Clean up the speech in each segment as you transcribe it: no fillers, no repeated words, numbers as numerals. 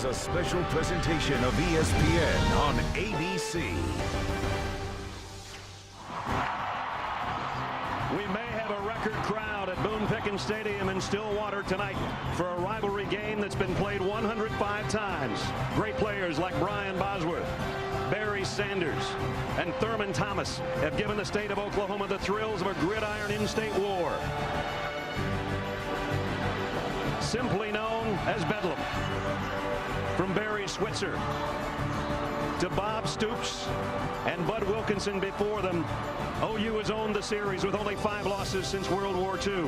is a special presentation of ESPN on ABC. We may have a record crowd at Boone Pickens Stadium in Stillwater tonight for a rivalry game that's been played 105 times. Great players like Brian Bosworth, Barry Sanders, and Thurman Thomas have given the state of Oklahoma the thrills of a gridiron in-state war, simply known as Bedlam. From Barry Switzer to Bob Stoops and Bud Wilkinson before them, OU has owned the series with only 5 losses since World War II.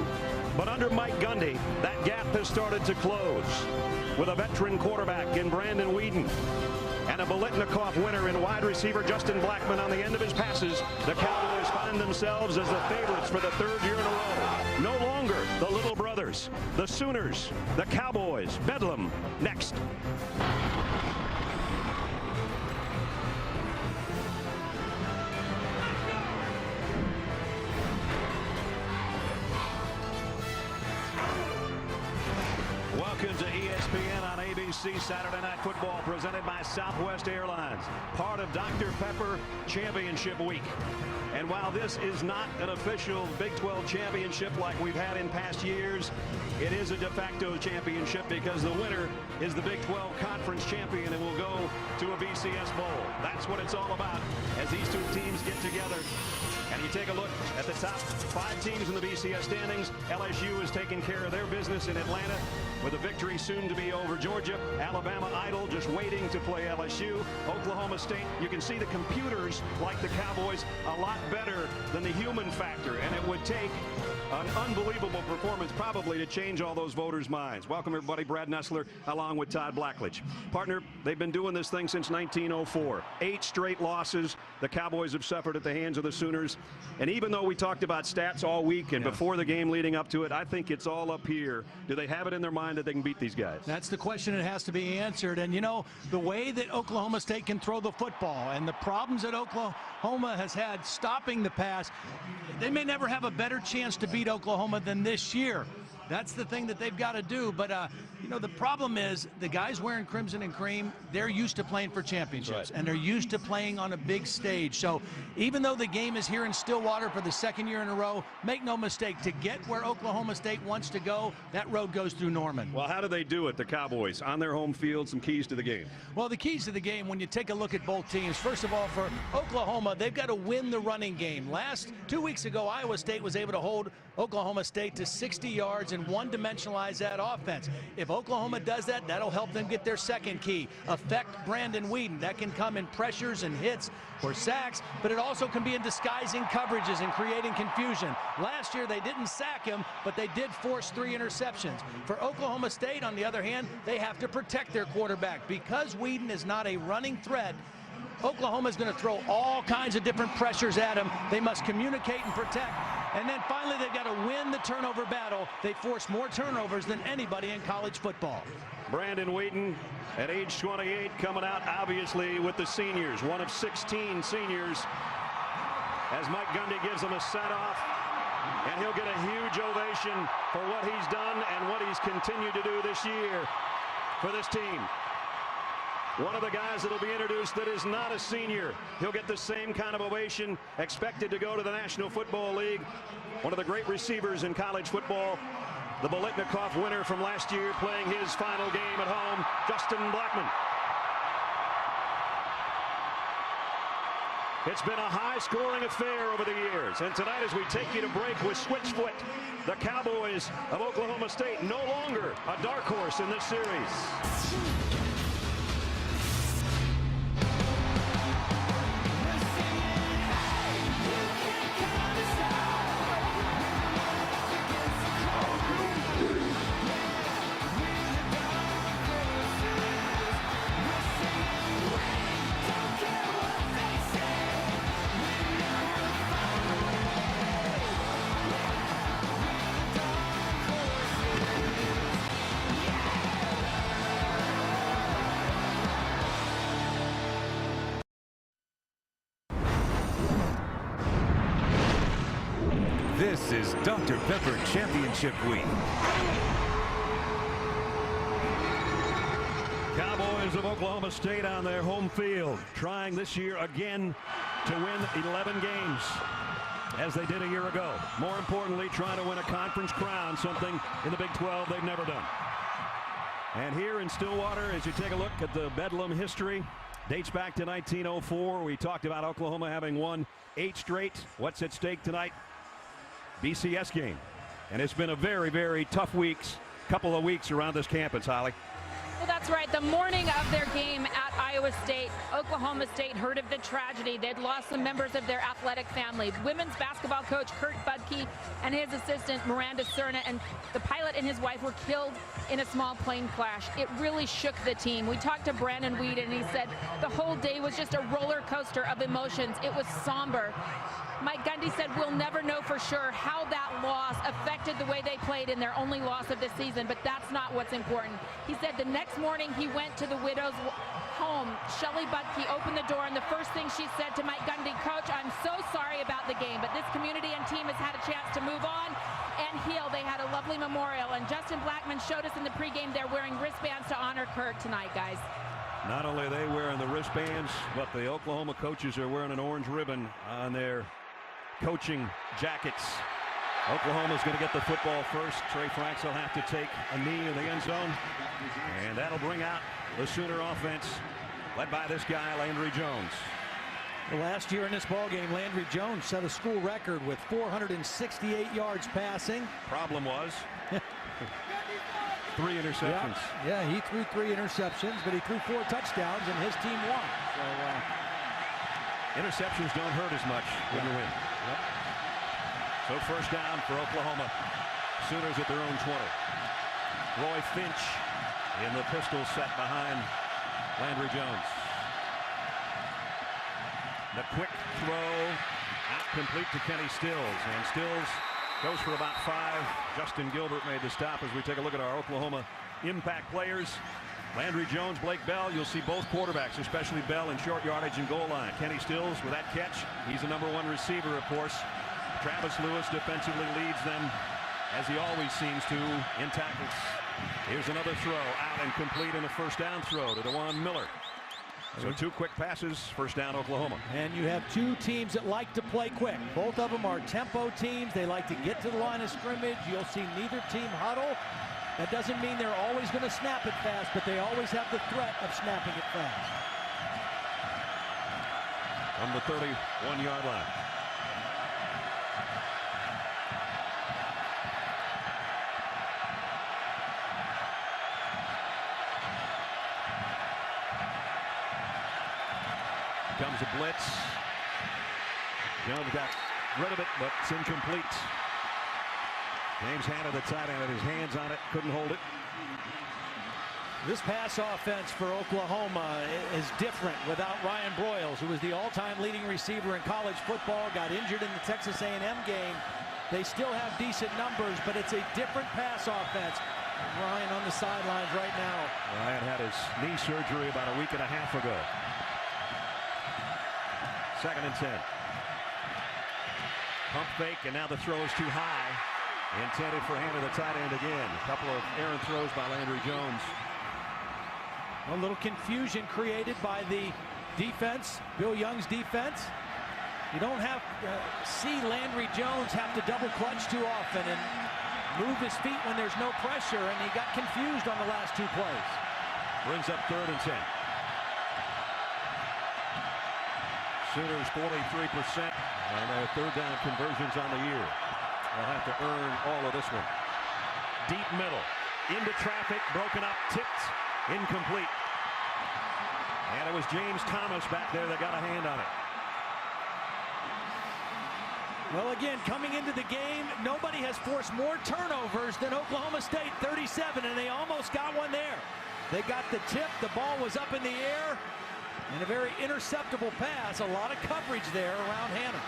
But under Mike Gundy, that gap has started to close with a veteran quarterback in Brandon Weeden and a Biletnikoff winner in wide receiver Justin Blackmon on the end of his passes. The Cowboys find themselves as the favorites for the 3rd year in a row. No longer the Little Brothers, the Sooners, the Cowboys. Bedlam next. Welcome to ESPN on ABC Saturday Night Football, presented by Southwest Airlines, part of Dr. Pepper Championship Week. And while this is not an official Big 12 championship like we've had in past years, it is a de facto championship because the winner is the Big 12 Conference champion and will go to a BCS Bowl. That's what it's all about as these two teams get together. And you take a look at the top 5 teams in the BCS standings. LSU is taking care of their business in Atlanta with a victory soon to be over Georgia. Alabama idle, just waiting to play LSU. Oklahoma State, you can see the computers, like the Cowboys, a lot better than the human factor. And it would take an unbelievable performance probably to change all those voters' minds. Welcome, everybody. Brad Nessler along with Todd Blackledge. Partner, they've been doing this thing since 1904. 8 straight losses the Cowboys have suffered at the hands of the Sooners. And even though we talked about stats all week and before the game leading up to it, I think it's all up here. Do they have it in their mind that they can beat these guys? That's the question that has to be answered. And, you know, the way that Oklahoma State can throw the football and the problems that Oklahoma has had stopping the pass, they may never have a better chance to beat Oklahoma than this year. That's the thing that they've got to do. But, you know, the problem is the guys wearing crimson and cream, they're used to playing for championships. Right. And they're used to playing on a big stage. So even though the game is here in Stillwater for the 2nd year in a row, make no mistake, to get where Oklahoma State wants to go, that road goes through Norman. Well, how do they do it, the Cowboys, on their home field? Some keys to the game. Well, the keys to the game, when you take a look at both teams, first of all, for Oklahoma, they've got to win the running game. 2 weeks ago, Iowa State was able to hold Oklahoma State to 60 yards and one-dimensionalize that offense. If Oklahoma does that, that'll help them get their second key, affect Brandon Weeden. That can come in pressures and hits or sacks, but it also can be in disguising coverages and creating confusion. Last year, they didn't sack him, but they did force 3 interceptions. For Oklahoma State, on the other hand, they have to protect their quarterback. Because Weeden is not a running threat, Oklahoma is going to throw all kinds of different pressures at him. They must communicate and protect. And then finally, they've got to win the turnover battle. They force more turnovers than anybody in college football. Brandon Weeden, at age 28, coming out obviously with the seniors, one of 16 seniors, as Mike Gundy gives them a set-off. And he'll get a huge ovation for what he's done and what he's continued to do this year for this team. One of the guys that will be introduced that is not a senior. He'll get the same kind of ovation, expected to go to the National Football League. One of the great receivers in college football, the Biletnikoff winner from last year, playing his final game at home, Justin Blackmon. It's been a high-scoring affair over the years. And tonight, as we take you to break with Switchfoot, the Cowboys of Oklahoma State no longer a dark horse in this series. This is Dr. Pepper Championship Week. Cowboys Boys of Oklahoma State on their home field, trying this year again to win 11 games, as they did a year ago. More importantly, trying to win a conference crown, something in the Big 12 they've never done. And here in Stillwater, as you take a look at the Bedlam history, dates back to 1904. We talked about Oklahoma having won 8 straight. What's at stake tonight? BCS game. And it's been a very, very tough couple of weeks around this campus, Holly. Well, that's right. The morning of their game at Iowa State, Oklahoma State heard of the tragedy. They'd lost some members of their athletic family. Women's basketball coach Kurt Budke and his assistant Miranda Cerna and the pilot and his wife were killed in a small plane crash. It really shook the team. We talked to Brandon Weed, and he said the whole day was just a roller coaster of emotions. It was somber. Mike Gundy said we'll never know for sure how that loss affected the way they played in their only loss of the season, but that's not what's important. He said the next morning he went to the widow's home. Shelly Budke opened the door, and the first thing she said to Mike Gundy, "Coach, I'm so sorry about the game, but this community and team has had a chance to move on and heal." They had a lovely memorial, and Justin Blackman showed us in the pregame they're wearing wristbands to honor Kurt tonight, guys. Not only are they wearing the wristbands, but the Oklahoma coaches are wearing an orange ribbon on their coaching jackets. Oklahoma's going to get the football first. Trey Franks will have to take a knee in the end zone, and that'll bring out the Sooner offense, led by this guy, Landry Jones. Last year in this ballgame, Landry Jones set a school record with 468 yards passing. Problem was 3 interceptions. Yeah, he threw 3 interceptions, but he threw 4 touchdowns, and his team won. So interceptions don't hurt as much when you win. Yep. So first down for Oklahoma. Sooners at their own 20. Roy Finch in the pistol set behind Landry Jones. The quick throw out complete to Kenny Stills, and Stills goes for about 5. Justin Gilbert made the stop as we take a look at our Oklahoma impact players. Landry Jones, Blake Bell, you'll see both quarterbacks, especially Bell in short yardage and goal line. Kenny Stills with that catch. He's the #1 receiver, of course. Travis Lewis defensively leads them, as he always seems to, in tackles. Here's another throw out and complete, in a first down throw to DeJuan Miller. So 2 quick passes, first down Oklahoma. And you have 2 teams that like to play quick. Both of them are tempo teams. They like to get to the line of scrimmage. You'll see neither team huddle. That doesn't mean they're always going to snap it fast, but they always have the threat of snapping it fast. From the 31-yard line. Comes a blitz. Jones got rid of it, but it's incomplete. James Hanna, the tight end, had his hands on it, couldn't hold it. This pass offense for Oklahoma is different without Ryan Broyles, who was the all-time leading receiver in college football, got injured in the Texas A&M game. They still have decent numbers, but it's a different pass offense. Ryan on the sidelines right now. Ryan had his knee surgery about a week and a half ago. 2nd and 10. Pump fake, and now the throw is too high. Intended for Hanna, the tight end, again. A couple of errant throws by Landry Jones. A little confusion created by the defense, Bill Young's defense. You don't have see Landry Jones have to double clutch too often and move his feet when there's no pressure, and he got confused on the last 2 plays. Brings up 3rd and 10. Sooners 43% on their 3rd down conversions on the year. They'll have to earn all of this one. Deep middle, into traffic, broken up, tipped, incomplete. And it was James Thomas back there that got a hand on it. Well, again, coming into the game, nobody has forced more turnovers than Oklahoma State, 37, and they almost got one there. They got the tip, the ball was up in the air, and a very interceptable pass. A lot of coverage there around Hanna.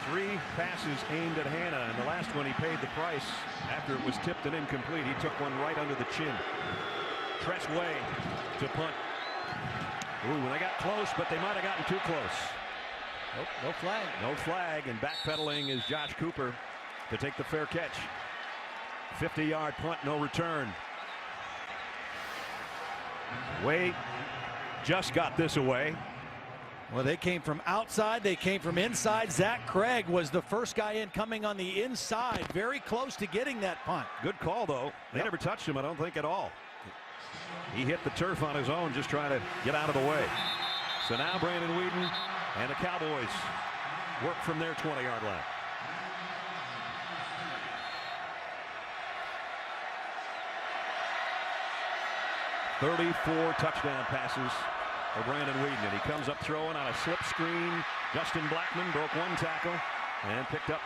3 passes aimed at Hanna, and the last one he paid the price after it was tipped and incomplete. He took one right under the chin. Tress Way to punt. Ooh, they got close, but they might have gotten too close. Nope, no flag. No flag, and backpedaling is Josh Cooper to take the fair catch. 50-yard punt, no return. Wade just got this away. Well, they came from outside. They came from inside. Zach Craig was the first guy in, coming on the inside. Very close to getting that punt. Good call, though. They never touched him, I don't think, at all. He hit the turf on his own, just trying to get out of the way. So now Brandon Weeden and the Cowboys work from their 20-yard line. "34 touchdown passes for Brandon Weeden, and he comes up throwing on a slip screen. Justin Blackman broke one tackle and picked up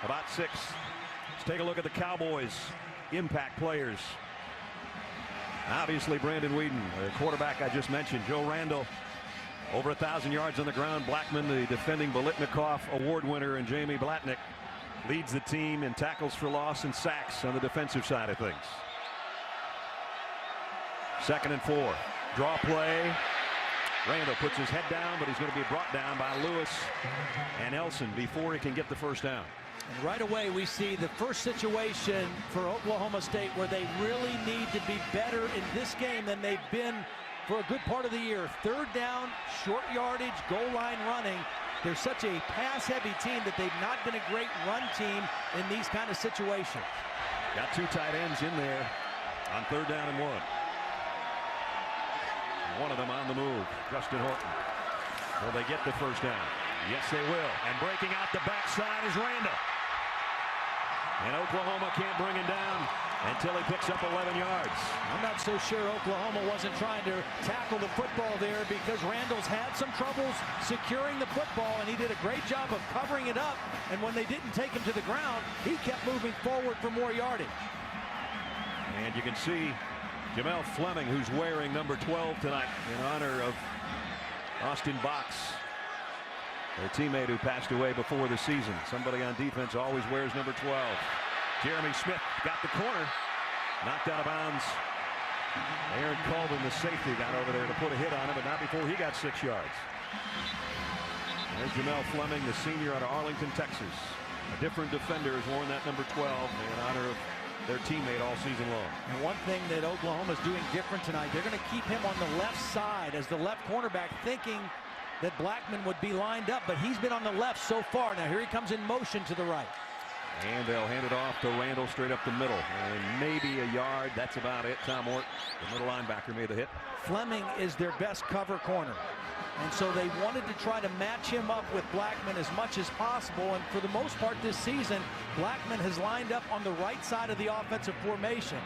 about 6. Let's take a look at the Cowboys' impact players. Obviously, Brandon Weeden, the quarterback I just mentioned. Joe Randall, over 1,000 yards on the ground. Blackman, the defending Biletnikoff award winner, and Jamie Blatnick leads the team in tackles for loss and sacks on the defensive side of things. 2nd and 4. Draw play. Randall puts his head down, but he's going to be brought down by Lewis and Elson before he can get the first down. And right away we see the first situation for Oklahoma State where they really need to be better in this game than they've been for a good part of the year. 3rd down, short yardage, goal line running. They're such a pass-heavy team that they've not been a great run team in these kind of situations. Got 2 tight ends in there on 3rd down and 1. One of them on the move, Justin Horton. Will they get the first down? Yes, they will. And breaking out the backside is Randall. And Oklahoma can't bring him down until he picks up 11 yards. I'm not so sure Oklahoma wasn't trying to tackle the football there, because Randall's had some troubles securing the football, and he did a great job of covering it up. And when they didn't take him to the ground, he kept moving forward for more yardage. And you can see Jamel Fleming, who's wearing number 12 tonight in honor of Austin Box, their teammate who passed away before the season. Somebody on defense always wears number 12. Jeremy Smith got the corner, knocked out of bounds. Aaron Colvin, the safety, got over there to put a hit on him, but not before he got 6 yards. There's Jamel Fleming, the senior out of Arlington, Texas. A different defender has worn that number 12 in honor of their teammate all season long. And one thing that Oklahoma's doing different tonight, they're going to keep him on the left side as the left cornerback, thinking that Blackman would be lined up, but he's been on the left so far. Now here he comes in motion to the right. And they'll hand it off to Randall straight up the middle. And maybe a yard. That's about it. Tom Ort, the middle linebacker, made the hit. Fleming is their best cover corner. And so they wanted to try to match him up with Blackman as much as possible. And for the most part this season, Blackman has lined up on the right side of the offensive formation.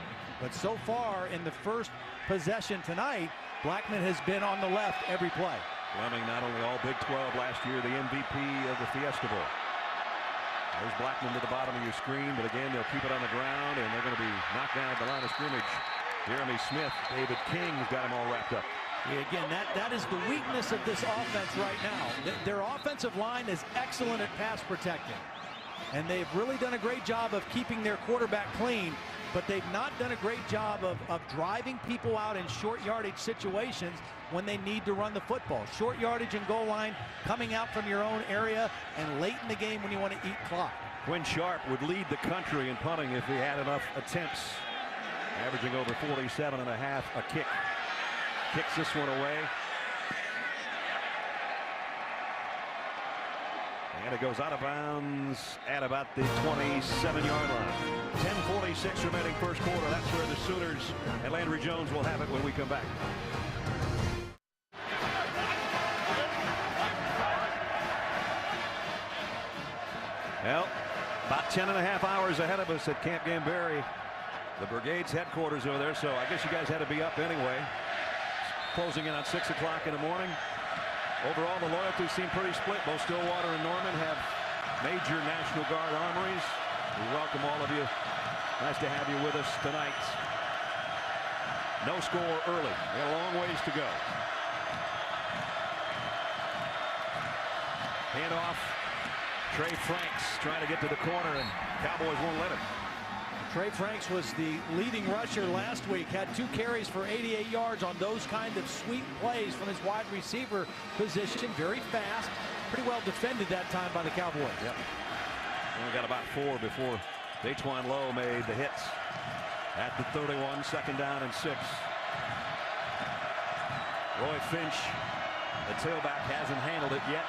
But so far in the first possession tonight, Blackman has been on the left every play. Fleming, not only all Big 12 last year, the MVP of the Fiesta Bowl. There's Blackman to the bottom of your screen, but again, they'll keep it on the ground, and they're going to be knocked down at the line of scrimmage. Jeremy Smith, David King's got him all wrapped up. Yeah, again, that is the weakness of this offense right now. Their offensive line is excellent at pass protecting, and they've really done a great job of keeping their quarterback clean, but they've not done a great job of driving people out in short yardage situations when they need to run the football. Short yardage and goal line, coming out from your own area, and late in the game when you want to eat clock. Quinn Sharp would lead the country in punting if he had enough attempts, averaging over 47.5 a kick. Kicks this one away. And it goes out of bounds at about the 27-yard line. 10:46 remaining first quarter. That's where the Sooners and Landry Jones will have it when we come back. Well, about 10.5 hours ahead of us at Camp Gambari, the brigade's headquarters over there, so I guess you guys had to be up anyway. Closing in on 6 o'clock in the morning. Overall, the loyalty seemed pretty split. Both Stillwater and Norman have major National Guard armories. We welcome all of you. Nice to have you with us tonight. No score early. We got a long ways to go. Handoff. Trey Franks trying to get to the corner, and Cowboys won't let him. Trey Franks was the leading rusher last week, had 2 carries for 88 yards on those kind of sweet plays from his wide receiver position. Very fast, pretty well defended that time by the Cowboys. Yep. Only got about 4 before Daquan Lowe made the hits at the 31, 2nd down and 6. Roy Finch, the tailback, hasn't handled it yet.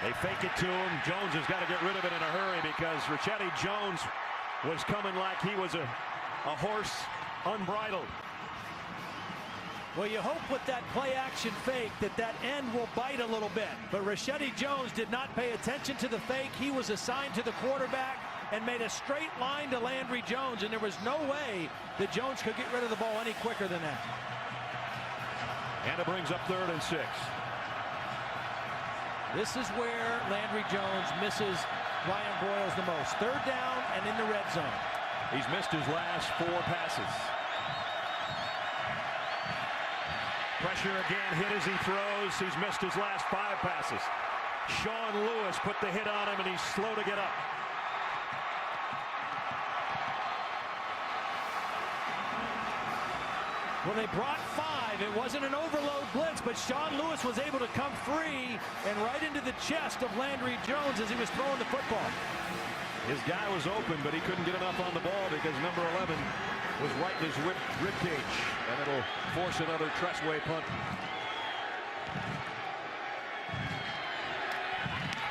They fake it to him. Jones has got to get rid of it in a hurry because Ricchetti Jones was coming like he was a horse unbridled. Well, you hope with that play-action fake that end will bite a little bit. But Ricchetti Jones did not pay attention to the fake. He was assigned to the quarterback and made a straight line to Landry Jones, and there was no way that Jones could get rid of the ball any quicker than that. And it brings up 3rd and 6. This is where Landry Jones misses Ryan Broyles the most. 3rd down and in the red zone. He's missed his last 4 passes. Pressure again, hit as he throws. He's missed his last 5 passes. Sean Lewis put the hit on him, and he's slow to get up. Well, they brought 5. It wasn't an overload blitz, but Sean Lewis was able to come free and right into the chest of Landry Jones as he was throwing the football. His guy was open, but he couldn't get enough on the ball because number 11 was right in his rib cage, and it'll force another Tressway punt.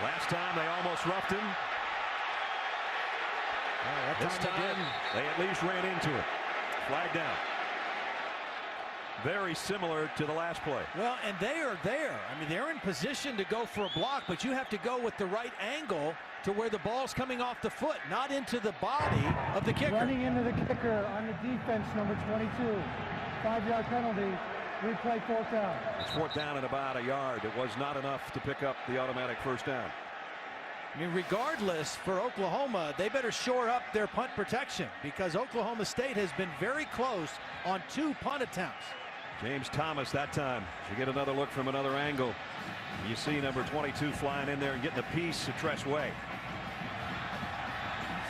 Last time they almost roughed him. This time they at least ran into it. Flag down. Very similar to the last play. Well, and they are there. I mean, they're in position to go for a block, but you have to go with the right angle to where the ball's coming off the foot, not into the body of the kicker. Running into the kicker on the defense, number 22. 5-yard penalty. Replay 4th down. It's 4th down and about a yard. It was not enough to pick up the automatic 1st down. I mean, regardless, for Oklahoma, they better shore up their punt protection because Oklahoma State has been very close on 2 punt attempts. James Thomas that time. You get another look from another angle. You see number 22 flying in there and getting a piece of Tressway.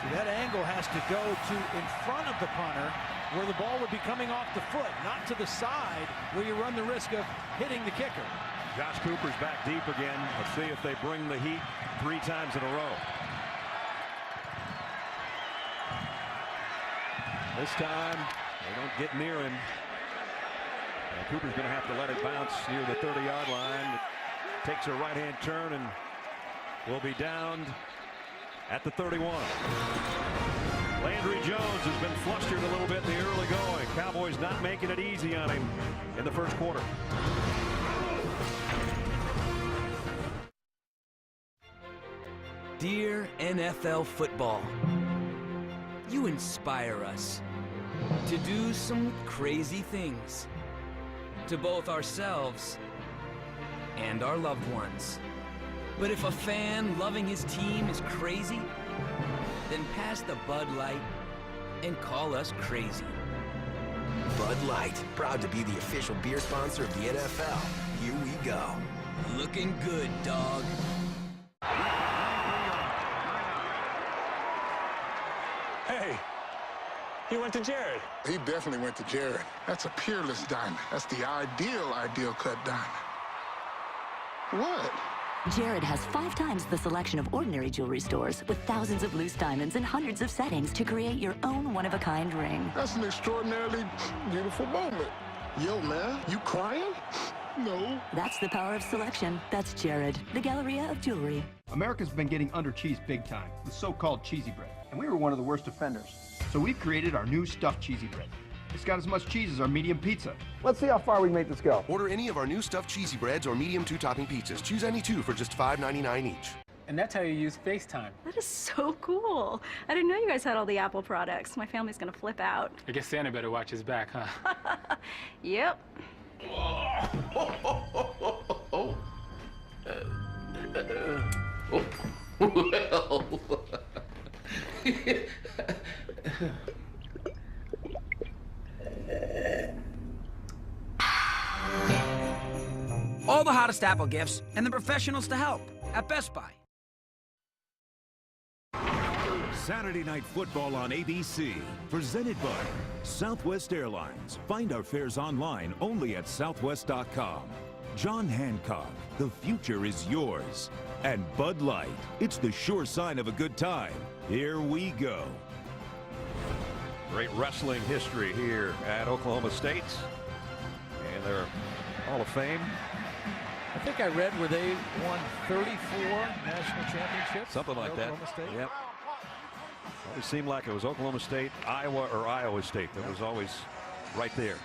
See, that angle has to go to in front of the punter where the ball would be coming off the foot, not to the side where you run the risk of hitting the kicker. Josh Cooper's back deep again. Let's see if they bring the heat 3 times in a row. This time they don't get near him. And Cooper's going to have to let it bounce near the 30-yard line. It takes a right-hand turn and will be downed at the 31. Landry Jones has been flustered a little bit in the early going. Cowboys not making it easy on him in the first quarter. Dear NFL football, you inspire us to do some crazy things to both ourselves and our loved ones. But if a fan loving his team is crazy, then pass the Bud Light and call us crazy. Bud Light, proud to be the official beer sponsor of the NFL. Here we go. Looking good, dog. Hey, he went to Jared. He definitely went to Jared. That's a peerless diamond. That's the ideal cut diamond. What? Jared has 5 times the selection of ordinary jewelry stores with thousands of loose diamonds and hundreds of settings to create your own one-of-a-kind ring. That's an extraordinarily beautiful moment. Yo, man, you crying? No. That's the power of selection. That's Jared, the Galleria of Jewelry. America's been getting under cheese big time, the so-called cheesy bread. And we were one of the worst offenders. So we've created our new stuffed cheesy bread. It's got as much cheese as our medium pizza. Let's see how far we can make this go. Order any of our new stuffed cheesy breads or medium 2-topping pizzas. Choose any 2 for just $5.99 each. And that's how you use FaceTime. That is so cool. I didn't know you guys had all the Apple products. My family's gonna flip out. I guess Santa better watch his back, huh? Yep. All the hottest Apple gifts and the professionals to help at Best Buy. Saturday Night Football on ABC, presented by Southwest Airlines. Find our fares online only at southwest.com. John Hancock, the future is yours. And Bud Light, it's the sure sign of a good time. Here we go. Great wrestling history here at Oklahoma State. And they're Hall of Fame. I think I read where they won 34 national championships. Something like that. Oklahoma State. Yep. Always seemed like it was Oklahoma State, Iowa, or Iowa State that was always right there.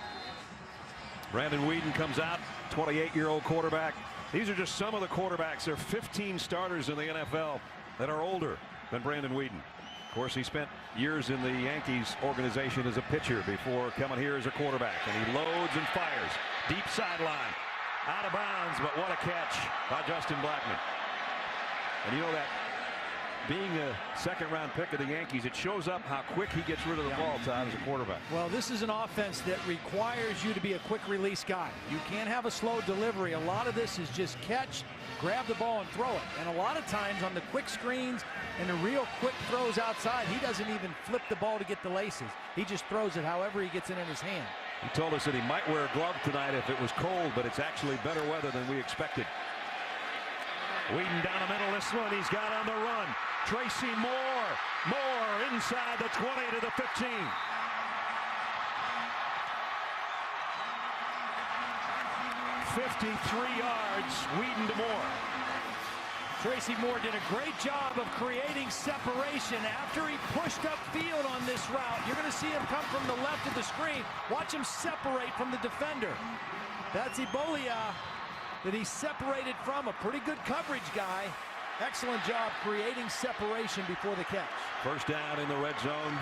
Brandon Whedon comes out, 28-year-old quarterback. These are just some of the quarterbacks. There are 15 starters in the NFL that are older than Brandon Whedon. Of course, he spent years in the Yankees organization as a pitcher before coming here as a quarterback. And he loads and fires. Deep sideline. Out of bounds, but what a catch by Justin Blackmon. And you know that being a second-round pick of the Yankees, it shows up how quick he gets rid of the ball, Todd, as a quarterback. Well, this is an offense that requires you to be a quick release guy. You can't have a slow delivery. A lot of this is just catch, grab the ball, and throw it. And a lot of times on the quick screens and the real quick throws outside, he doesn't even flip the ball to get the laces. He just throws it however he gets it in his hand. He told us that he might wear a glove tonight if it was cold, but it's actually better weather than we expected. Whedon down the middle. This one he's got on the run. Tracy Moore inside the 20 to the 15. "53 yards, Whedon to Moore." Tracy Moore did a great job of creating separation after he pushed upfield on this route. You're going to see him come from the left of the screen. Watch him separate from the defender. That's Ebolia that he separated from. A pretty good coverage guy. Excellent job creating separation before the catch. First down in the red zone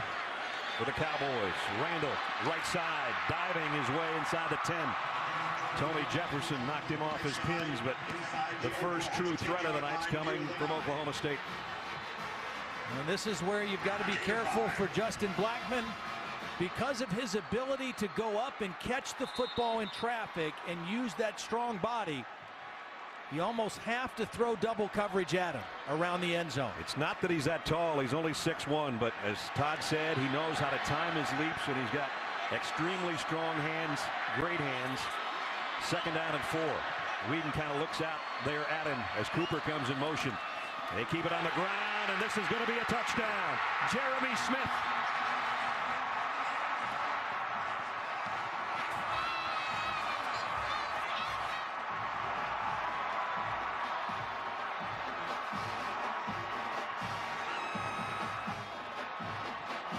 for the Cowboys. Randall, right side, diving his way inside the 10. Tony Jefferson knocked him off his pins, but the first true threat of the night's coming from Oklahoma State. And this is where you've got to be careful for Justin Blackmon. Because of his ability to go up and catch the football in traffic and use that strong body, you almost have to throw double coverage at him around the end zone. It's not that he's that tall. He's only 6'1", but as Todd said, he knows how to time his leaps, and he's got extremely strong hands, great hands. Second down and 4. Whedon kind of looks out there at him as Cooper comes in motion. They keep it on the ground, and this is going to be a touchdown. Jeremy Smith.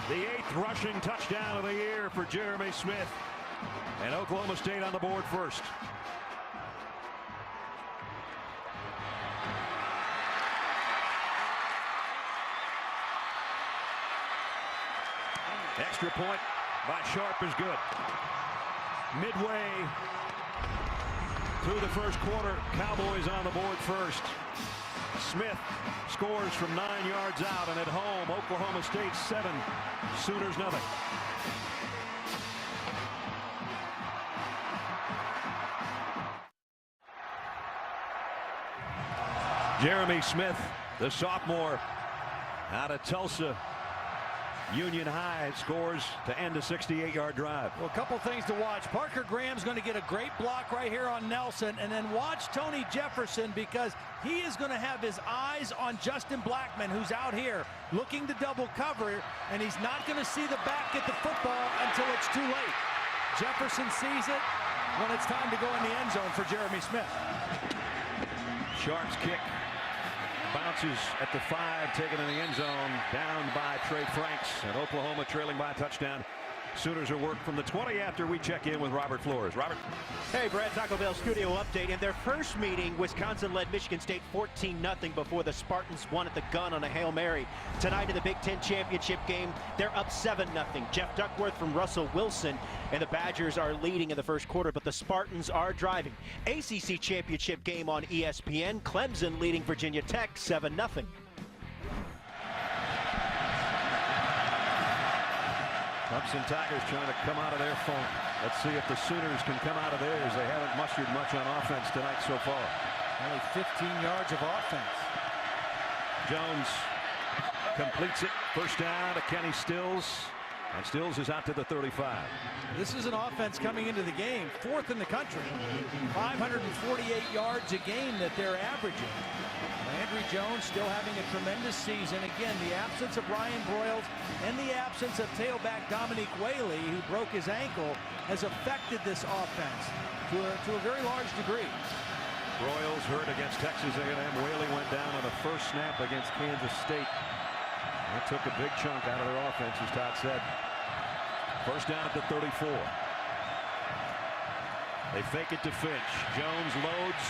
The 8th rushing touchdown of the year for Jeremy Smith. And Oklahoma State on the board first. Extra point by Sharp is good. Midway through the first quarter, Cowboys on the board first. Smith scores from 9 yards out, and at home, Oklahoma State 7, Sooners nothing. Jeremy Smith, the sophomore out of Tulsa Union High, scores to end a 68-yard drive. Well, a couple things to watch. Parker Graham's going to get a great block right here on Nelson, and then watch Tony Jefferson, because he is going to have his eyes on Justin Blackmon, who's out here looking to double cover, and he's not going to see the back get the football until it's too late. Jefferson sees it when it's time to go in the end zone for Jeremy Smith. Sharp's kick bounces at the 5, taken in the end zone, down by Trey Franks, and Oklahoma trailing by a touchdown. Sooners are worked from the 20 after we check in with Robert Flores. Robert. Hey, Brad, Taco Bell studio update. In their first meeting, Wisconsin led Michigan State 14-0 before the Spartans won at the gun on a Hail Mary. Tonight in the Big Ten championship game, they're up 7-0. Jeff Duckworth from Russell Wilson, and the Badgers are leading in the first quarter, but the Spartans are driving. ACC championship game on ESPN, Clemson leading Virginia Tech 7-0. Clemson Tigers trying to come out of their funk. Let's see if the Sooners can come out of theirs. They haven't mustered much on offense tonight so far. Only 15 yards of offense. Jones completes it. First down to Kenny Stills. And Stills is out to the 35. This is an offense coming into the game, 4th in the country. 548 yards a game that they're averaging. Landry Jones still having a tremendous season. Again, the absence of Ryan Broyles and the absence of tailback Dominique Whaley, who broke his ankle, has affected this offense. to a very large degree. Royals hurt against Texas A&M. Whaley went down on the first snap against Kansas State. That took a big chunk out of their offense, as Todd said. First down at the 34. They fake it to Finch. Jones loads,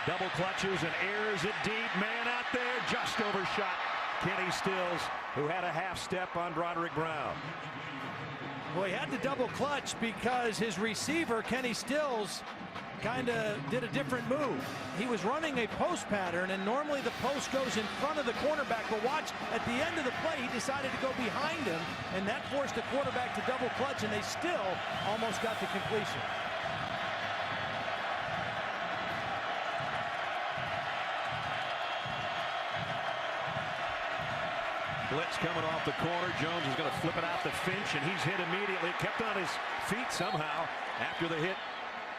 double clutches, and airs it deep. Man out there, just overshot Kenny Stills, who had a half step on Broderick Brown. Well, he had to double clutch because his receiver, Kenny Stills, kind of did a different move. He was running a post pattern, and normally the post goes in front of the cornerback, but watch, at the end of the play, he decided to go behind him, and that forced the quarterback to double clutch, and they still almost got to completion. Blitz coming off the corner. Jones is going to flip it out to Finch, and he's hit immediately. Kept on his feet somehow after the hit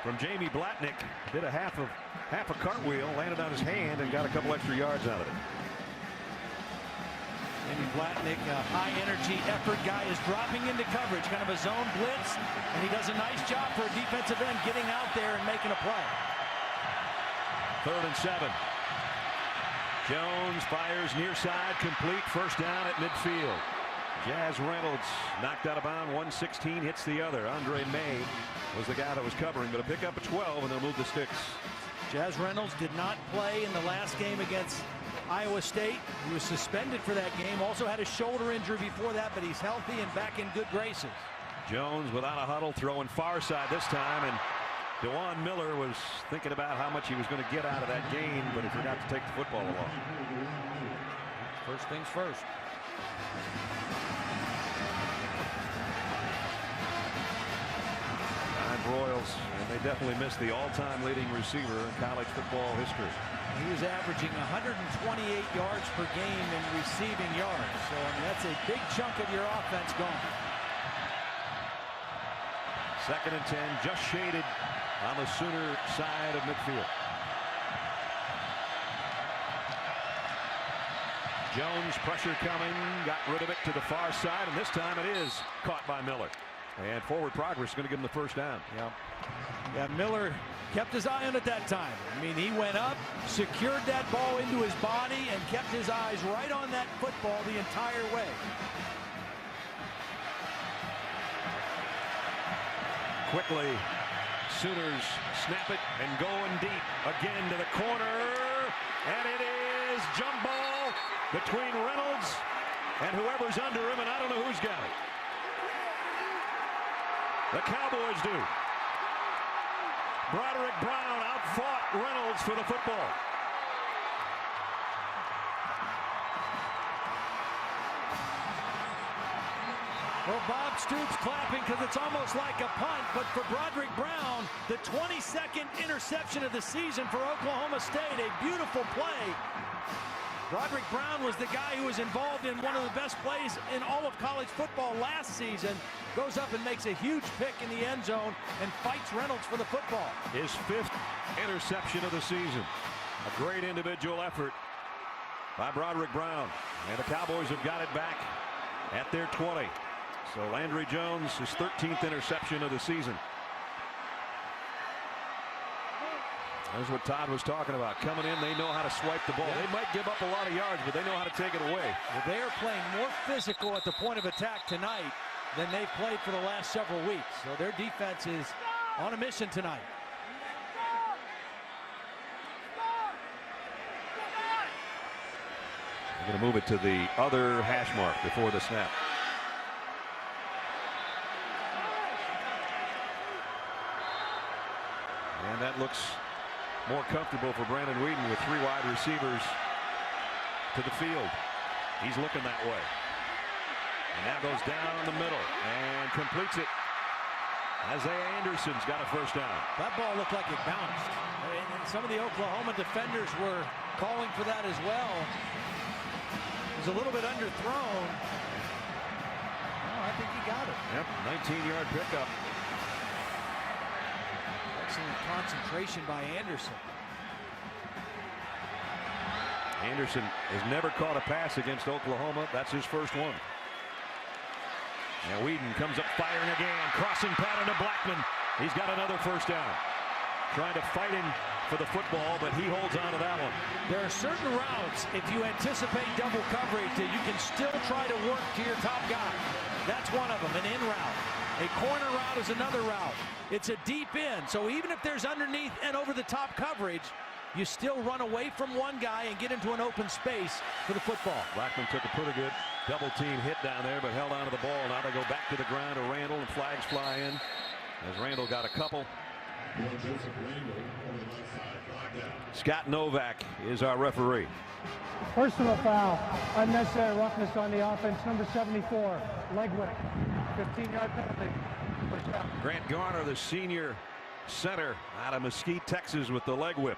from Jamie Blatnick. Did a half a cartwheel, landed on his hand, and got a couple extra yards out of it. Jamie Blatnick, a high-energy effort guy, is dropping into coverage, kind of a zone blitz, and he does a nice job for a defensive end getting out there and making a play. 3rd and 7. Jones fires near side, complete, first down at midfield. Jazz Reynolds knocked out of bounds, 116 hits the other. Andre May was the guy that was covering, but a pickup of 12, and they'll move the sticks. Jazz Reynolds did not play in the last game against Iowa State. He was suspended for that game, also had a shoulder injury before that, but he's healthy and back in good graces. Jones without a huddle, throwing far side this time, and DeJuan Miller was thinking about how much he was going to get out of that game, but he forgot to take the football along. First things first. Royals, and they definitely missed the all-time leading receiver in college football history. He was averaging 128 yards per game in receiving yards, so I mean, that's a big chunk of your offense gone. 2nd and 10, just shaded on the Sooner side of midfield. Jones, pressure coming, got rid of it to the far side, and this time it is caught by Miller. And forward progress is going to give him the first down. Yeah, Miller kept his eye on it that time. I mean, he went up, secured that ball into his body, and kept his eyes right on that football the entire way. Quickly, Sooners snap it and going deep again to the corner, and it is jump ball between Reynolds and whoever's under him, and I don't know who's got it. The Cowboys do. Broderick Brown outfought Reynolds for the football. Well, Bob Stoops clapping because it's almost like a punt, but for Broderick Brown, the 22nd interception of the season for Oklahoma State, a beautiful play. Broderick Brown was the guy who was involved in one of the best plays in all of college football last season. Goes up and makes a huge pick in the end zone and fights Reynolds for the football. His 5th interception of the season. A great individual effort by Broderick Brown. And the Cowboys have got it back at their 20. So Landry Jones, his 13th interception of the season. That's what Todd was talking about. Coming in, they know how to swipe the ball. They might give up a lot of yards, but they know how to take it away. Well, they are playing more physical at the point of attack tonight than they've played for the last several weeks. So their defense is on a mission tonight. They're going to move it to the other hash mark before the snap. And that looks more comfortable for Brandon Whedon with 3 wide receivers to the field. He's looking that way. And now goes down the middle and completes it. Isaiah Anderson's got a first down. That ball looked like it bounced. And some of the Oklahoma defenders were calling for that as well. It was a little bit underthrown. Oh, I think he got it. Yep, 19-yard pickup. Excellent concentration by Anderson. Anderson has never caught a pass against Oklahoma. That's his first one. And Whedon comes up firing again. Crossing pattern to Blackman. He's got another first down. trying to fight him for the football, but he holds on to that one. There are certain routes, if you anticipate double coverage, that you can still try to work to your top guy. That's one of them, an in route. A corner route is another route. It's a deep in, so even if there's underneath and over the top coverage, you still run away from one guy and get into an open space for the football. Blackman took a pretty good double team hit down there, but held on to the ball. Now they go back to the ground to Randall, and flags fly in as Randall got a couple. Scott Novak is our referee. Personal foul, unnecessary roughness on the offense, number 74, leg whip, 15-yard penalty. Grant Garner, the senior center out of Mesquite, Texas, with the leg whip.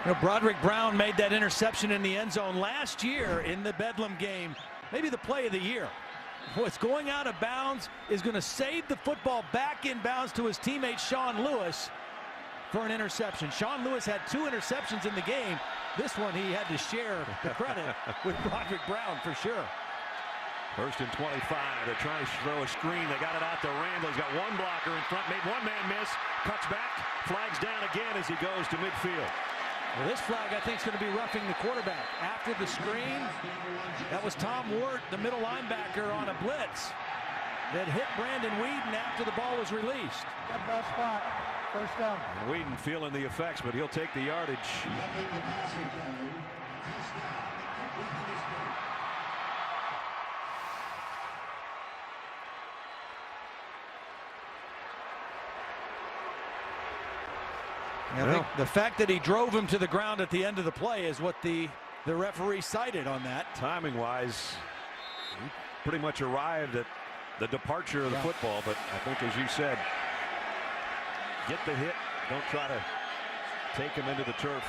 You know, Broderick Brown made that interception in the end zone last year in the Bedlam game, maybe the play of the year. What's going out of bounds is going to save the football back in bounds to his teammate Sean Lewis for an interception. Sean Lewis had 2 interceptions in the game. This one he had to share the credit with Broderick Brown for sure. 1st and 25. They're trying to throw a screen. They got it out to Randall. He's got one blocker in front. Made one man miss. Cuts back. Flags down again as he goes to midfield. Well, this flag, I think, is going to be roughing the quarterback. After the screen, that was Tom Wart, the middle linebacker, on a blitz that hit Brandon Whedon after the ball was released. That best spot, first down. And Whedon feeling the effects, but he'll take the yardage. I think the fact that he drove him to the ground at the end of the play is what the referee cited on that. Timing wise, he pretty much arrived at the departure of the football, but I think, as you said, get the hit, don't try to take him into the turf.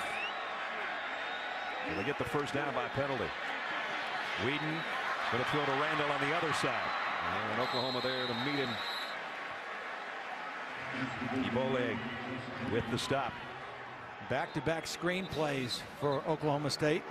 They get the first down by penalty. Whedon going to throw to Randall on the other side, and Oklahoma there to meet him. Ebola with the stop. Back-to-back screen plays for Oklahoma State.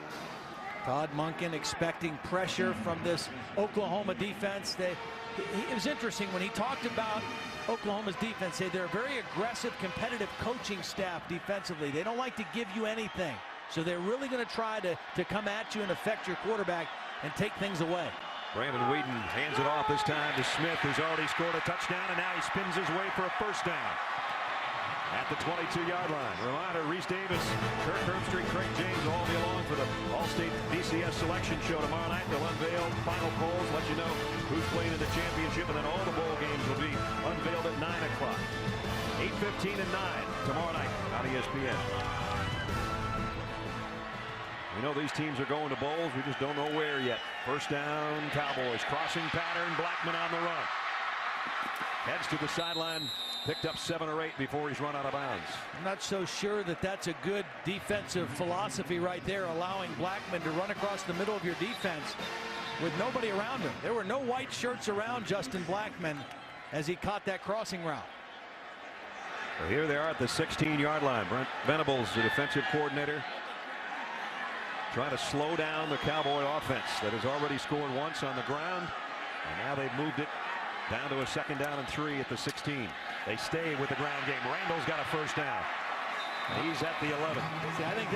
Todd Monken expecting pressure from this Oklahoma defense. It was interesting when he talked about Oklahoma's defense. They're a very aggressive, competitive coaching staff defensively. They don't like to give you anything. So they're really going to try to come at you and affect your quarterback and take things away. Brandon Whedon hands it off this time to Smith, who's already scored a touchdown, and now he spins his way for a first down at the 22-yard line. Reminder, Reese Davis, Kirk Herbstreit, Craig James will all be along for the All-State BCS selection show tomorrow night. They'll unveil final polls, let you know who's playing in the championship, and then all the bowl games will be unveiled at 9 o'clock. 8:15 and 9 tomorrow night on ESPN. We know these teams are going to bowls. We just don't know where yet. First down, Cowboys. Crossing pattern, Blackman on the run. Heads to the sideline. Picked up 7 or 8 before he's run out of bounds. I'm not so sure that that's a good defensive philosophy right there, allowing Blackman to run across the middle of your defense with nobody around him. There were no white shirts around Justin Blackman as he caught that crossing route. Well, here they are at the 16-yard line. Brent Venables, the defensive coordinator, trying to slow down the Cowboy offense that has already scored once on the ground, and now they've moved it down to a 2nd down and 3 at the 16. They stay with the ground game. Randall's got a first down. He's at the 11. See, I think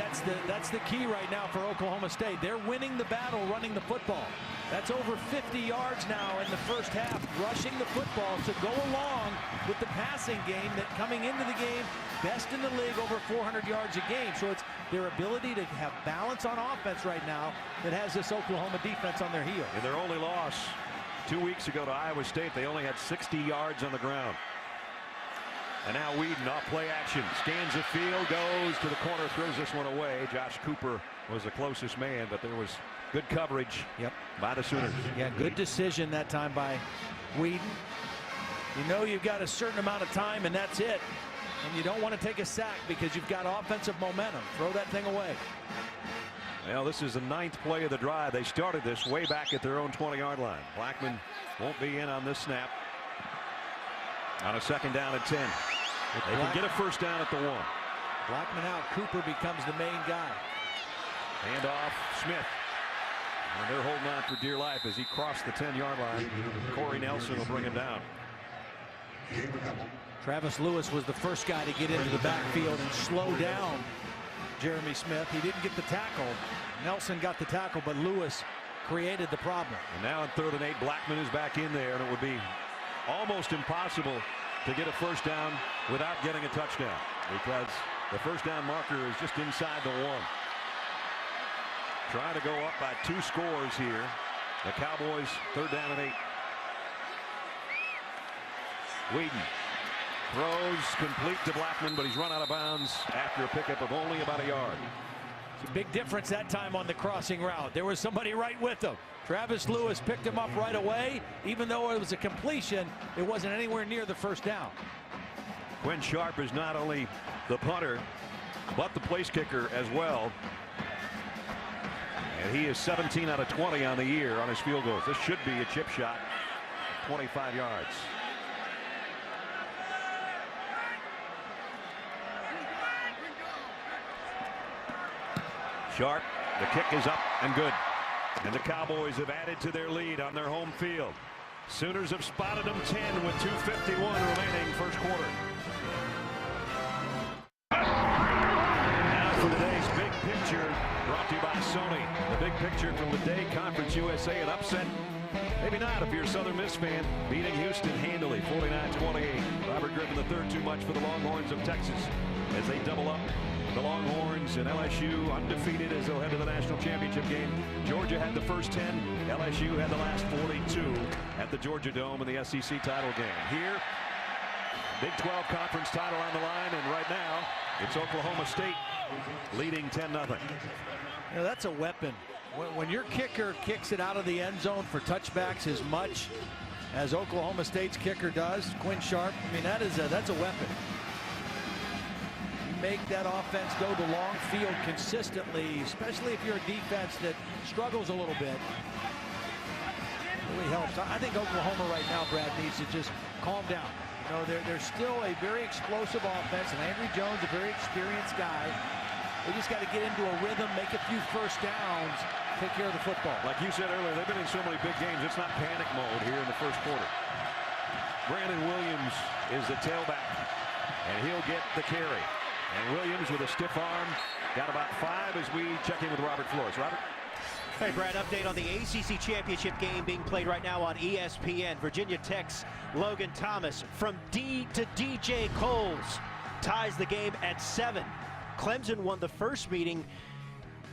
that's the key right now for Oklahoma State. They're winning the battle running the football. That's over 50 yards now in the first half, rushing the football to go along with the passing game that coming into the game, best in the league, over 400 yards a game. So it's their ability to have balance on offense right now that has this Oklahoma defense on their heels. In their only loss 2 weeks ago to Iowa State, they only had 60 yards on the ground. And now Whedon off play action, scans the field, goes to the corner, throws this one away. Josh Cooper was the closest man, but there was good coverage by the Sooners. Yeah, good decision that time by Whedon. You know you've got a certain amount of time, and that's it. And you don't want to take a sack because you've got offensive momentum. Throw that thing away. Well, this is the 9th play of the drive. They started this way back at their own 20-yard line. Blackman won't be in on this snap. On a 2nd down and 10. They can get a first down at the 1. Blackman out. Cooper becomes the main guy. Hand off. Smith And they're holding on for dear life as he crossed the 10-yard line. Corey Nelson will bring him down. Travis Lewis was the first guy to get into the backfield and slow down Jeremy Smith. He didn't get the tackle. Nelson got the tackle, but Lewis created the problem. And now on 3rd and 8, Blackman is back in there, and it would be almost impossible to get a first down without getting a touchdown, because the first down marker is just inside the 1. Trying to go up by 2 scores here. The Cowboys 3rd down and 8. Whedon throws complete to Blackman, but he's run out of bounds after a pickup of only about a yard. It's a big difference that time on the crossing route. There was somebody right with him. Travis Lewis picked him up right away. Even though it was a completion, it wasn't anywhere near the first down. Quinn Sharp is not only the punter, but the place kicker as well. And he is 17 out of 20 on the year on his field goals. This should be a chip shot, 25 yards. Sharp, the kick is up and good. And the Cowboys have added to their lead on their home field. Sooners have spotted them 10 with 2:51 remaining first quarter. Now for today's big picture, brought to you by Sony. The big picture from the day, Conference USA, an upset. Maybe not if you're a Southern Miss fan. Beating Houston handily, 49-28. Robert Griffin III too much for the Longhorns of Texas as they double up. The Longhorns and LSU undefeated as they'll head to the national championship game. Georgia had the first 10. LSU had the last 42 at the Georgia Dome in the SEC title game. Here, Big 12 conference title on the line, and right now it's Oklahoma State leading 10-0. You know, that's a weapon. When your kicker kicks it out of the end zone for touchbacks as much as Oklahoma State's kicker does, Quinn Sharp, I mean, that's a weapon. Make that offense go the long field consistently, especially if you're a defense that struggles a little bit. Really helps. I think Oklahoma right now, Brad, needs to just calm down. You know, they're still a very explosive offense, and Landry Jones, a very experienced guy. They just got to get into a rhythm, make a few first downs, take care of the football. Like you said earlier, they've been in so many big games. It's not panic mode here in the first quarter. Brandon Williams is the tailback, and he'll get the carry. And Williams with a stiff arm. Got about 5 as we check in with Robert Flores. Robert? Hey, Brad, update on the ACC Championship game being played right now on ESPN. Virginia Tech's Logan Thomas from D to DJ Coles ties the game at 7. Clemson won the first meeting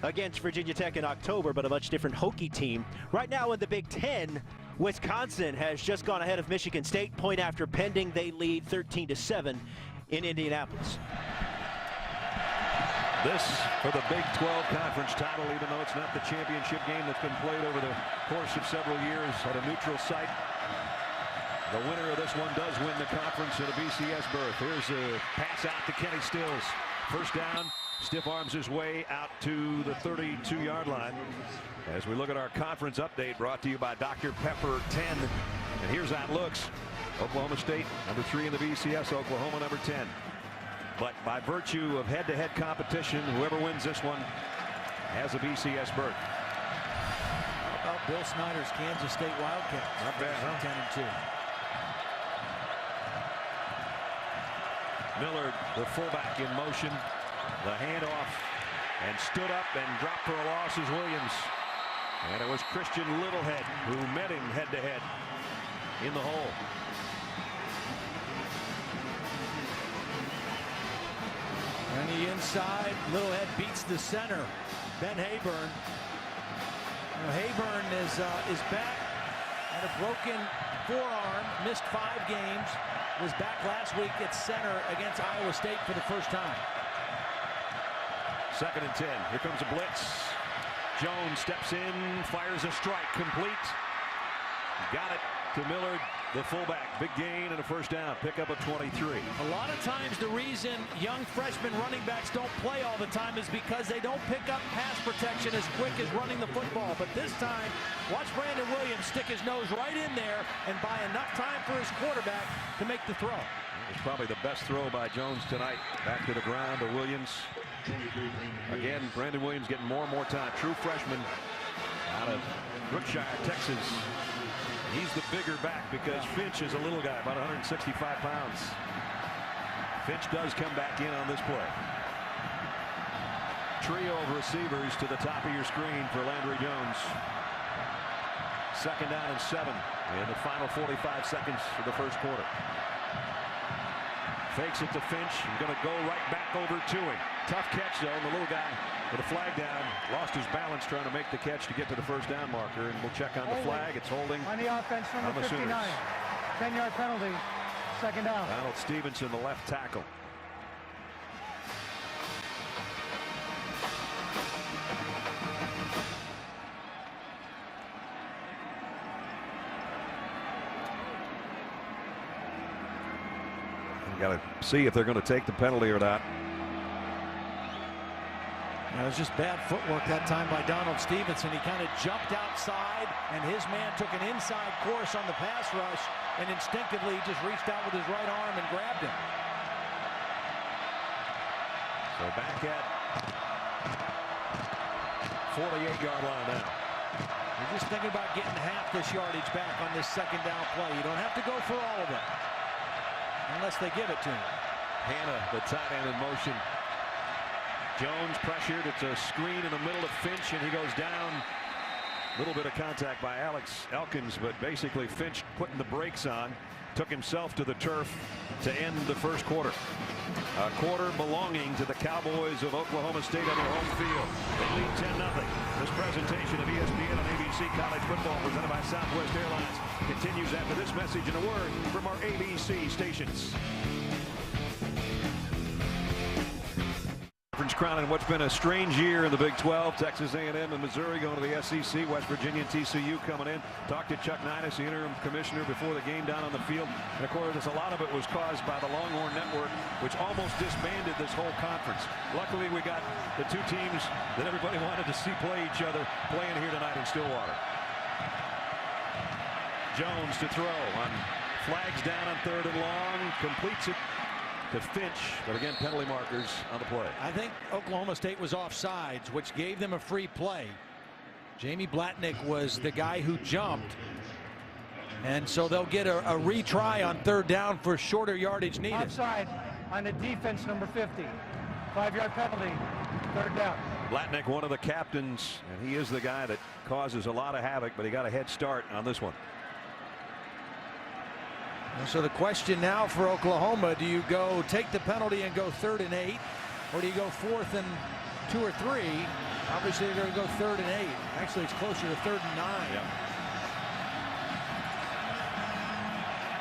against Virginia Tech in October, but a much different Hokie team. Right now in the Big Ten, Wisconsin has just gone ahead of Michigan State. Point after pending, they lead 13-7 in Indianapolis. This for the Big 12 conference title, even though it's not the championship game that's been played over the course of several years at a neutral site. The winner of this one does win the conference in a BCS berth. Here's a pass out to Kenny Stills. First down, stiff arms his way out to the 32-yard line. As we look at our conference update brought to you by Dr. Pepper 10. And here's how it looks. Oklahoma State, number 3 in the BCS. Oklahoma, number 10. But by virtue of head-to-head competition, whoever wins this one has a BCS berth. How about Bill Snyder's Kansas State Wildcats? Not bad, huh? 10-2. Millard, the fullback, in motion. The handoff, and stood up and dropped for a loss is Williams. And it was Christian Littlehead who met him head-to-head in the hole. On the inside, Littlehead beats the center, Ben Hayburn. You know, Hayburn is back at a broken forearm, missed 5 games, was back last week at center against Iowa State for the first time. 2nd and 10. Here comes a blitz. Jones steps in, fires a strike, complete. Got it to Millard, the fullback. Big gain and a first down. Pickup of 23. A lot of times the reason young freshman running backs don't play all the time is because they don't pick up pass protection as quick as running the football. But this time, watch Brandon Williams stick his nose right in there and buy enough time for his quarterback to make the throw. It's probably the best throw by Jones tonight. Back to the ground to Williams. Again, Brandon Williams getting more and more time. True freshman out of Brookshire, Texas. He's the bigger back because Finch is a little guy, about 165 pounds. Finch does come back in on this play. Trio of receivers to the top of your screen for Landry Jones. 2nd down and 7 in the final 45 seconds of the first quarter. Fakes it to Finch. He's going to go right back over to him. Tough catch though. The little guy with a flag down lost his balance trying to make the catch to get to the first down marker, and we'll check on the flag. It's holding on the offense, number 59. 10-yard penalty. 2nd down. Donald Stevenson, the left tackle. Got to see if they're going to take the penalty or not. It was just bad footwork that time by Donald Stevenson. He kind of jumped outside, and his man took an inside course on the pass rush, and instinctively he just reached out with his right arm and grabbed him. So back at 48-yard line now. You're just thinking about getting half this yardage back on this 2nd down play. You don't have to go for all of it unless they give it to him. Hannah, the tight end, in motion. Jones pressured. It's a screen in the middle of Finch, and he goes down. A little bit of contact by Alex Elkins, but basically Finch putting the brakes on, took himself to the turf to end the first quarter. A quarter belonging to the Cowboys of Oklahoma State on their home field. They lead 10-0. This presentation of ESPN on ABC College Football, presented by Southwest Airlines, continues after this message and a word from our ABC stations. Crowning what's been a strange year in the Big 12. Texas A&M and Missouri going to the SEC. West Virginia and TCU coming in. Talked to Chuck Ninus, the interim commissioner, before the game down on the field. And of course, a lot of it was caused by the Longhorn Network, which almost disbanded this whole conference. Luckily, we got the two teams that everybody wanted to see play each other playing here tonight in Stillwater. Jones to throw on flags down on 3rd and long. Completes it to Finch, but again, penalty markers on the play. I think Oklahoma State was offsides, which gave them a free play. Jamie Blatnick was the guy who jumped, and so they'll get a retry on 3rd down for shorter yardage needed. Offside on the defense, number 50. 5-yard penalty, 3rd down. Blatnick, one of the captains, and he is the guy that causes a lot of havoc, but he got a head start on this one. So the question now for Oklahoma, do you go take the penalty and go 3rd and 8, or do you go 4th and 2 or 3? Obviously they're going to go 3rd and 8. Actually, it's closer to 3rd and 9. Yep.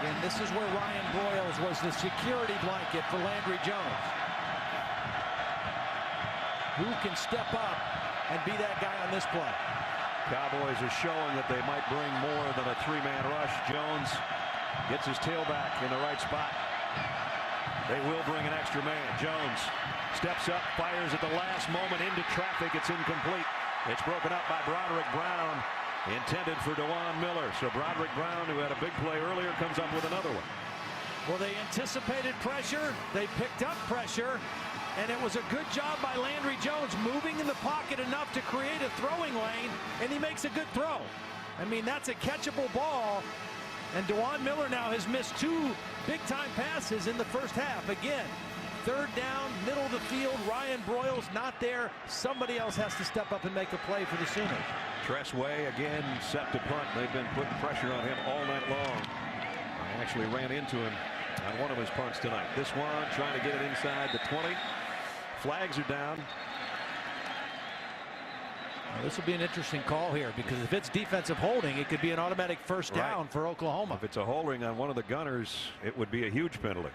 And this is where Ryan Broyles was the security blanket for Landry Jones. Who can step up and be that guy on this play? Cowboys are showing that they might bring more than a 3-man rush. Jones gets his tailback in the right spot. They will bring an extra man. Jones steps up, fires at the last moment into traffic. It's incomplete. It's broken up by Broderick Brown, intended for DeJuan Miller. So Broderick Brown, who had a big play earlier, comes up with another one. Well, they anticipated pressure. They picked up pressure. And it was a good job by Landry Jones moving in the pocket enough to create a throwing lane, and he makes a good throw. I mean, that's a catchable ball. And DeJuan Miller now has missed 2 big-time passes in the first half. Again, 3rd down, middle of the field. Ryan Broyles not there. Somebody else has to step up and make a play for the Sooners. Tress Way again set to punt. They've been putting pressure on him all night long. I actually ran into him on one of his punts tonight. This one trying to get it inside the 20. Flags are down. Well, this will be an interesting call here, because if it's defensive holding, it could be an automatic first down for Oklahoma. If it's a holding on one of the gunners, it would be a huge penalty.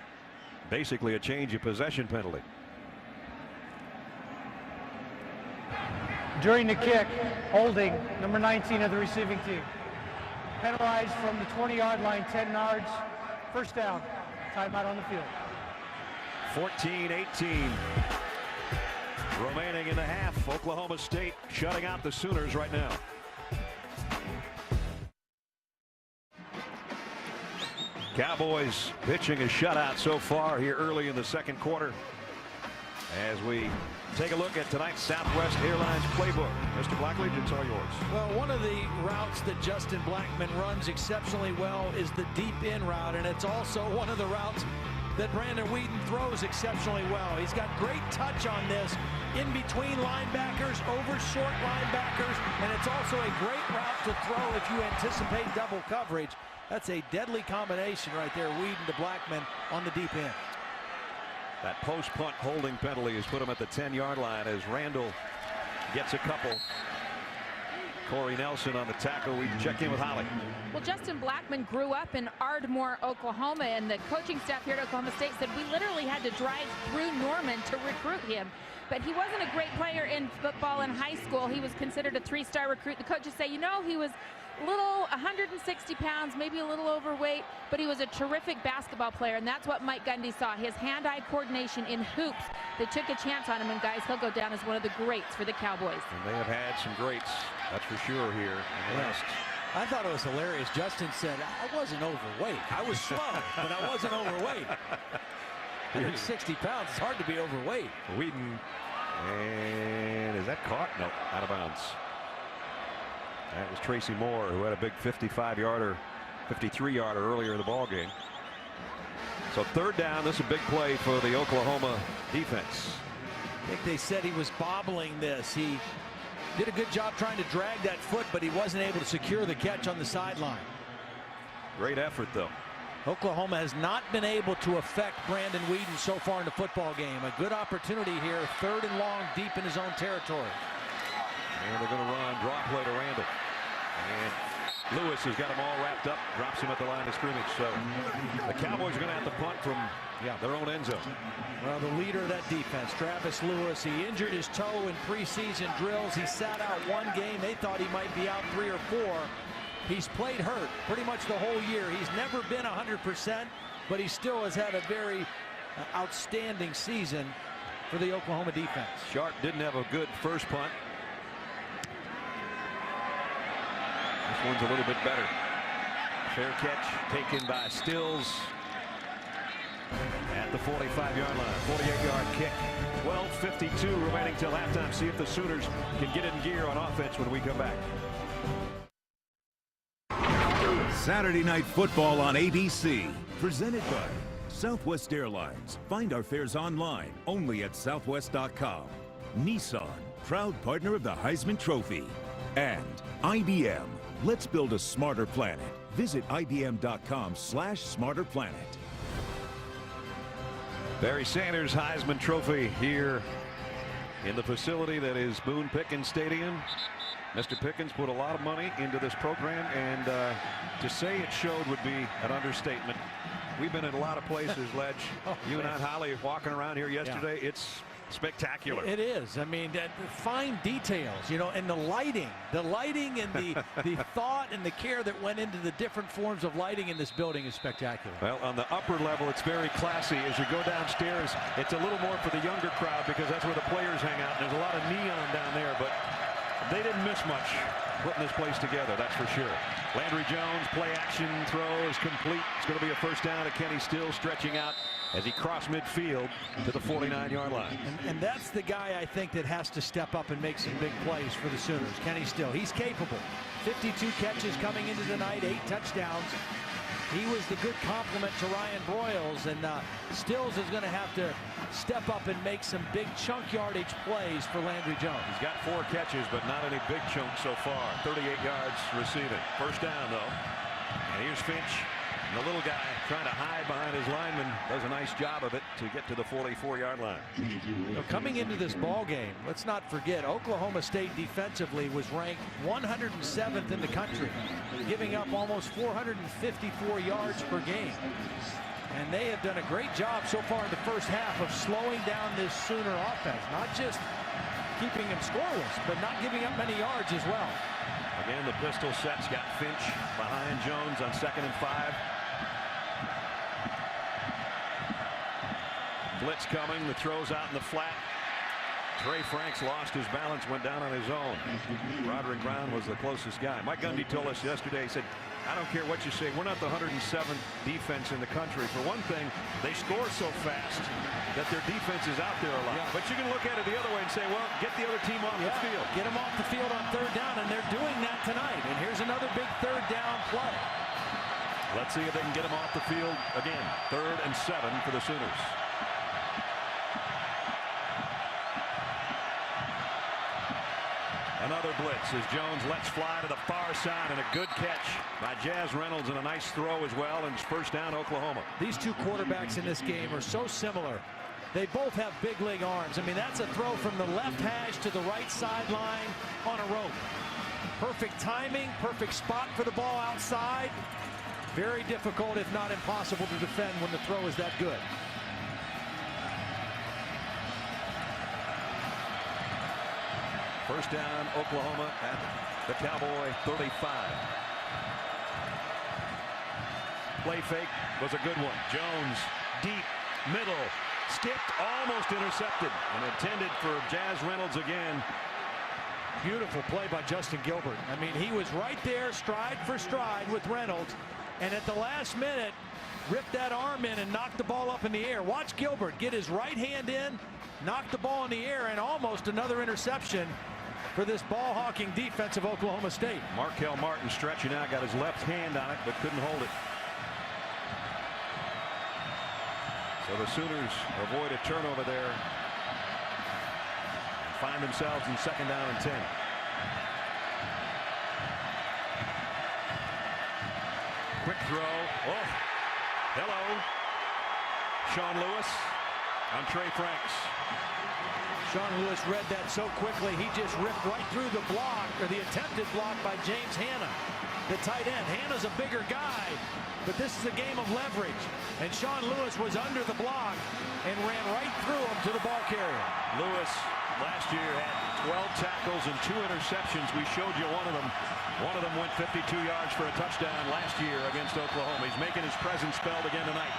Basically a change of possession penalty. During the kick, holding, number 19 of the receiving team. Penalized from the 20-yard line, 10 yards. First down. Timeout on the field. 14-18. Remaining in the half. Oklahoma State shutting out the Sooners right now. Cowboys pitching a shutout so far here early in the second quarter, as we take a look at tonight's Southwest Airlines playbook. Mr. Blackledge, it's all yours. Well, one of the routes that Justin Blackman runs exceptionally well is the deep in route, and it's also one of the routes that Brandon Whedon throws exceptionally well. He's got great touch on this in between linebackers, over short linebackers, and it's also a great route to throw if you anticipate double coverage. That's a deadly combination right there, Whedon to Blackman on the deep end. That post-punt holding penalty has put him at the 10-yard line as Randall gets a couple. Corey Nelson on the tackle. We check in with Holly. Well, Justin Blackman grew up in Ardmore, Oklahoma, and the coaching staff here at Oklahoma State said we literally had to drive through Norman to recruit him. But he wasn't a great player in football in high school. He was considered a 3-star recruit. The coaches say, you know, he was a little 160 pounds, maybe a little overweight, but he was a terrific basketball player, and that's what Mike Gundy saw. His hand-eye coordination in hoops. They took a chance on him, and guys, he'll go down as one of the greats for the Cowboys. And they have had some greats, that's for sure, here in the last. I thought it was hilarious. Justin said, I wasn't overweight. I was slow, but I wasn't overweight. 160 pounds, it's hard to be overweight. Whedon, and is that caught? No, out of bounds. That was Tracy Moore, who had a big 55-yarder, 53-yarder earlier in the ball game. So third down, this is a big play for the Oklahoma defense. I think they said he was bobbling this. He did a good job trying to drag that foot, but he wasn't able to secure the catch on the sideline. Great effort, though. Oklahoma has not been able to affect Brandon Whedon so far in the football game. A good opportunity here, 3rd and long, deep in his own territory. And they're going to run draw play to Randall. And Lewis has got them all wrapped up, drops him at the line of scrimmage. So the Cowboys are going to have to punt from their own end zone. Well, the leader of that defense, Travis Lewis, he injured his toe in preseason drills. He sat out one game. They thought he might be out 3 or 4. He's played hurt pretty much the whole year. He's never been 100%, but he still has had a very outstanding season for the Oklahoma defense. Sharp didn't have a good first punt. This one's a little bit better. Fair catch taken by Stills at the 45-yard line. 48-yard kick. 12:52 remaining till halftime. See if the Sooners can get it in gear on offense when we come back. Saturday Night Football on ABC, presented by Southwest Airlines. Find our fares online only at southwest.com. Nissan, proud partner of the Heisman Trophy. And IBM, let's build a smarter planet. Visit ibm.com/smarterplanet. Barry Sanders Heisman Trophy here in the facility that is Boone Pickens Stadium. Mr. Pickens put a lot of money into this program, and to say it showed would be an understatement. We've been in a lot of places, Ledge. You and I, Holly, walking around here yesterday. Yeah. It's spectacular. It is. I mean, fine details, you know, and the lighting and the thought and the care that went into the different forms of lighting in this building is spectacular. Well, on the upper level, it's very classy. As you go downstairs, it's a little more for the younger crowd because that's where the players hang out. And there's a lot of neon down there, but they didn't miss much putting this place together, that's for sure. Landry Jones, play action throw is complete. It's going to be a first down to Kenny Stills, stretching out as he crossed midfield to the 49-yard line. And that's the guy I think that has to step up and make some big plays for the Sooners. Kenny Stills, he's capable. 52 catches coming into tonight, 8 touchdowns. He was the good complement to Ryan Broyles, and Stills is going to have to step up and make some big chunk yardage plays for Landry Jones. He's got 4 catches, but not any big chunks so far. 38 yards receiving. First down, though. And here's Finch. And the little guy trying to hide behind his lineman does a nice job of it to get to the 44-yard line. You know, coming into this ball game, let's not forget Oklahoma State defensively was ranked 107th in the country, giving up almost 454 yards per game. And they have done a great job so far in the first half of slowing down this Sooner offense, not just keeping them scoreless, but not giving up many yards as well. Again, the pistol set's got Finch behind Jones on 2nd and 5. Blitz coming, the throw's out in the flat. Trey Franks lost his balance, went down on his own. Roderick Brown was the closest guy. Mike Gundy told us yesterday, he said, I don't care what you say, we're not the 107th defense in the country. For one thing, they score so fast that their defense is out there a lot. But you can look at it the other way and say, well, get the other team off the field. Get them off the field on third down, and they're doing that tonight. And here's another big third down play. Let's see if they can get them off the field again. 3rd and 7 for the Sooners. Another blitz as Jones lets fly to the far side, and a good catch by Jazz Reynolds, and a nice throw as well, and it's first down Oklahoma. These two quarterbacks in this game are so similar. They both have big leg arms. I mean, that's a throw from the left hash to the right sideline on a rope. Perfect timing, perfect spot for the ball outside. Very difficult, if not impossible, to defend when the throw is that good. First down, Oklahoma at the Cowboy 35. Play fake was a good one. Jones, deep, middle, skipped, almost intercepted, and intended for Jazz Reynolds again. Beautiful play by Justin Gilbert. I mean, he was right there, stride for stride with Reynolds, and at the last minute, ripped that arm in and knocked the ball up in the air. Watch Gilbert get his right hand in, knock the ball in the air, and almost another interception for this ball-hawking defense of Oklahoma State. Markel Martin stretching out, got his left hand on it, but couldn't hold it. So the Sooners avoid a turnover there. Find themselves in 2nd down and 10. Quick throw. Oh, hello. Sean Lewis on Trey Franks. Sean Lewis read that so quickly, he just ripped right through the block, or the attempted block by James Hanna, the tight end. Hanna's a bigger guy, but this is a game of leverage. And Sean Lewis was under the block and ran right through him to the ball carrier. Lewis last year had 12 tackles and 2 interceptions. We showed you one of them. One of them went 52 yards for a touchdown last year against Oklahoma. He's making his presence felt again tonight.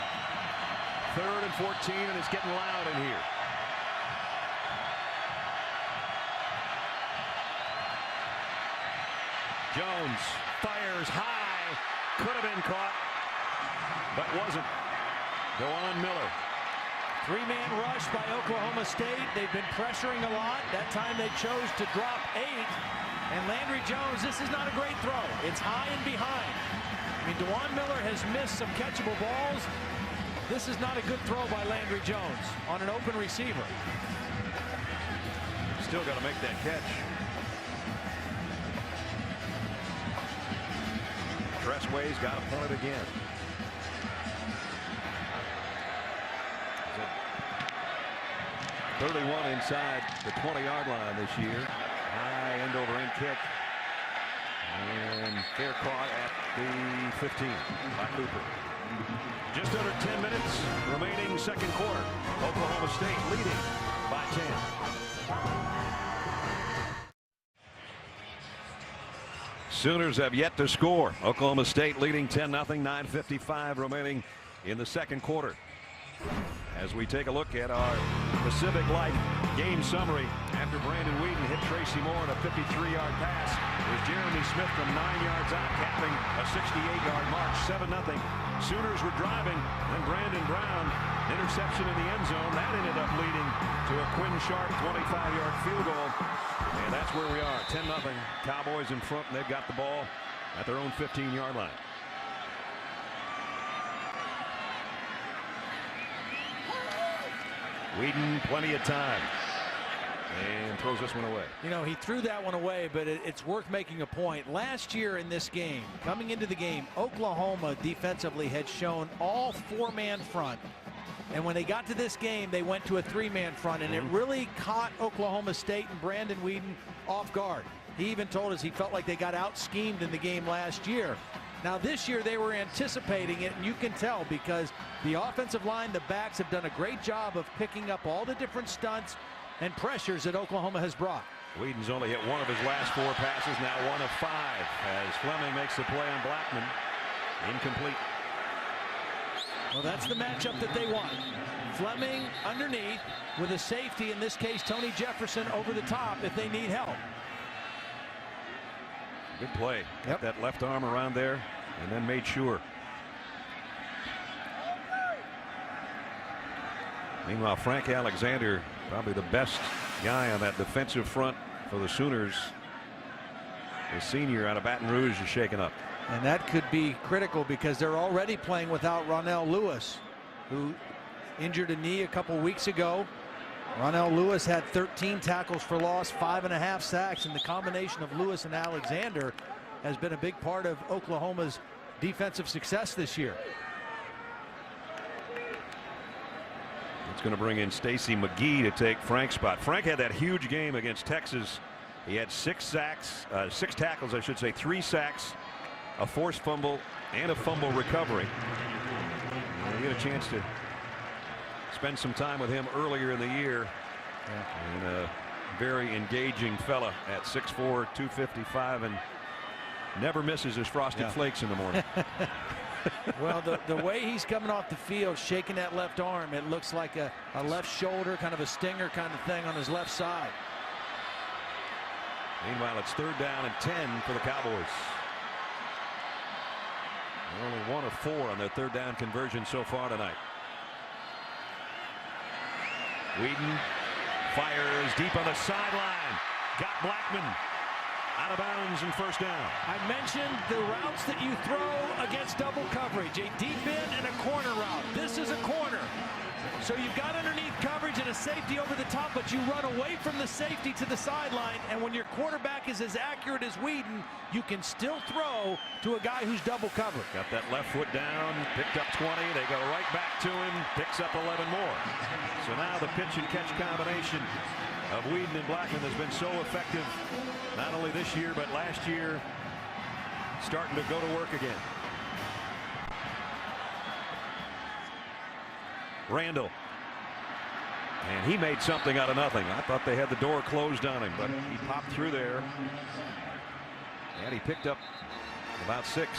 3rd and 14, and it's getting loud in here. Jones fires high, could have been caught, but wasn't. DeJuan Miller. 3-man rush by Oklahoma State. They've been pressuring a lot. That time they chose to drop 8. And Landry Jones, this is not a great throw. It's high and behind. I mean, DeJuan Miller has missed some catchable balls. This is not a good throw by Landry Jones on an open receiver. Still got to make that catch. Tressway's got to punt it again. 31 inside the 20-yard line this year. High end-over-end kick. And fair caught at the 15 by Cooper. Just under 10 minutes remaining 2nd quarter. Oklahoma State leading by 10. Sooners have yet to score. Oklahoma State leading 10-0. 9:55 remaining in the 2nd quarter. As we take a look at our Pacific Life game summary, after Brandon Whedon hit Tracy Moore on a 53-yard pass, was Jeremy Smith from 9 yards out, capping a 68-yard march. 7-0. Sooners were driving, then Brandon Brown, interception in the end zone. That ended up leading to a Quinn Sharp 25-yard field goal. And that's where we are, 10-0. Cowboys in front, and they've got the ball at their own 15-yard line. Whedon, plenty of time, and throws this one away. You know, he threw that one away, but it's worth making a point. Last year in this game, coming into the game, Oklahoma defensively had shown all 4-man front. And when they got to this game, they went to a 3-man front, and it really caught Oklahoma State and Brandon Whedon off guard. He even told us he felt like they got out-schemed in the game last year. Now this year they were anticipating it, and you can tell because the offensive line, the backs have done a great job of picking up all the different stunts and pressures that Oklahoma has brought. Whedon's only hit 1 of his last 4 passes, now 1 of 5 as Fleming makes the play on Blackman. Incomplete. Well, that's the matchup that they want. Fleming underneath with a safety, in this case Tony Jefferson over the top if they need help. Good play. Yep. That left arm around there and then made sure. Meanwhile, Frank Alexander, probably the best guy on that defensive front for the Sooners. The senior out of Baton Rouge is shaken up. And that could be critical because they're already playing without Ronell Lewis, who injured a knee a couple weeks ago. Ronell Lewis had 13 tackles for loss, 5.5 sacks, and the combination of Lewis and Alexander has been a big part of Oklahoma's defensive success this year. It's going to bring in Stacy McGee to take Frank's spot. Frank had that huge game against Texas. He had 6 tackles, I should say, 3 sacks, a forced fumble, and a fumble recovery. You get a chance to spend some time with him earlier in the year. And a very engaging fella at 6'4", 255, and never misses his frosted flakes in the morning. Well, the way he's coming off the field, shaking that left arm, it looks like a left shoulder, kind of a stinger kind of thing on his left side. Meanwhile, it's 3rd down and 10 for the Cowboys. They're only 1 of 4 on their 3rd down conversion so far tonight. Whedon fires deep on the sideline. Got Blackman out of bounds and 1st down. I mentioned the routes that you throw against double coverage, a deep in and a corner route. This is a corner. So you've got underneath coverage and a safety over the top, but you run away from the safety to the sideline, and when your quarterback is as accurate as Whedon, you can still throw to a guy who's double covered. Got that left foot down, picked up 20, they go right back to him, picks up 11 more. So now the pitch and catch combination of Whedon and Blackman has been so effective, not only this year, but last year, starting to go to work again. Randall. And he made something out of nothing. I thought they had the door closed on him, but he popped through there. And he picked up about 6.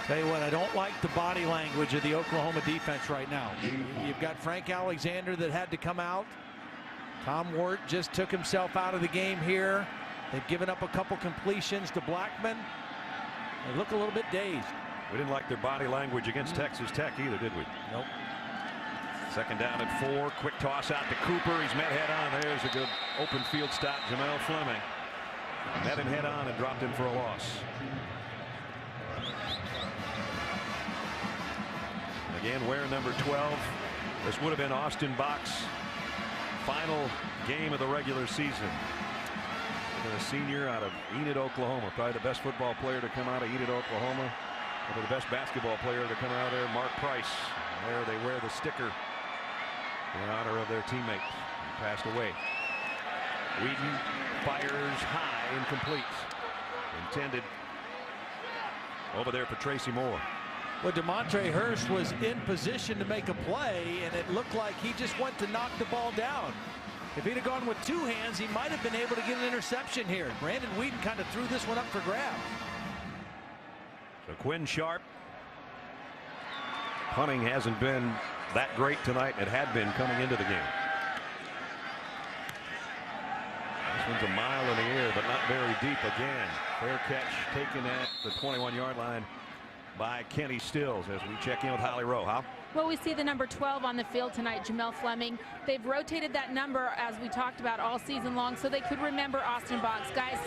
Tell you what, I don't like the body language of the Oklahoma defense right now. You've got Frank Alexander that had to come out. Tom Wirt just took himself out of the game here. They've given up a couple completions to Blackman. They look a little bit dazed. We didn't like their body language against Texas Tech either, did we? Nope. 2nd down and 4. Quick toss out to Cooper. He's met head on. There's a good open field stop. Jamel Fleming met him head on and dropped him for a loss. Again, wearing number 12. This would have been Austin Bach's final game of the regular season. A senior out of Enid, Oklahoma. Probably the best football player to come out of Enid, Oklahoma. Probably the best basketball player to come out of there, Mark Price. There they wear the sticker in honor of their teammate who passed away. Whedon fires high, incomplete. Intended over there for Tracy Moore. Well, DeMontre Hurst was in position to make a play, and it looked like he just went to knock the ball down. If he'd have gone with 2 hands, he might have been able to get an interception here. Brandon Whedon kind of threw this one up for grabs. So Quinn Sharp. Punting hasn't been that great tonight. It had been coming into the game. This one's a mile in the air, but not very deep again. Fair catch taken at the 21-yard line by Kenny Stills as we check in with Holly Rowe. How? Well, we see the number 12 on the field tonight, Jamel Fleming. They've rotated that number, as we talked about, all season long, so they could remember Austin Bach's. Guys,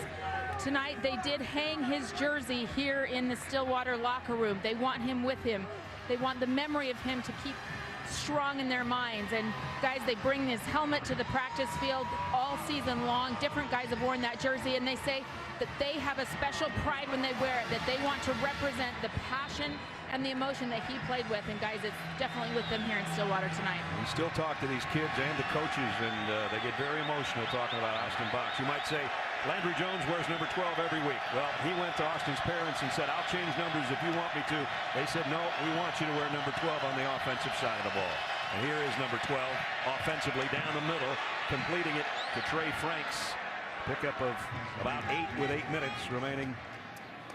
tonight they did hang his jersey here in the Stillwater locker room. They want him with him. They want the memory of him to keep strong in their minds. And guys, they bring his helmet to the practice field all season long. Different guys have worn that jersey, and they say that they have a special pride when they wear it, that they want to represent the passion and the emotion that he played with. And guys, it's definitely with them here in Stillwater tonight. We still talk to these kids and the coaches, and they get very emotional talking about Austin Bach. You might say Landry Jones wears number 12 every week. Well, he went to Austin's parents and said, I'll change numbers if you want me to. They said, no, we want you to wear number 12 on the offensive side of the ball. And here is number 12 offensively down the middle, completing it to Trey Franks. Pickup of about 8 with 8 minutes remaining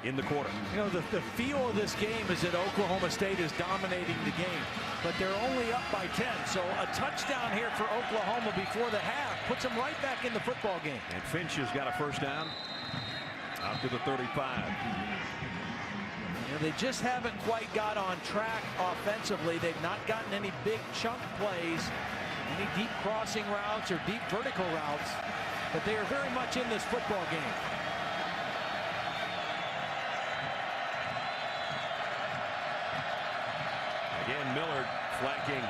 in the quarter. You know, the feel of this game is that Oklahoma State is dominating the game, but they're only up by 10. So a touchdown here for Oklahoma before the half puts them right back in the football game. And Finch has got a first down out to the 35. You know, they just haven't quite got on track offensively. They've not gotten any big chunk plays, any deep crossing routes or deep vertical routes, but they are very much in this football game. Again, Millard flanking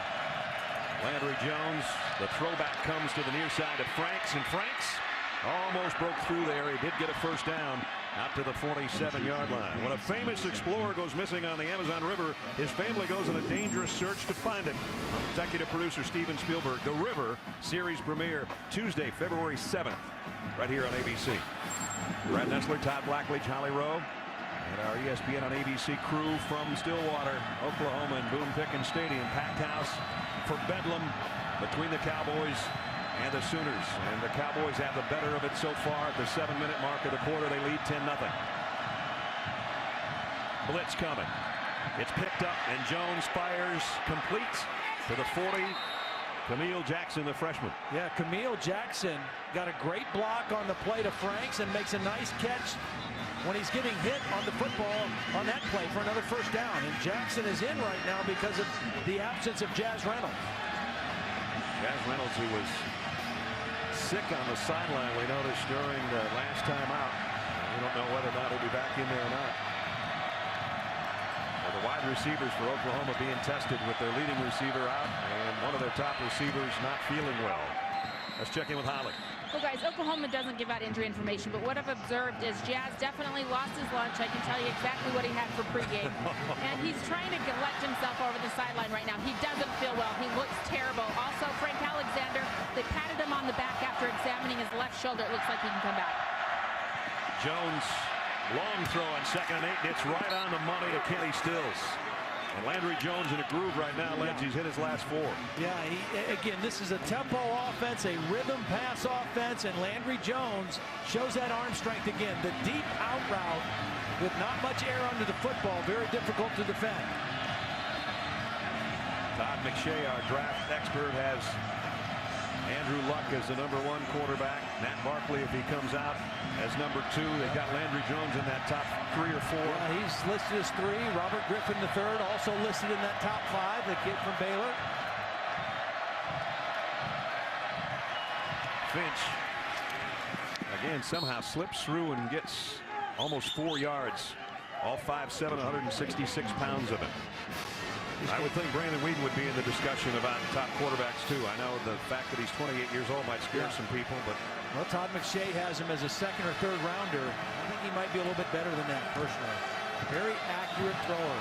Landry Jones. The throwback comes to the near side of Franks, and Franks almost broke through there. He did get a first down out to the 47-yard line. When a famous explorer goes missing on the Amazon River, his family goes on a dangerous search to find him. Executive producer Steven Spielberg. The River series premiere Tuesday, February 7th, right here on ABC. Brad Nessler, Todd Blackledge, Holly Rowe, and our ESPN on ABC crew from Stillwater, Oklahoma, and Boone Pickens Stadium. Packed house for Bedlam between the Cowboys and the Sooners. And the Cowboys have the better of it so far. At the 7-minute mark of the quarter, they lead 10-0. Blitz coming. It's picked up, and Jones fires complete to the 40. Camille Jackson, the freshman. Yeah, Camille Jackson got a great block on the play to Franks and makes a nice catch when he's getting hit on the football on that play for another first down. And Jackson is in right now because of the absence of Jazz Reynolds. Jazz Reynolds, who was sick on the sideline, we noticed during the last time out. We don't know whether or not he'll be back in there or not. Well, the wide receivers for Oklahoma being tested with their leading receiver out and one of their top receivers not feeling well. Let's check in with Holly. Well, guys, Oklahoma doesn't give out injury information, but what I've observed is Jazz definitely lost his lunch. I can tell you exactly what he had for pregame. And he's trying to collect himself over the sideline right now. He doesn't feel well. He looks terrible. Also, Frank Alexander, they patted him on the back after examining his left shoulder. It looks like he can come back. Jones, long throw on 2nd and 8. It's right on the money to Kenny Stills. And Landry Jones in a groove right now. He's hit his last 4. Yeah, again, this is a tempo offense, a rhythm pass offense, and Landry Jones shows that arm strength again. The deep out route with not much air under the football, very difficult to defend. Todd McShay, our draft expert, has Andrew Luck as the #1 quarterback. Matt Barkley, if he comes out, as #2. They've got Landry Jones in that top 3 or 4. Yeah, he's listed as 3. Robert Griffin III also listed in that top 5, the kid from Baylor. Finch again somehow slips through and gets almost 4 yards. All 5'7", 166 pounds of it. I would think Brandon Weeden would be in the discussion about top quarterbacks too. I know the fact that he's 28 years old might scare some people, but well, Todd McShay has him as a 2nd or 3rd rounder. I think he might be a little bit better than that personally. Very accurate thrower,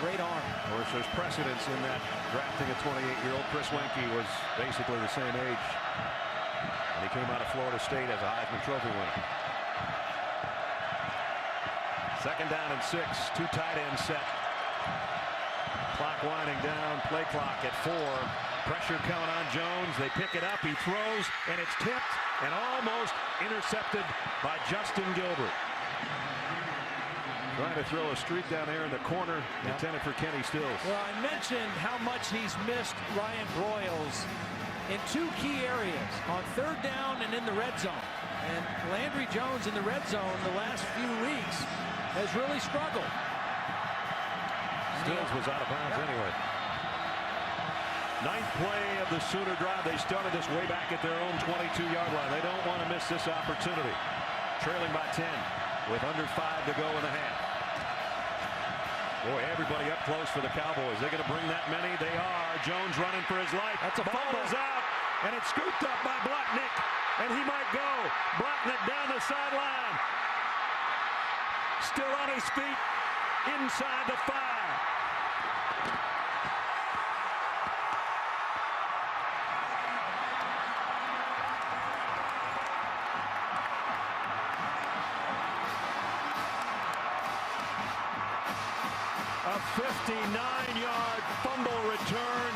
great arm. Of course, there's precedence in that drafting a 28-year-old. Chris Wenke was basically the same age, and he came out of Florida State as a Heisman Trophy winner. 2nd down and 6, 2 tight ends set. Clock winding down, play clock at 4. Pressure coming on Jones. They pick it up. He throws, and it's tipped and almost intercepted by Justin Gilbert. Trying to throw a streak down there in the corner, intended for Kenny Stills. Well, I mentioned how much he's missed Ryan Broyles in 2 key areas, on 3rd down and in the red zone. And Landry Jones in the red zone the last few weeks has really struggled. Stills was out of bounds anyway. 9th play of the Sooner drive. They started this way back at their own 22-yard line. They don't want to miss this opportunity. Trailing by 10 with under 5 to go in the half. Boy, everybody up close for the Cowboys. They're going to bring that many. They are. Jones running for his life. That's a ball fumble. Is out, and it's scooped up by Blacknick, and he might go. Blacknick down the sideline. Still on his feet inside the 5. A 59-yard fumble return,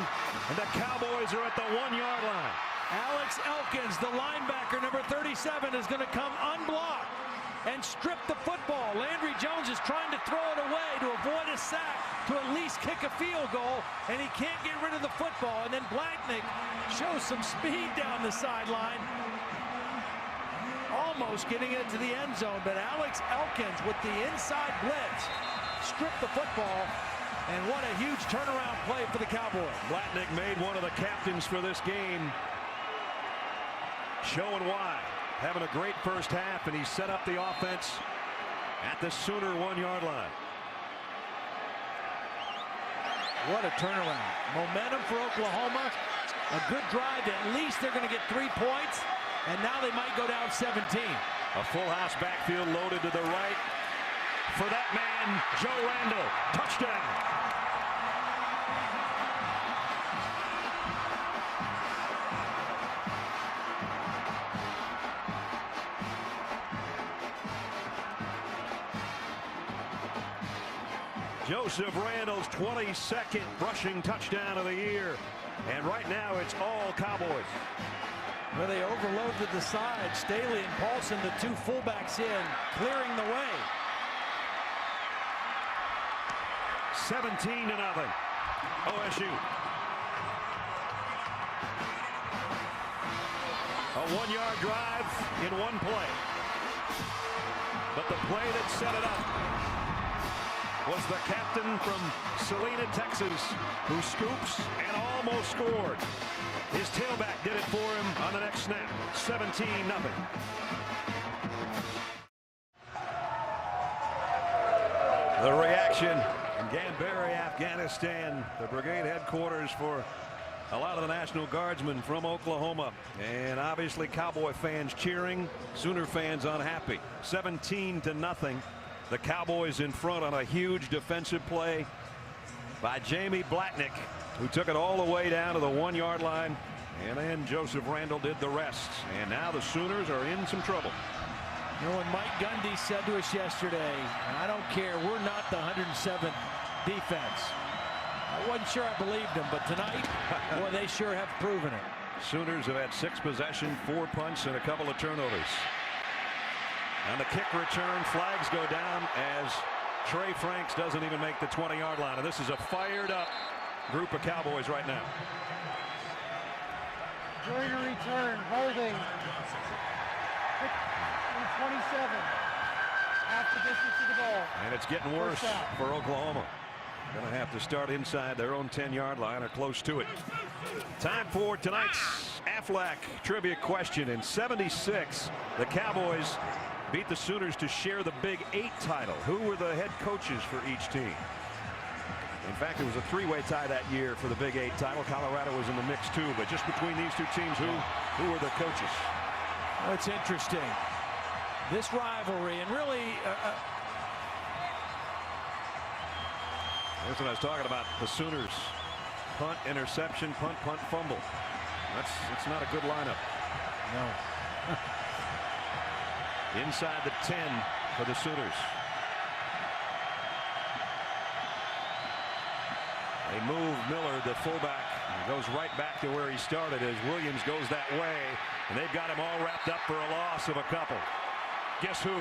and the Cowboys are at the 1-yard line. Alex Elkins, the linebacker, number 37, is going to come unblocked and strip the football. Landry Jones is play to avoid a sack, to at least kick a field goal, and he can't get rid of the football. And then Blacknick shows some speed down the sideline, almost getting it to the end zone. But Alex Elkins with the inside blitz stripped the football, and what a huge turnaround play for the Cowboys. Blacknick made one of the captains for this game, showing why. Having a great first half, and he set up the offense at the Sooner 1-yard line. What a turnaround. Momentum for Oklahoma. A good drive. At least they're going to get 3 points, and now they might go down 17. A full house backfield loaded to the right. For that man, Joe Randall. Touchdown. Joseph Randall's 22nd rushing touchdown of the year. And right now it's all Cowboys. Well, they overloaded the side. Staley and Paulson, the two fullbacks in, clearing the way. 17-0. OSU. A 1-yard drive in one play. But the play that set it up was the captain from Salina, Texas, who scoops and almost scored. His tailback did it for him on the next snap. 17-0. The reaction in Ganbari, Afghanistan, the brigade headquarters for a lot of the National Guardsmen from Oklahoma. And obviously Cowboy fans cheering, Sooner fans unhappy. 17-0. The Cowboys in front on a huge defensive play by Jamie Blacknick, who took it all the way down to the 1-yard line. And then Joseph Randall did the rest. And now the Sooners are in some trouble. You know, when Mike Gundy said to us yesterday, I don't care, we're not the 107th defense. I wasn't sure I believed him, but tonight, boy, they sure have proven it. Sooners have had 6 possessions, 4 punts, and a couple of turnovers. On the kick return, flags go down as Trey Franks doesn't even make the 20-yard line. And this is a fired-up group of Cowboys right now. During a return, holding. 27. Half the distance to the ball. And it's getting worse for Oklahoma. Going to have to start inside their own 10-yard line or close to it. Time for tonight's Aflac trivia question. In '76, the Cowboys beat the Sooners to share the Big 8 title. Who were the head coaches for each team? In fact, it was a 3-way tie that year for the Big 8 title. Colorado was in the mix too, but just between these two teams, who were the coaches? Well, it's interesting. This rivalry, and really that's what I was talking about. The Sooners punt, interception, punt, fumble. That's not a good lineup. No. Inside the 10 for the Sooners. They move Miller, the fullback. He goes right back to where he started as Williams goes that way. And they've got him all wrapped up for a loss of a couple. Guess who?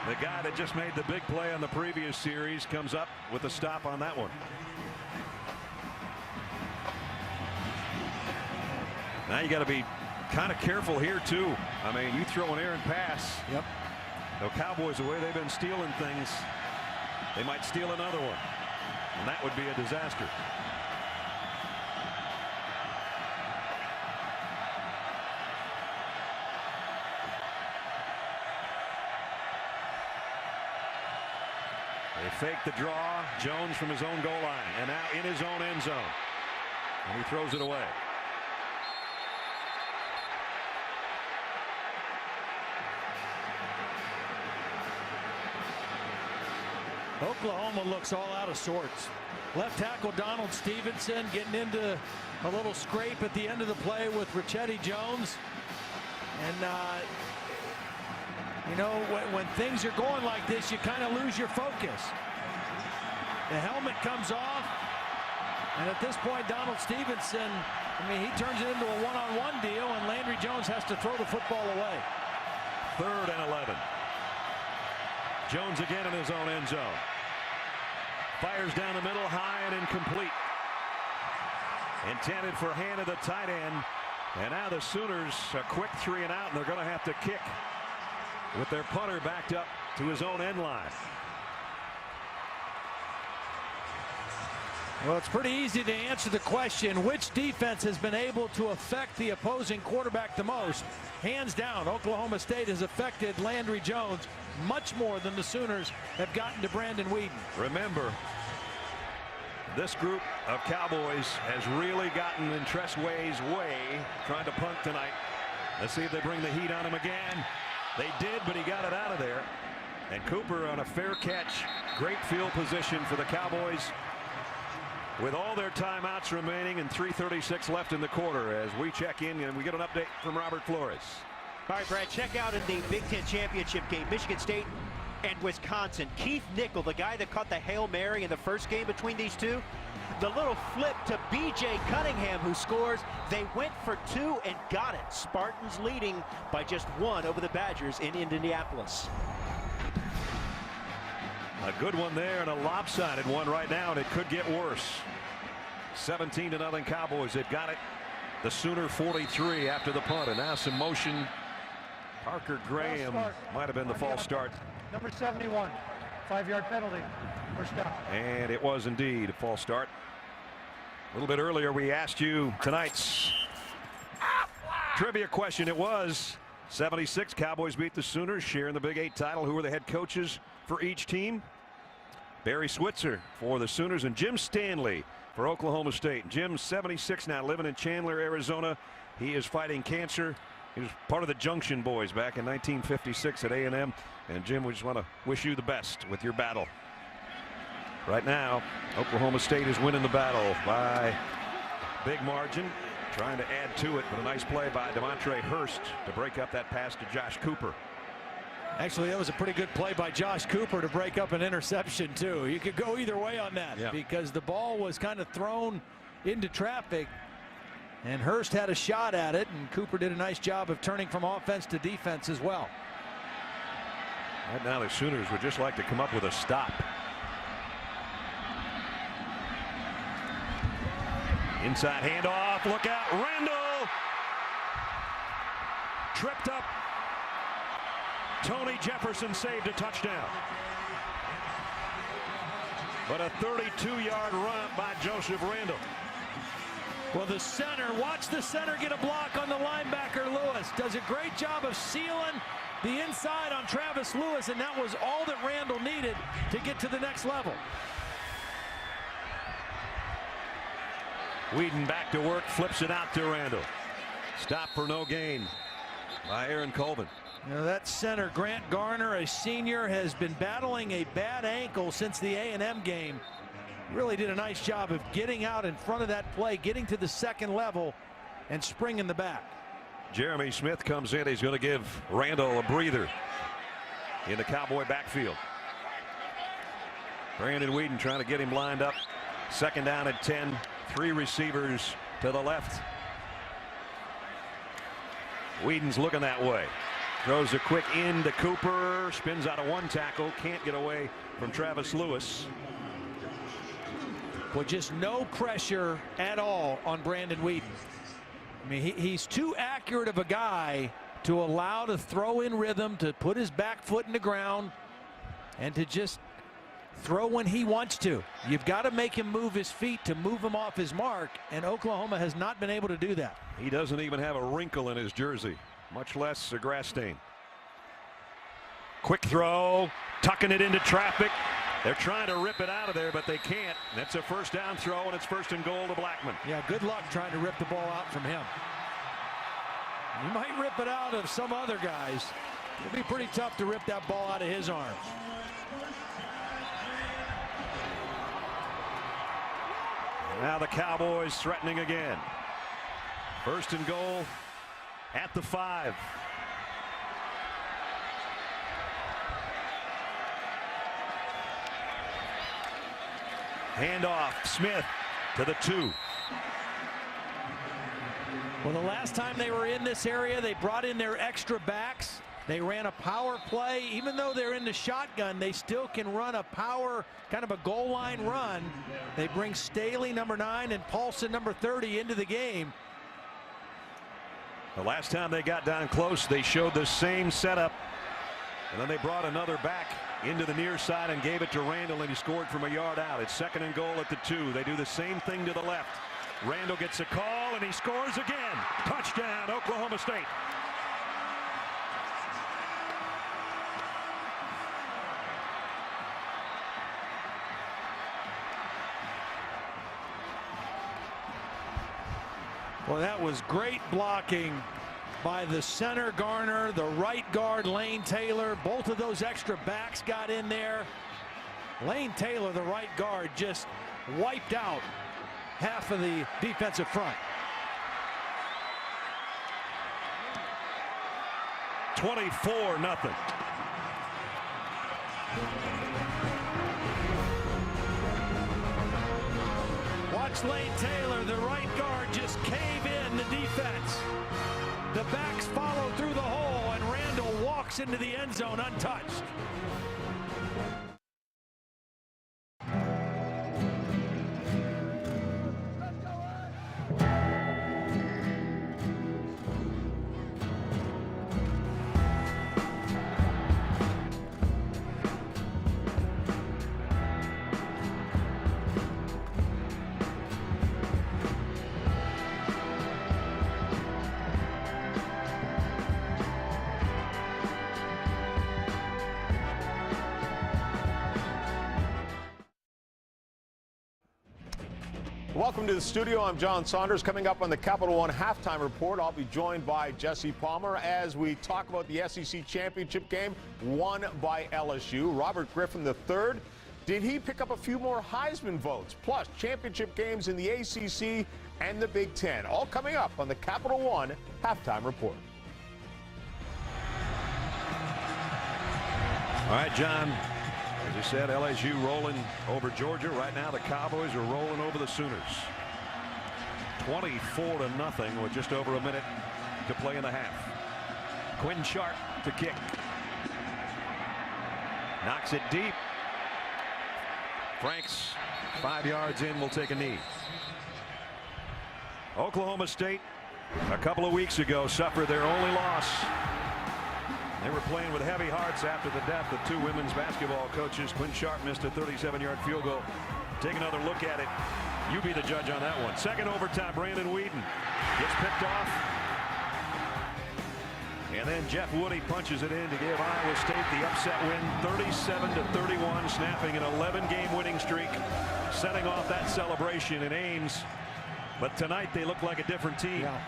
The guy that just made the big play on the previous series comes up with a stop on that one. Now you got to be kind of careful here too. I mean, you throw an errant pass. Yep. The Cowboys, the way they've been stealing things, they might steal another one, and that would be a disaster. They fake the draw. Jones from his own goal line, and now in his own end zone, and he throws it away. Oklahoma looks all out of sorts. Left tackle Donald Stevenson getting into a little scrape at the end of the play with Richetti Jones. And, you know, when things are going like this, you kind of lose your focus. The helmet comes off. And at this point, Donald Stevenson, I mean, he turns it into a one-on-one deal, and Landry Jones has to throw the football away. 3rd and 11. Jones again in his own end zone. Fires down the middle, high and incomplete. Intended for hand of the tight end. And now the Sooners a quick 3 and out, and they're going to have to kick with their punter backed up to his own end line. Well, it's pretty easy to answer the question, which defense has been able to affect the opposing quarterback the most? Hands down, Oklahoma State has affected Landry Jones much more than the Sooners have gotten to Brandon Weeden. Remember, this group of Cowboys has really gotten in Tressway's way trying to punt tonight. Let's see if they bring the heat on him again. They did, but he got it out of there. And Cooper on a fair catch. Great field position for the Cowboys with all their timeouts remaining and 3:36 left in the quarter as we check in and we get an update from Robert Flores. All right, Brad, check out in the Big Ten championship game, Michigan State and Wisconsin. Keith Nickel, the guy that caught the Hail Mary in the first game between these two, the little flip to B.J. Cunningham, who scores. They went for 2 and got it. Spartans leading by just 1 over the Badgers in Indianapolis. A good one there and a lopsided one right now, and it could get worse. 17-0 Cowboys. They've got it. The Sooner 43 after the punt, and now some motion. Parker Graham might have been the false start. Number 71, 5-yard penalty. First down. And it was indeed a false start. A little bit earlier we asked you tonight's trivia question. It was 76 Cowboys beat the Sooners, sharing the Big 8 title. Who were the head coaches for each team? Barry Switzer for the Sooners and Jim Stanley for Oklahoma State. Jim's 76 now, living in Chandler, Arizona. He is fighting cancer. He was part of the Junction Boys back in 1956 at A&M. And Jim, we just want to wish you the best with your battle. Right now, Oklahoma State is winning the battle by big margin, trying to add to it, but a nice play by Demontre Hurst to break up that pass to Josh Cooper. Actually, that was a pretty good play by Josh Cooper to break up an interception, too. You could go either way on that because the ball was kind of thrown into traffic, and Hurst had a shot at it, and Cooper did a nice job of turning from offense to defense as well. Right now, the Sooners would just like to come up with a stop. Inside handoff. Look out. Randall tripped up. Tony Jefferson saved a touchdown. But a 32-yard run by Joseph Randall. Well, the center, watch the center get a block on the linebacker. Lewis does a great job of sealing the inside on Travis Lewis, and that was all that Randall needed to get to the next level. Weeden back to work, flips it out to Randall. Stop for no gain by Aaron Colvin. You know, that center, Grant Garner, a senior, has been battling a bad ankle since the A&M game. Really did a nice job of getting out in front of that play, getting to the second level, and springing the back. Jeremy Smith comes in. He's going to give Randall a breather in the Cowboy backfield. Brandon Weeden trying to get him lined up. Second down at 10. 3 receivers to the left. Weeden's looking that way. Throws a quick in to Cooper. Spins out of 1 tackle. Can't get away from Travis Lewis. With just no pressure at all on Brandon Weeden. I mean, he's too accurate of a guy to allow to throw in rhythm, to put his back foot in the ground, and to just throw when he wants to. You've got to make him move his feet to move him off his mark, and Oklahoma has not been able to do that. He doesn't even have a wrinkle in his jersey, much less a grass stain. Quick throw, tucking it into traffic. They're trying to rip it out of there, but they can't. That's a first down throw, and it's 1st and goal to Blackman. Yeah, good luck trying to rip the ball out from him. You might rip it out of some other guys. It'll be pretty tough to rip that ball out of his arms. Now the Cowboys threatening again. 1st and goal at the 5. Handoff, Smith to the 2. Well, the last time they were in this area, they brought in their extra backs. They ran a power play. Even though they're in the shotgun, they still can run a power, kind of a goal line run. They bring Staley, number 9, and Paulson, number 30, into the game. The last time they got down close, they showed the same setup. And then they brought another back into the near side and gave it to Randall, and he scored from a yard out. It's 2nd and goal at the 2. They do the same thing to the left. Randall gets a call, and he scores again. Touchdown, Oklahoma State. Well, that was great blocking by the center Garner, the right guard Lane Taylor. Both of those extra backs got in there. Lane Taylor, the right guard, just wiped out half of the defensive front. 24-0. Watch Lane Taylor, the right guard, just cave in the defense. The backs follow through the hole, and Randall walks into the end zone untouched. Welcome to the studio. I'm John Saunders. Coming up on the Capital One Halftime Report, I'll be joined by Jesse Palmer as we talk about the SEC Championship game won by LSU. Robert Griffin III, did he pick up a few more Heisman votes? Plus, championship games in the ACC and the Big Ten. All coming up on the Capital One Halftime Report. All right, John. As you said, LSU rolling over Georgia. Right now, the Cowboys are rolling over the Sooners. 24-0 with just over a minute to play in the half. Quinn Sharp to kick. Knocks it deep. Franks 5 yards in, will take a knee. Oklahoma State a couple of weeks ago suffered their only loss. They were playing with heavy hearts after the death of 2 women's basketball coaches. Quinn Sharp missed a 37-yard field goal. Take another look at it. You be the judge on that one. Second overtime, Brandon Whedon gets picked off. And then Jeff Woody punches it in to give Iowa State the upset win, 37-31, snapping an 11-game winning streak, setting off that celebration in Ames. But tonight they look like a different team. Yeah.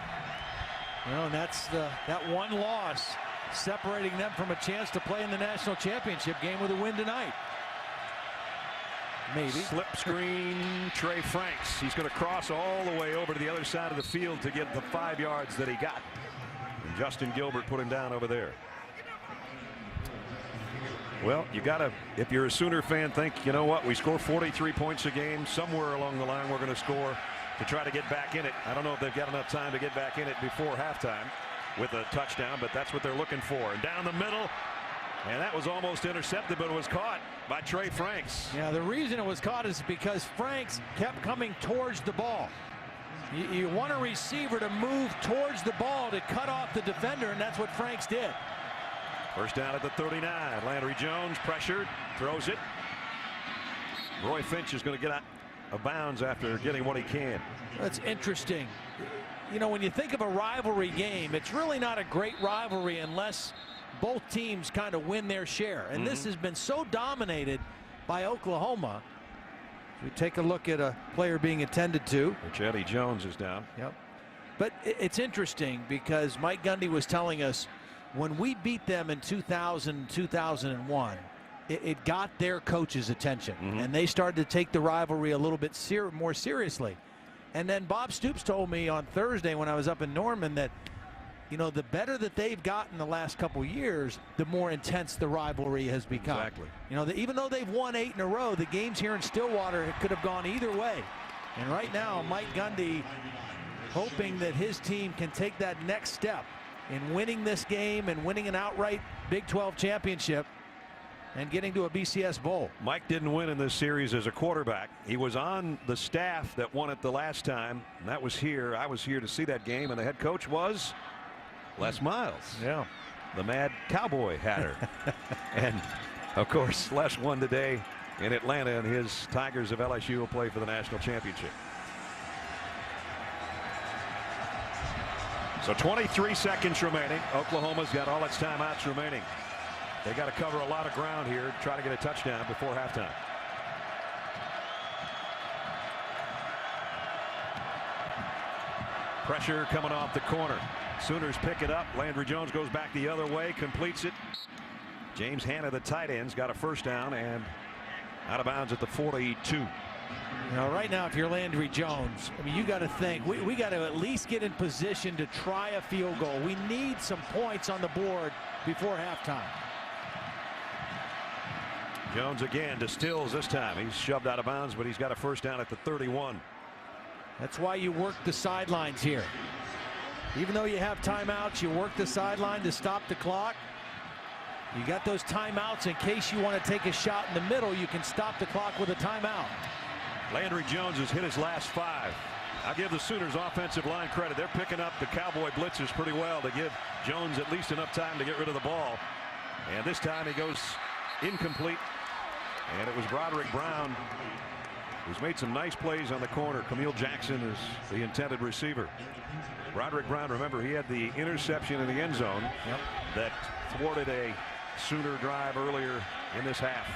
Well, and that's that one loss separating them from a chance to play in the national championship game with a win tonight. Maybe. Slip screen, Trey Franks. He's going to cross all the way over to the other side of the field to get the 5 yards that he got. And Justin Gilbert put him down over there. Well, you got to, if you're a Sooner fan, think, you know what, we score 43 points a game. Somewhere along the line we're going to score to try to get back in it. I don't know if they've got enough time to get back in it before halftime with a touchdown, but that's what they're looking for. And down the middle, and that was almost intercepted, but it was caught by Trey Franks. Yeah, the reason it was caught is because Franks kept coming towards the ball. You want a receiver to move towards the ball to cut off the defender, and that's what Franks did. First down at the 39. Landry Jones pressured, throws it. Roy Finch is going to get out of bounds after getting what he can. That's interesting. You know, when you think of a rivalry game, it's really not a great rivalry unless both teams kind of win their share. And this has been so dominated by Oklahoma. We take a look at a player being attended to. Which Eddie Jones is down. Yep. But it's interesting because Mike Gundy was telling us when we beat them in 2000, 2001, it got their coach's attention. And they started to take the rivalry a little bit more seriously. And then Bob Stoops told me on Thursday when I was up in Norman that, you know, the better that they've gotten the last couple years, the more intense the rivalry has become. Exactly. You know, even though they've won 8 in a row, the games here in Stillwater could have gone either way. And right now, Mike Gundy hoping that his team can take that next step in winning this game and winning an outright Big 12 championship and getting to a BCS Bowl. Mike didn't win in this series as a quarterback. He was on the staff that won it the last time, and that was here. I was here to see that game, and the head coach was Les Miles. Yeah. The mad cowboy hatter. And of course, Les won today in Atlanta, and his Tigers of LSU will play for the national championship. So 23 seconds remaining. Oklahoma's got all its timeouts remaining. They got to cover a lot of ground here to try to get a touchdown before halftime. Pressure coming off the corner. Sooners pick it up. Landry Jones goes back the other way, completes it. James Hanna, the tight end's got a first down and out of bounds at the 42. Now, right now, if you're Landry Jones, I mean, you got to think we got to at least get in position to try a field goal. We need some points on the board before halftime. Jones again to Stills this time. He's shoved out of bounds, but he's got a first down at the 31. That's why you work the sidelines here. Even though you have timeouts, you work the sideline to stop the clock. You got those timeouts in case you want to take a shot in the middle. You can stop the clock with a timeout. Landry Jones has hit his last 5. I'll give the Sooners offensive line credit. They're picking up the Cowboy blitzes pretty well to give Jones at least enough time to get rid of the ball. And this time he goes incomplete. And it was Broderick Brown who's made some nice plays on the corner. Camille Jackson is the intended receiver. Broderick Brown, remember, he had the interception in the end zone that thwarted a Sooner drive earlier in this half.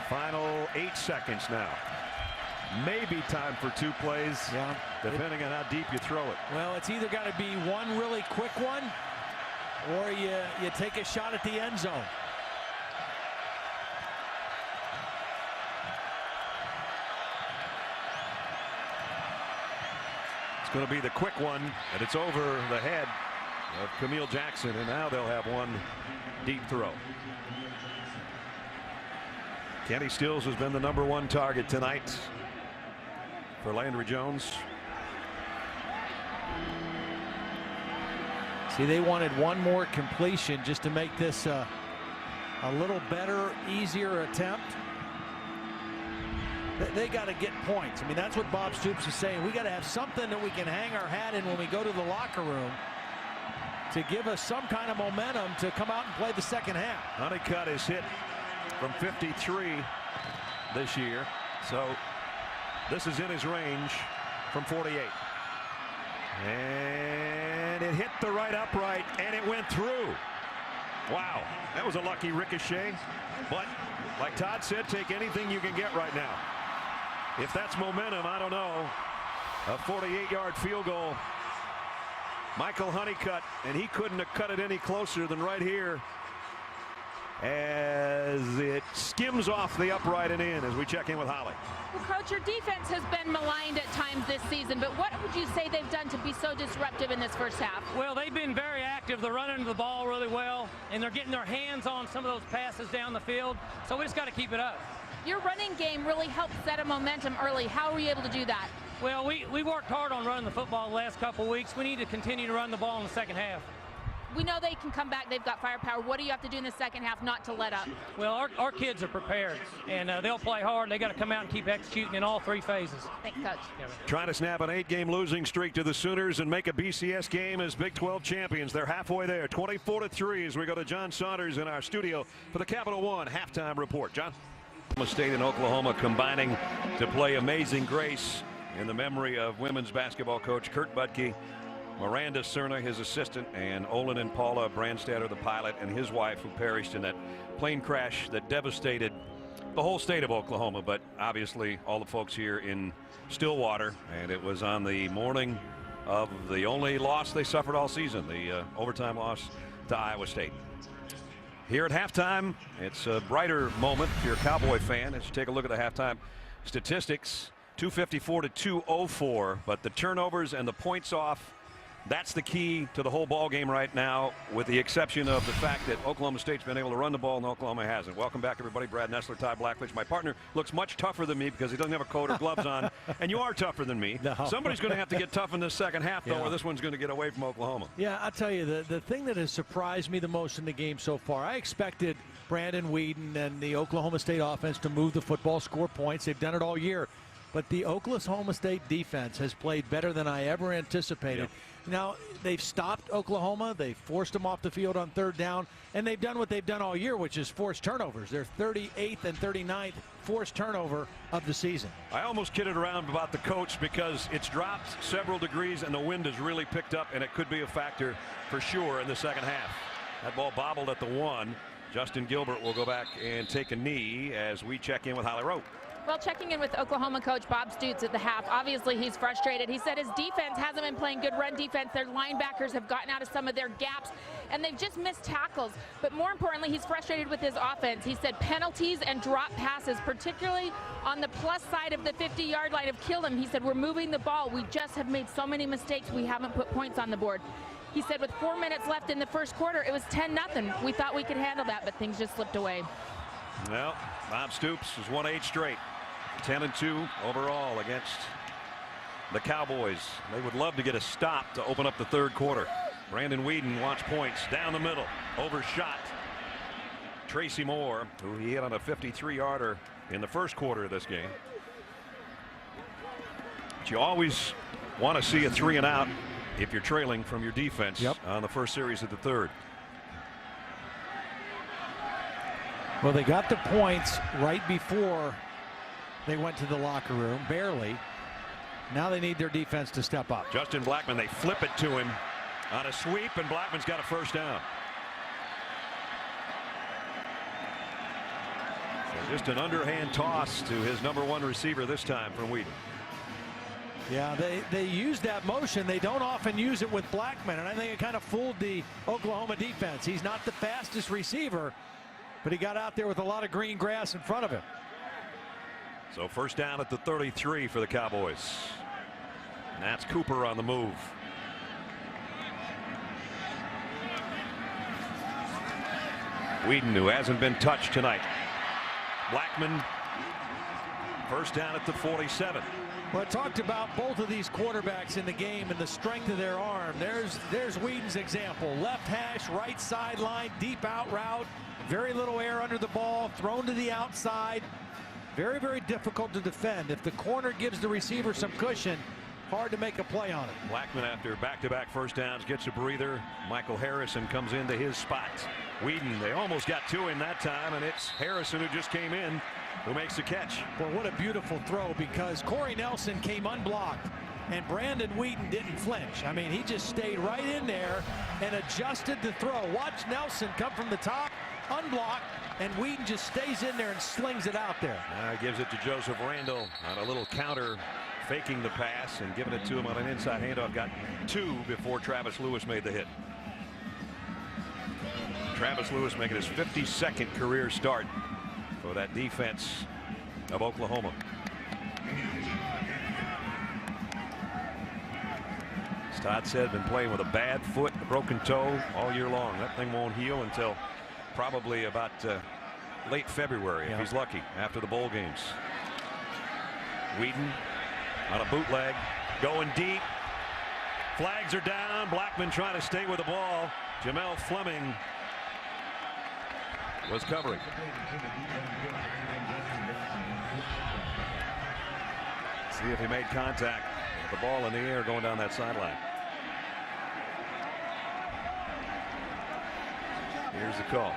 Final 8 seconds now. Maybe time for 2 plays, depending on how deep you throw it. Well, it's either got to be one really quick one or you take a shot at the end zone. It's going to be the quick one, and it's over the head of Camille Jackson, and now they'll have one deep throw. Kenny Stills has been the #1 target tonight for Landry Jones. See, they wanted one more completion just to make this a little better, easier attempt. They got to get points. I mean, that's what Bob Stoops is saying. We got to have something that we can hang our hat in when we go to the locker room to give us some kind of momentum to come out and play the second half. Honeycutt is hit from 53 this year, so this is in his range from 48. And it hit the right upright, and it went through. Wow, that was a lucky ricochet. But like Todd said, take anything you can get right now. If that's momentum, I don't know. A 48-yard field goal. Michael Honeycutt, and he couldn't have cut it any closer than right here as it skims off the upright and in as we check in with Holly. Well, Coach, your defense has been maligned at times this season, but what would you say they've done to be so disruptive in this first half? Well, they've been very active. They're running the ball really well, and they're getting their hands on some of those passes down the field, so we just got to keep it up. Your running game really helped set a momentum early. How were you able to do that? Well, we worked hard on running the football the last couple of weeks. We need to continue to run the ball in the second half. We know they can come back. They've got firepower. What do you have to do in the second half not to let up? Well, our kids are prepared, and they'll play hard. They got to come out and keep executing in all 3 phases. Thanks, Coach. Trying to snap an 8-game losing streak to the Sooners and make a BCS game as Big 12 champions. They're halfway there, 24-3 as we go to John Saunders in our studio for the Capital One halftime report. John. State and Oklahoma combining to play Amazing Grace in the memory of women's basketball coach Kurt Budke, Miranda Cerna, his assistant, and Olin and Paula Brandstatter, the pilot, and his wife, who perished in that plane crash that devastated the whole state of Oklahoma, but obviously all the folks here in Stillwater. And it was on the morning of the only loss they suffered all season, the overtime loss to Iowa State. Here at halftime, it's a brighter moment if you're a Cowboy fan as you take a look at the halftime statistics. 254 to 204, but the turnovers and the points off That's the key to the whole ball game right now, with the exception of the fact that Oklahoma State's been able to run the ball and Oklahoma hasn't. Welcome back, everybody. Brad Nessler, Ty Blackledge. My partner looks much tougher than me because he doesn't have a coat or gloves on, and you are tougher than me. No. Somebody's going to have to get tough in this second half, though, or this one's going to get away from Oklahoma. Yeah, I'll tell you, the thing that has surprised me the most in the game so far, I expected Brandon Whedon and the Oklahoma State offense to move the football, score points. They've done it all year. But the Oklahoma State defense has played better than I ever anticipated. Now, they've stopped Oklahoma. They've forced them off the field on third down. And they've done what they've done all year, which is force turnovers. They're 38th and 39th forced turnover of the season. I almost kidded around about the coach because it's dropped several degrees and the wind has really picked up, and it could be a factor for sure in the second half. That ball bobbled at the 1. Justin Gilbert will go back and take a knee as we check in with Holly Rowe. Well, checking in with Oklahoma coach Bob Stutz at the half, obviously he's frustrated. He said his defense hasn't been playing good run defense. Their linebackers have gotten out of some of their gaps, and they've just missed tackles. But more importantly, he's frustrated with his offense. He said penalties and drop passes, particularly on the plus side of the 50-yard line, have killed him. He said, we're moving the ball. We just have made so many mistakes. We haven't put points on the board. He said with 4 minutes left in the first quarter, it was 10-0. We thought we could handle that, but things just slipped away. Well, Bob Stoops has won 8 straight. 10-2 overall against the Cowboys. They would love to get a stop to open up the third quarter. Brandon Whedon wants points down the middle. Overshot. Tracy Moore, who he hit on a 53-yarder in the first quarter of this game. But you always want to see a 3 and out if you're trailing from your defense on the first series of the third. Well, they got the points right before they went to the locker room, barely. Now they need their defense to step up. Justin Blackman, they flip it to him on a sweep, and Blackman's got a first down. So just an underhand toss to his #1 receiver this time from Whedon. Yeah, they use that motion. They don't often use it with Blackman, and I think it kind of fooled the Oklahoma defense. He's not the fastest receiver, but he got out there with a lot of green grass in front of him. So first down at the 33 for the Cowboys. And that's Cooper on the move. Whedon, who hasn't been touched tonight. Blackman, first down at the 47. Well, I talked about both of these quarterbacks in the game and the strength of their arm. There's Whedon's example. Left hash, right sideline, deep out route. Very little air under the ball, thrown to the outside. Very, very difficult to defend. If the corner gives the receiver some cushion, hard to make a play on it. Blackman, after back-to-back first downs, gets a breather. Michael Harrison comes into his spot. Whedon, they almost got to him that time, and it's Harrison who just came in who makes the catch. Well, what a beautiful throw, because Corey Nelson came unblocked and Brandon Whedon didn't flinch. I mean, he just stayed right in there and adjusted the throw. Watch Nelson come from the top, unblocked, and Whedon just stays in there and slings it out there. Gives it to Joseph Randall on a little counter, faking the pass and giving it to him on an inside handoff. Got 2 before Travis Lewis made the hit. Travis Lewis making his 52nd career start for that defense of Oklahoma. As Todd said, been playing with a bad foot, a broken toe all year long. That thing won't heal until probably about late February, if he's lucky, after the bowl games. Whedon on a bootleg, going deep. Flags are down. Blackman trying to stay with the ball. Jamel Fleming was covering. See if he made contact with the ball in the air going down that sideline. Here's the call.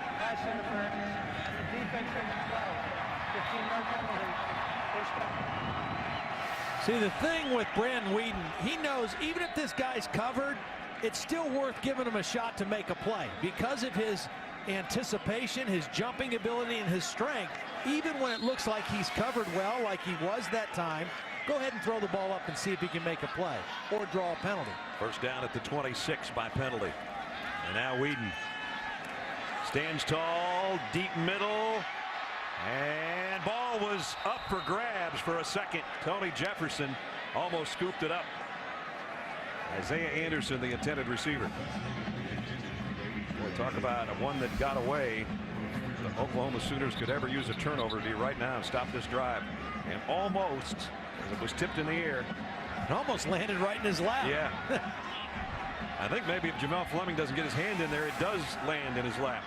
See, the thing with Brandon Whedon, he knows even if this guy's covered, it's still worth giving him a shot to make a play because of his anticipation, his jumping ability, and his strength. Even when it looks like he's covered well, like he was that time, go ahead and throw the ball up and see if he can make a play or draw a penalty. First down at the 26 by penalty. And now Whedon stands tall, deep middle, and ball was up for grabs for a second. Tony Jefferson almost scooped it up. Isaiah Anderson, the intended receiver. We'll talk about one that got away. The Oklahoma Sooners could ever use a turnover to be right now and stop this drive. And almost, as it was tipped in the air. It almost landed right in his lap. Yeah. I think maybe if Jamel Fleming doesn't get his hand in there, it does land in his lap.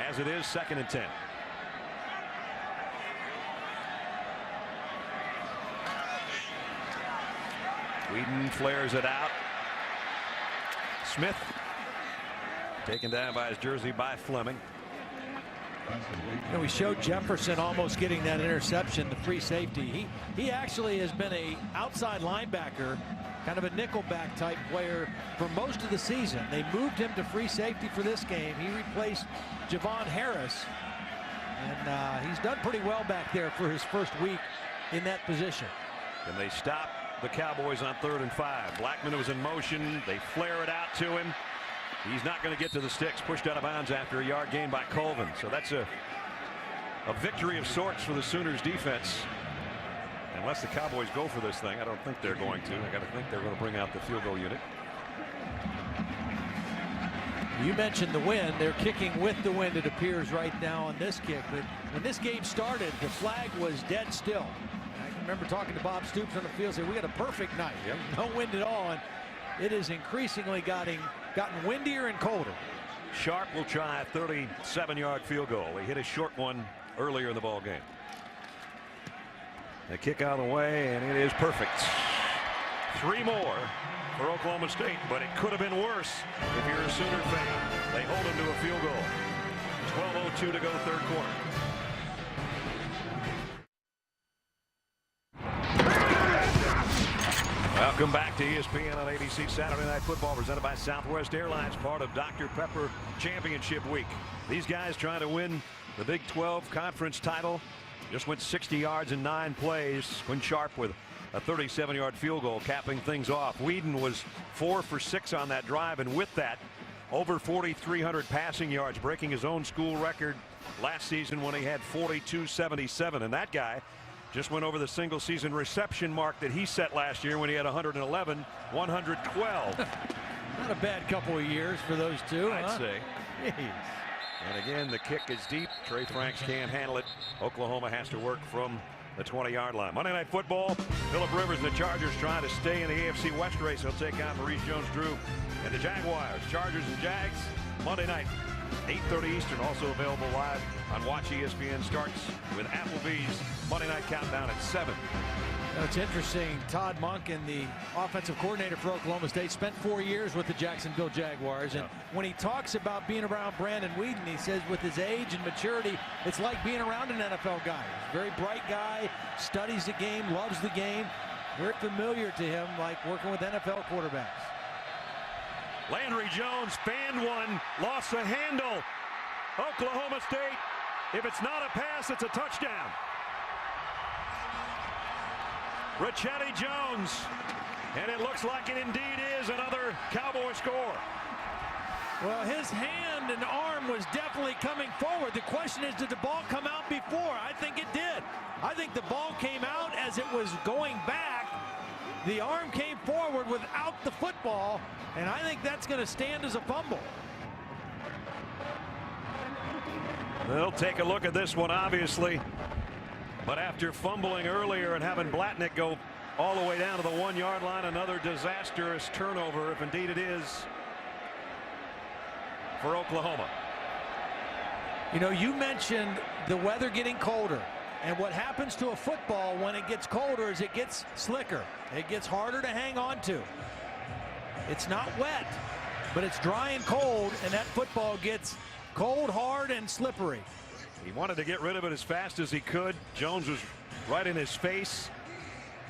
As it is, 2nd and 10. Whedon flares it out. Smith taken down by his jersey by Fleming. You know, we showed Jefferson almost getting that interception, the free safety. He actually has been a outside linebacker, kind of a nickelback type player for most of the season. They moved him to free safety for this game. He replaced Javon Harris, and he's done pretty well back there for his first week in that position. And they stop the Cowboys on 3rd and 5. Blackman was in motion. They flare it out to him. He's not going to get to the sticks. Pushed out of bounds after a yard gain by Colvin. So that's a victory of sorts for the Sooners defense. Unless the Cowboys go for this thing, I don't think they're going to. I got to think they're going to bring out the field goal unit. You mentioned the wind. They're kicking with the wind, it appears, right now on this kick. But when this game started, the flag was dead still. I remember talking to Bob Stoops on the field, saying we got a perfect night. Yep. No wind at all. And it is increasingly gotten windier and colder. Sharp will try a 37-yard field goal. He hit a short one earlier in the ball game. The kick out of the way, and it is perfect. 3 more for Oklahoma State, but it could have been worse if you're a Sooner fan. They hold him to a field goal. 12:02 to go, 3rd quarter. Welcome back to ESPN on ABC Saturday Night Football, presented by Southwest Airlines, part of Dr. Pepper Championship Week. These guys trying to win the Big 12 conference title. Just went 60 yards in 9 plays. Quinn Sharp with a 37-yard field goal capping things off. Whedon was 4 for 6 on that drive, and with that, over 4,300 passing yards, breaking his own school record last season when he had 4,277. And that guy just went over the single season reception mark that he set last year when he had 111, 112. Not a bad couple of years for those two, I'd say. Jeez. And again, the kick is deep. Trey Franks can't handle it. Oklahoma has to work from the 20-yard line. Monday Night Football. Phillip Rivers and the Chargers trying to stay in the AFC West race. He'll take on Maurice Jones-Drew and the Jaguars. Chargers and Jags, Monday night, 8:30 Eastern. Also available live on Watch ESPN. Starts with Applebee's Monday Night Countdown at 7. Now, it's interesting. Todd Monken, the offensive coordinator for Oklahoma State, spent 4 years with the Jacksonville Jaguars. And when he talks about being around Brandon Whedon, he says with his age and maturity, it's like being around an NFL guy. He's a very bright guy, studies the game, loves the game. Very familiar to him, like working with NFL quarterbacks. Landry Jones fanned one, lost the handle. Oklahoma State, if it's not a pass, it's a touchdown. Ricchetti Jones, and it looks like it indeed is another Cowboy score. Well, his hand and arm was definitely coming forward. The question is, did the ball come out before? I think it did. I think the ball came out as it was going back. The arm came forward without the football, and I think that's going to stand as a fumble. They'll take a look at this one, obviously. But after fumbling earlier and having Blatnick go all the way down to the 1-yard line, another disastrous turnover, if indeed it is, for Oklahoma. You know, you mentioned the weather getting colder. And what happens to a football when it gets colder is it gets slicker. It gets harder to hang on to. It's not wet, but it's dry and cold, and that football gets cold, hard, and slippery. He wanted to get rid of it as fast as he could. Jones was right in his face.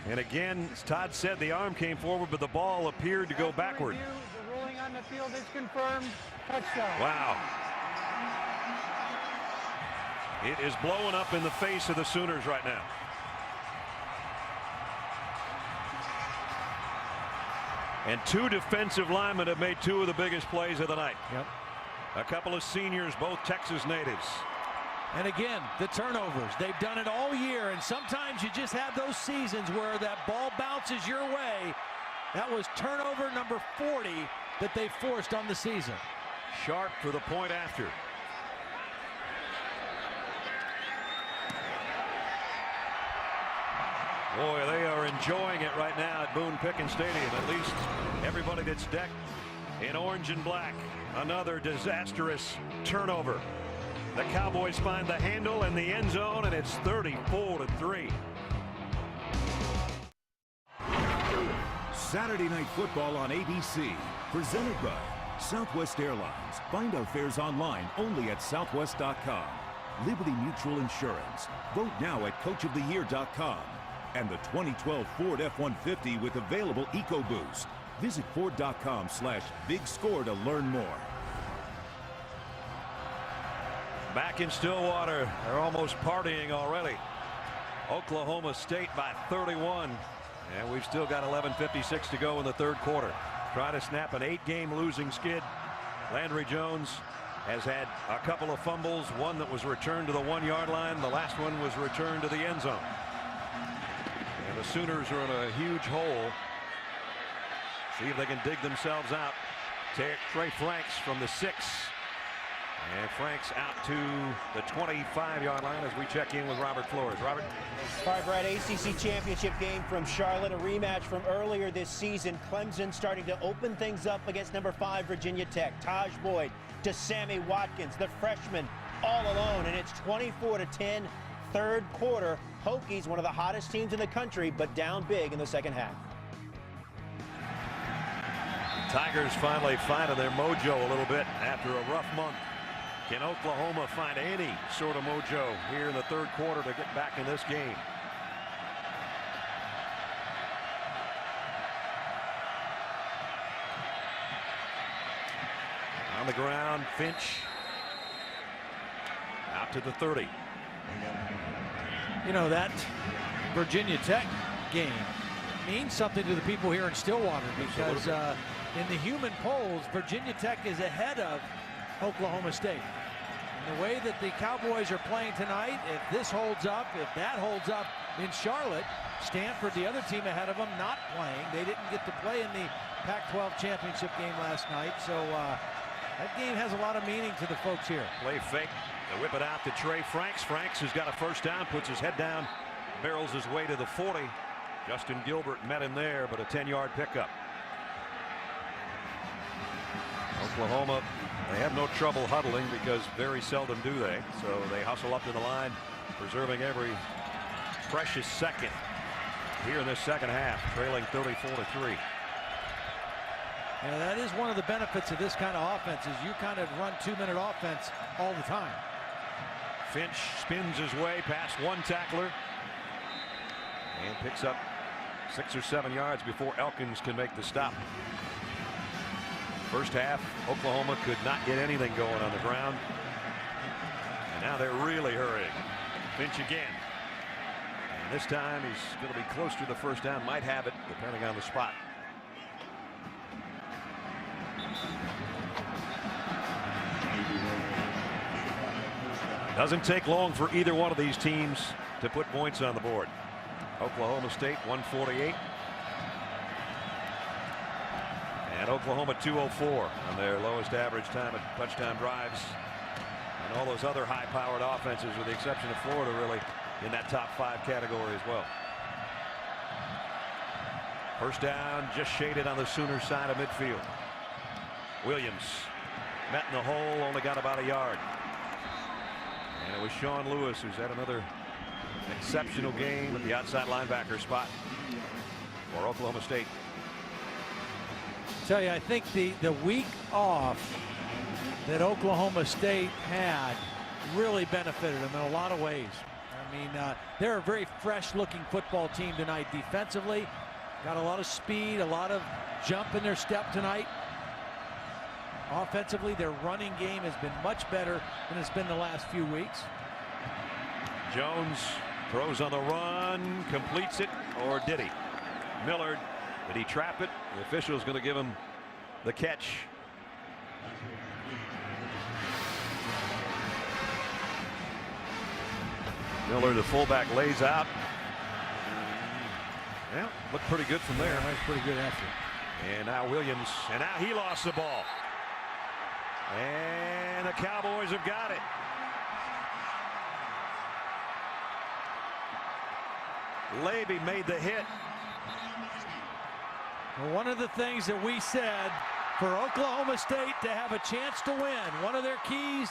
And again, as Todd said, the arm came forward, but the ball appeared to go backward. The ruling on the field is confirmed. Touchdown. Wow. It is blowing up in the face of the Sooners right now. And 2 defensive linemen have made 2 of the biggest plays of the night. Yep. A couple of seniors, both Texas natives. And again, the turnovers. They've done it all year, and sometimes you just have those seasons where that ball bounces your way That was turnover number 40 that they forced on the season. Sharp for the point after. Boy, they are enjoying it right now at Boone Pickens Stadium. At least everybody that's decked in orange and black. Another disastrous turnover. The Cowboys find the handle in the end zone, and it's 34-3. Saturday Night Football on ABC, presented by Southwest Airlines. Find our fares online only at southwest.com. Liberty Mutual Insurance. Vote now at coachoftheyear.com. And the 2012 Ford F-150 with available EcoBoost. Visit Ford.com/big score to learn more. Back in Stillwater, they're almost partying already. Oklahoma State by 31. And we've still got 11:56 to go in the third quarter. Trying to snap an 8-game losing skid. Landry Jones has had a couple of fumbles. One that was returned to the 1-yard line. The last one was returned to the end zone. And the Sooners are in a huge hole. See if they can dig themselves out. Trey Franks from the 6. And Franks out to the 25-yard line as we check in with Robert Flores. Robert? All right, Brad, ACC championship game from Charlotte, a rematch from earlier this season. Clemson starting to open things up against number 5 Virginia Tech. Taj Boyd to Sammy Watkins, the freshman, all alone, and it's 24-10, third quarter. Hokies, one of the hottest teams in the country, but down big in the second half. Tigers finally finding their mojo a little bit after a rough month. Can Oklahoma find any sort of mojo here in the third quarter to get back in this game? On the ground, Finch out to the 30. You know, that Virginia Tech game means something to the people here in Stillwater because in the human polls, Virginia Tech is ahead of Oklahoma State. And the way that the Cowboys are playing tonight, if this holds up, if that holds up in Charlotte, Stanford, the other team ahead of them, not playing. They didn't get to play in the Pac-12 championship game last night, so that game has a lot of meaning to the folks here. Play fake. They whip it out to Trey Franks. Franks has got a first down, puts his head down, barrels his way to the 40. Justin Gilbert met him there, but a 10-yard pickup. Oklahoma, they have no trouble huddling because very seldom do they. So they hustle up to the line, preserving every precious second here in this second half, trailing 34-3. Yeah, that is one of the benefits of this kind of offense is you kind of run 2-minute offense all the time. Finch spins his way past one tackler and picks up 6 or 7 yards before Elkins can make the stop. First half, Oklahoma could not get anything going on the ground. And now they're really hurrying. Finch again. And this time he's going to be close to the first down. Might have it, depending on the spot. Doesn't take long for either one of these teams to put points on the board. Oklahoma State 148. And Oklahoma 204 on their lowest average time at touchdown drives. And all those other high-powered offenses, with the exception of Florida, really in that top 5 category as well. First down, just shaded on the Sooner side of midfield. Williams met in the hole, only got about a yard. And it was Sean Lewis who's had another exceptional game at the outside linebacker spot for Oklahoma State. Tell you, I think the week off that Oklahoma State had really benefited them in a lot of ways. I mean, they're a very fresh-looking football team tonight defensively. Got a lot of speed, a lot of jump in their step tonight. Offensively, their running game has been much better than it's been the last few weeks. Jones throws on the run, completes it, or did he? Millard, did he trap it? The official's going to give him the catch. Millard, the fullback, lays out. Yeah, looked pretty good from there. That was pretty good effort. And now Williams, and now he lost the ball. And the Cowboys have got it. Levy made the hit. Well, one of the things that we said for Oklahoma State to have a chance to win, one of their keys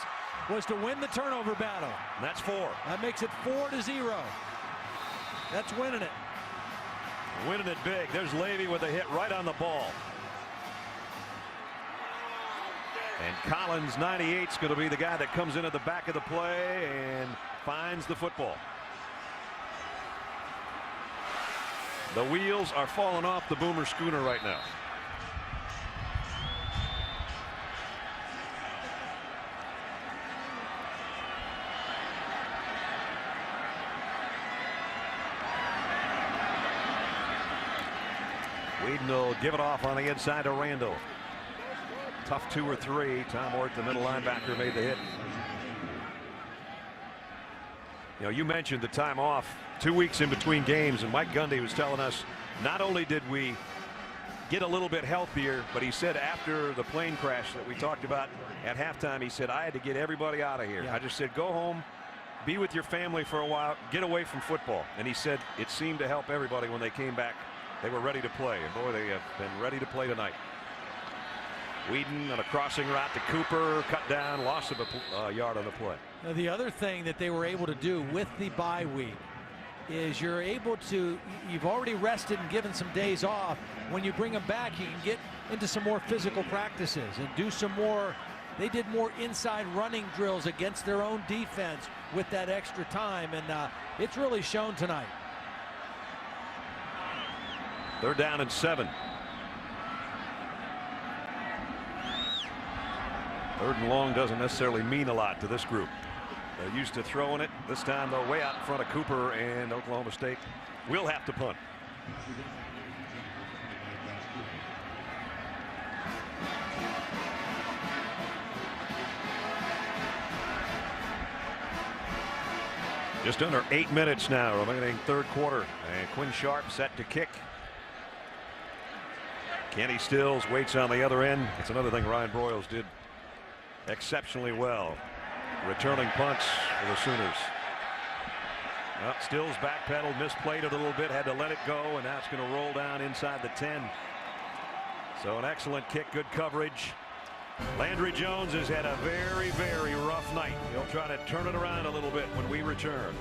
was to win the turnover battle. And that's 4. That makes it 4-0. That's winning it. Winning it big. There's Levy with a hit right on the ball. And Collins, 98, is going to be the guy that comes in at the back of the play and finds the football. The wheels are falling off the Boomer Schooner right now. Whedon will give it off on the inside to Randall. Tough 2 or 3. Tom Ort, the middle linebacker, made the hit. You know, you mentioned the time off, 2 weeks in between games, and Mike Gundy was telling us not only did we get a little bit healthier, but he said after the plane crash that we talked about at halftime, he said, I had to get everybody out of here. Yeah. I just said, go home, be with your family for a while, get away from football. And he said it seemed to help everybody when they came back. They were ready to play, and boy, they have been ready to play tonight. Whedon on a crossing route to Cooper, cut down, loss of a yard on the play. Now, the other thing that they were able to do with the bye week is you're able to, you've already rested and given some days off. When you bring them back, you can get into some more physical practices and do some more. They did more inside running drills against their own defense with that extra time, and it's really shown tonight. They're down at 7. 3rd and long doesn't necessarily mean a lot to this group. They're used to throwing it. This time they're way out in front of Cooper, and Oklahoma State will have to punt. Just under 8 minutes now remaining 3rd quarter, and Quinn Sharp set to kick. Kenny Stills waits on the other end. It's another thing Ryan Broyles did exceptionally well, returning punts for the Sooners. Well, Stills backpedaled, misplayed it a little bit, had to let it go, and now it's going to roll down inside the 10. So an excellent kick, good coverage. Landry Jones has had a very, very rough night. He'll try to turn it around a little bit when we return.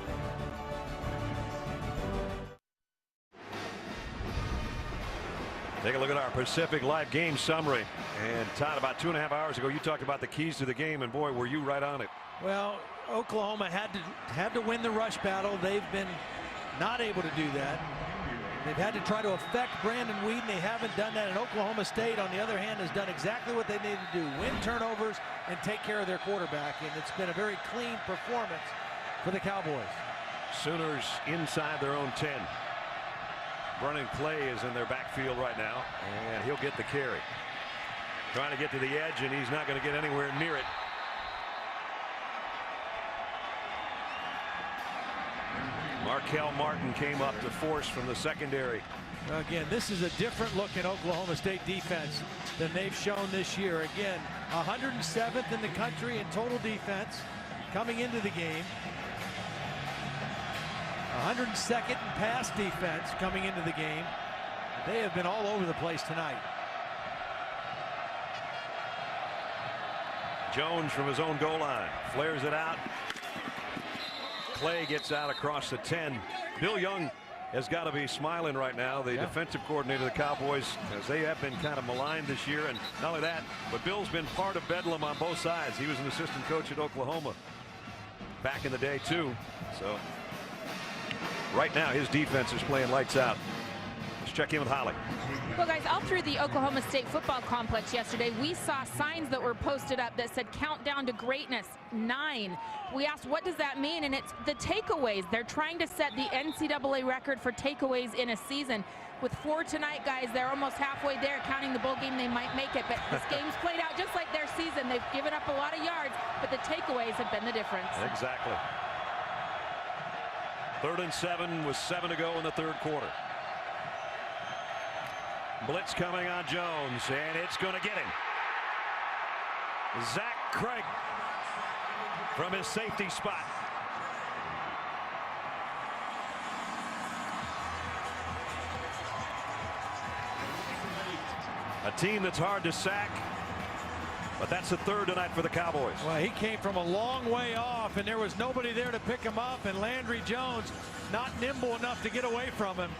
Take a look at our Pacific Live game summary. And Todd, about 2.5 hours ago, you talked about the keys to the game, and boy, were you right on it. Well, Oklahoma had to win the rush battle. They've been not able to do that. They've had to try to affect Brandon Whedon. They haven't done that. And Oklahoma State, on the other hand, has done exactly what they needed to do: win turnovers and take care of their quarterback. And it's been a very clean performance for the Cowboys. Sooners inside their own 10. Brennan Clay is in their backfield right now, and he'll get the carry. Trying to get to the edge, and he's not going to get anywhere near it. Markel Martin came up to force from the secondary. Again, this is a different look at Oklahoma State defense than they've shown this year. Again, 107th in the country in total defense coming into the game. 102nd in pass defense coming into the game. They have been all over the place tonight. Jones from his own goal line flares it out. Clay gets out across the 10. Bill Young has got to be smiling right now, the defensive coordinator of the Cowboys, as they have been kind of maligned this year. And not only that, but Bill's been part of Bedlam on both sides. He was an assistant coach at Oklahoma back in the day too. So right now his defense is playing lights out. Let's check in with Holly. Well, guys, all through the Oklahoma State football complex yesterday, we saw signs that were posted up that said "Countdown to Greatness 9." We asked, what does that mean? And it's the takeaways. They're trying to set the NCAA record for takeaways in a season. With 4 tonight, guys, they're almost halfway there. Counting the bowl game, they might make it. But this game's played out just like their season. They've given up a lot of yards, but the takeaways have been the difference. Exactly. 3rd and 7 with 7 to go in the 3rd quarter. Blitz coming on Jones, and it's going to get him. Zach Craig from his safety spot. A team that's hard to sack, but that's the third tonight for the Cowboys. Well, he came from a long way off, and there was nobody there to pick him up, and Landry Jones not nimble enough to get away from him.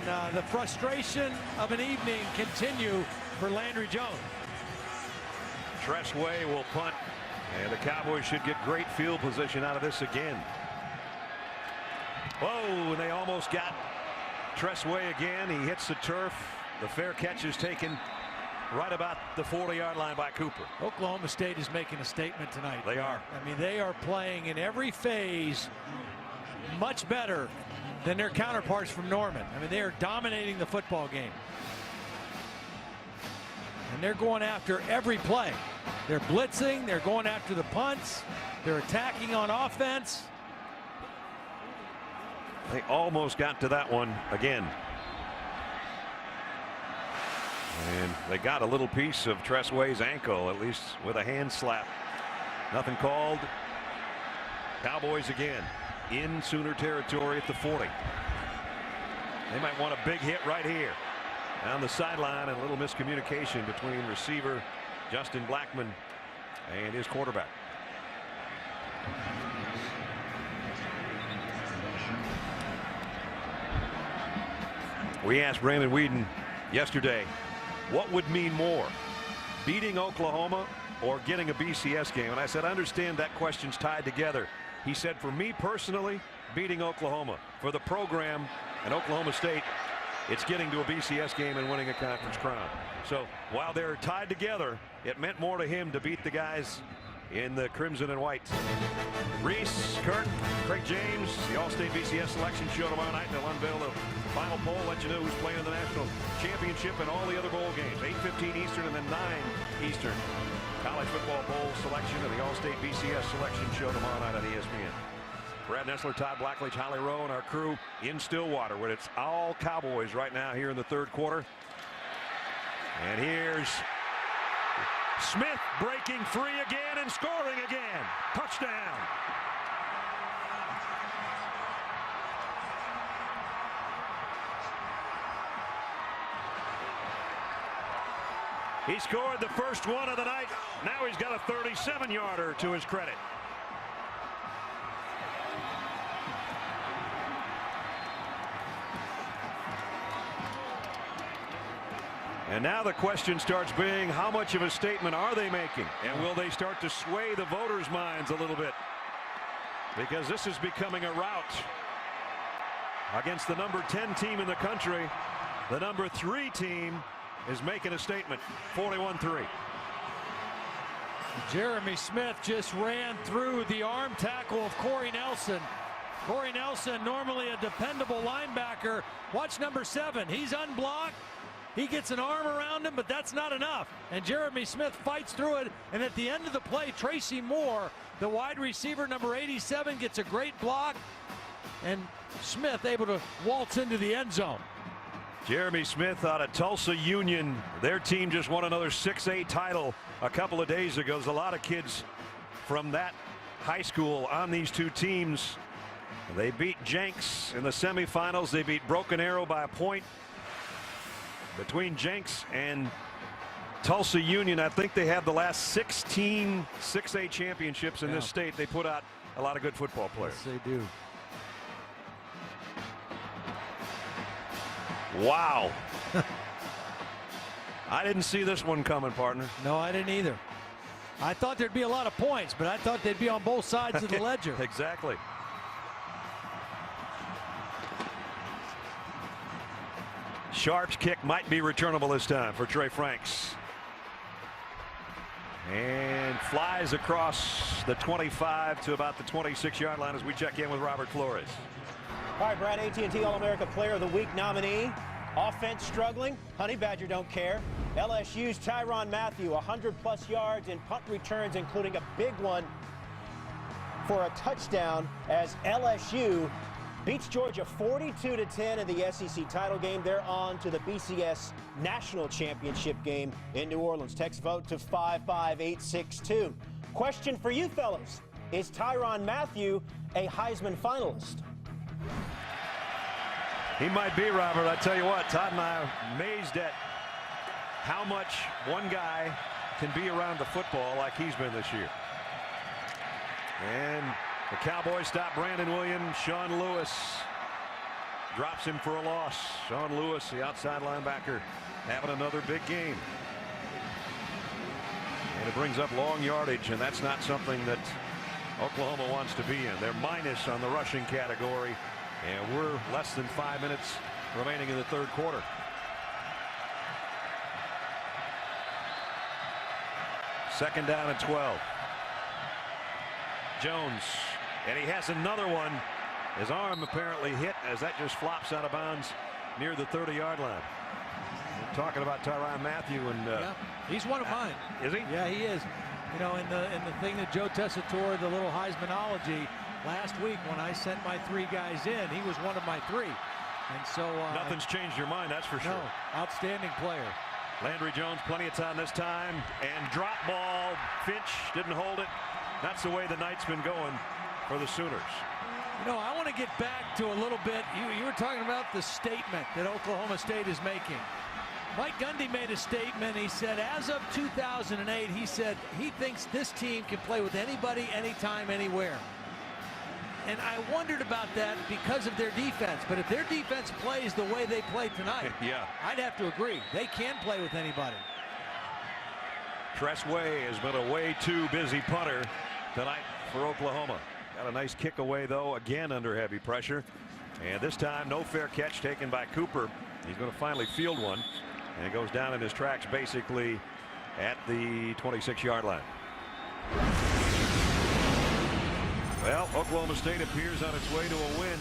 And the frustration of an evening continue for Landry Jones. Tressway will punt, and the Cowboys should get great field position out of this again. Whoa, and they almost got Tressway again. He hits the turf. The fair catch is taken right about the 40-yard line by Cooper. Oklahoma State is making a statement tonight. They are. I mean, they are playing in every phase much better than their counterparts from Norman. I mean, they are dominating the football game. And they're going after every play. They're blitzing, they're going after the punts, they're attacking on offense. They almost got to that one again. And they got a little piece of Tressway's ankle, at least with a hand slap. Nothing called. Cowboys again in Sooner territory at the 40. They might want a big hit right here. Down the sideline, and a little miscommunication between receiver Justin Blackman and his quarterback. We asked Raymond Whedon yesterday, what would mean more, beating Oklahoma or getting a BCS game? And I said, I understand that question's tied together. He said, for me personally, beating Oklahoma. For the program and Oklahoma State, it's getting to a BCS game and winning a conference crown. So while they're tied together, it meant more to him to beat the guys in the crimson and white. Reese, Kirk, Craig James, the All-State BCS selection show tomorrow night. They'll unveil the final poll, let you know who's playing in the national championship and all the other bowl games. 8:15 Eastern and then 9 Eastern. College football bowl selection and the All-State BCS selection show tomorrow night on ESPN. Brad Nessler, Todd Blackledge, Holly Rowe, and our crew in Stillwater, where it's all Cowboys right now here in the third quarter. And here's Smith breaking free again and scoring again. Touchdown. He scored the first one of the night. Now he's got a 37-yarder to his credit. And now the question starts being, how much of a statement are they making? And will they start to sway the voters' minds a little bit? Because this is becoming a rout against the number 10 team in the country. The number 3 team is making a statement. 41-3. Jeremy Smith just ran through the arm tackle of Corey Nelson. Corey Nelson, normally a dependable linebacker. Watch number 7. He's unblocked. He gets an arm around him, but that's not enough. And Jeremy Smith fights through it. And at the end of the play, Tracy Moore, the wide receiver, number 87, gets a great block. And Smith able to waltz into the end zone. Jeremy Smith out of Tulsa Union. Their team just won another 6A title a couple of days ago. There's a lot of kids from that high school on these two teams. They beat Jenks in the semifinals. They beat Broken Arrow by a point. Between Jenks and Tulsa Union, I think they have the last 16 6A championships in this state. They put out a lot of good football players. Yes, they do. Wow. I didn't see this one coming, partner. No, I didn't either. I thought there'd be a lot of points, but I thought they'd be on both sides of the ledger. Exactly. Sharp's kick might be returnable this time for Trey Franks. And flies across the 25 to about the 26-yard line as we check in with Robert Flores. All right, Brad, AT&T All-America Player of the Week nominee. Offense struggling. Honey Badger don't care. LSU's Tyrann Mathieu, 100-plus yards in punt returns, including a big one for a touchdown as LSU beats Georgia 42-10 in the SEC title game. They're on to the BCS National Championship game in New Orleans. Text vote to 55862. Question for you fellas. Is Tyrann Mathieu a Heisman finalist? He might be, Robert. I tell you what, Todd and I are amazed at how much one guy can be around the football like he's been this year. And the Cowboys stop Brandon Williams. Sean Lewis drops him for a loss. Sean Lewis, the outside linebacker, having another big game. And it brings up long yardage, and that's not something that Oklahoma wants to be in. They're minus on the rushing category, and we're less than 5 minutes remaining in the third quarter. Second down and 12. Jones, and he has another one. His arm apparently hit as that just flops out of bounds near the 30-yard line. We're talking about Tyrann Mathieu, and yeah, he's one of mine. Is he? Yeah, he is. You know, in the thing that Joe Tessitore, the little Heismanology, last week when I sent my 3 guys in, he was one of my 3. And so nothing's changed your mind, that's for sure. No, outstanding player. Landry Jones, plenty of time this time, and drop ball. Finch didn't hold it. That's the way the night's been going for the Sooners. You know, I want to get back to a little bit. You were talking about the statement that Oklahoma State is making. Mike Gundy made a statement. He said, as of 2008, he said he thinks this team can play with anybody, anytime, anywhere. And I wondered about that because of their defense. But if their defense plays the way they play tonight, yeah, I'd have to agree. They can play with anybody. Tress Way has been a way too busy punter tonight for Oklahoma. Got a nice kick away, though, again under heavy pressure. And this time, no fair catch taken by Cooper. He's going to finally field one. And it goes down in his tracks basically at the 26-yard line. Well, Oklahoma State appears on its way to a win.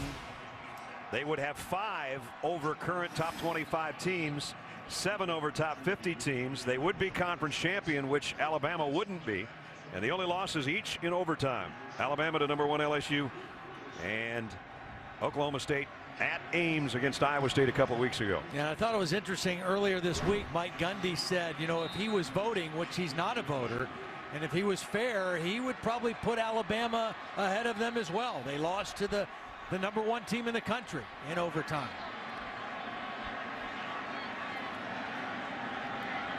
They would have 5 over current top 25 teams, 7 over top 50 teams. They would be conference champion, which Alabama wouldn't be. And the only losses each in overtime. Alabama to number 1 LSU, and Oklahoma State at Ames against Iowa State a couple weeks ago. Yeah, I thought it was interesting earlier this week. Mike Gundy said, you know, if he was voting, which he's not a voter, and if he was fair, he would probably put Alabama ahead of them as well. They lost to the number 1 team in the country in overtime.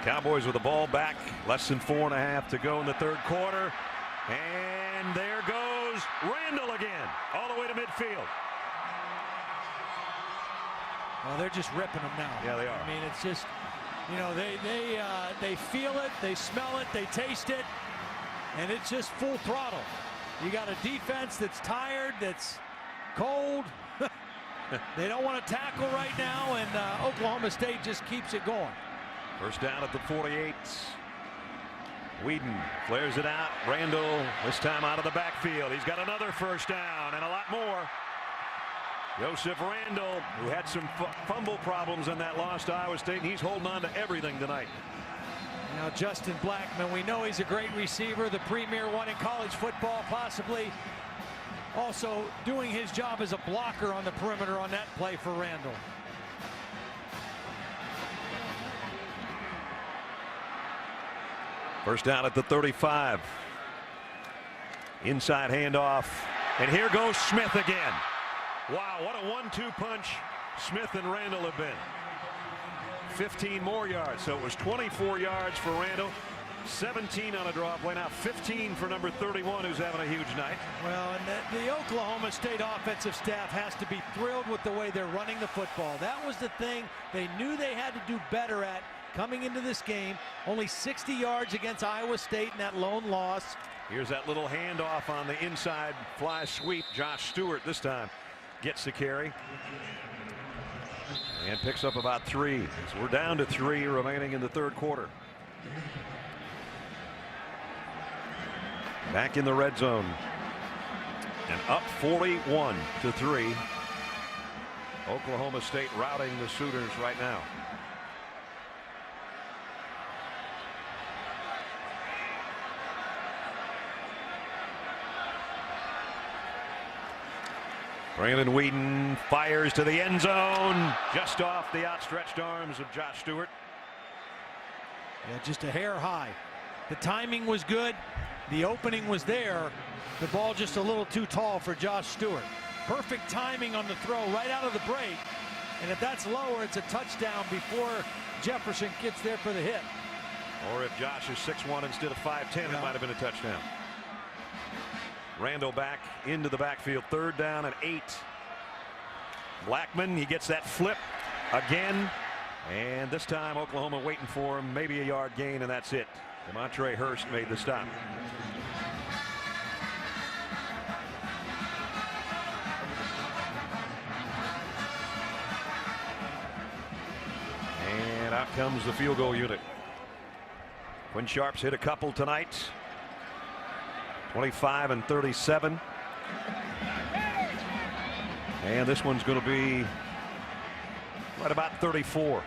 Cowboys with the ball back, less than 4.5 to go in the third quarter. And there goes Randall again, all the way to midfield. Well, they're just ripping them now. Yeah, they are. I mean, it's just, you know, they feel it, they smell it, they taste it, and it's just full throttle. You got a defense that's tired, that's cold. They don't want to tackle right now, and Oklahoma State just keeps it going. First down at the 48. Whedon flares it out. Randall, this time out of the backfield. He's got another first down and a lot more. Joseph Randall, who had some fumble problems in that loss to Iowa State, and he's holding on to everything tonight. Now Justin Blackman, we know he's a great receiver, the premier one in college football, possibly also doing his job as a blocker on the perimeter on that play for Randall. First down at the 35. Inside handoff. And here goes Smith again. Wow, what a 1-2 punch Smith and Randall have been. 15 more yards. So it was 24 yards for Randall. 17 on a draw play. Now 15 for number 31, who's having a huge night. Well, and the Oklahoma State offensive staff has to be thrilled with the way they're running the football. That was the thing they knew they had to do better at coming into this game. Only 60 yards against Iowa State in that lone loss. Here's that little handoff on the inside fly sweep. Josh Stewart this time gets the carry and picks up about 3. So we're down to 3 remaining in the third quarter. Back in the red zone and up 41-3. Oklahoma State routing the Sooners right now. Brandon Whedon fires to the end zone, just off the outstretched arms of Josh Stewart. Yeah, just a hair high. The timing was good. The opening was there. The ball just a little too tall for Josh Stewart. Perfect timing on the throw right out of the break. And if that's lower, it's a touchdown before Jefferson gets there for the hit. Or if Josh is 6'1" instead of 5'10", it might have been a touchdown. Randall back into the backfield, 3rd down and 8. Blackman, he gets that flip again. And this time Oklahoma waiting for him, maybe a yard gain, and that's it. Demontre Hurst made the stop. And out comes the field goal unit. Quinn Sharp's hit a couple tonight. 25 and 37. And this one's going to be right about 34.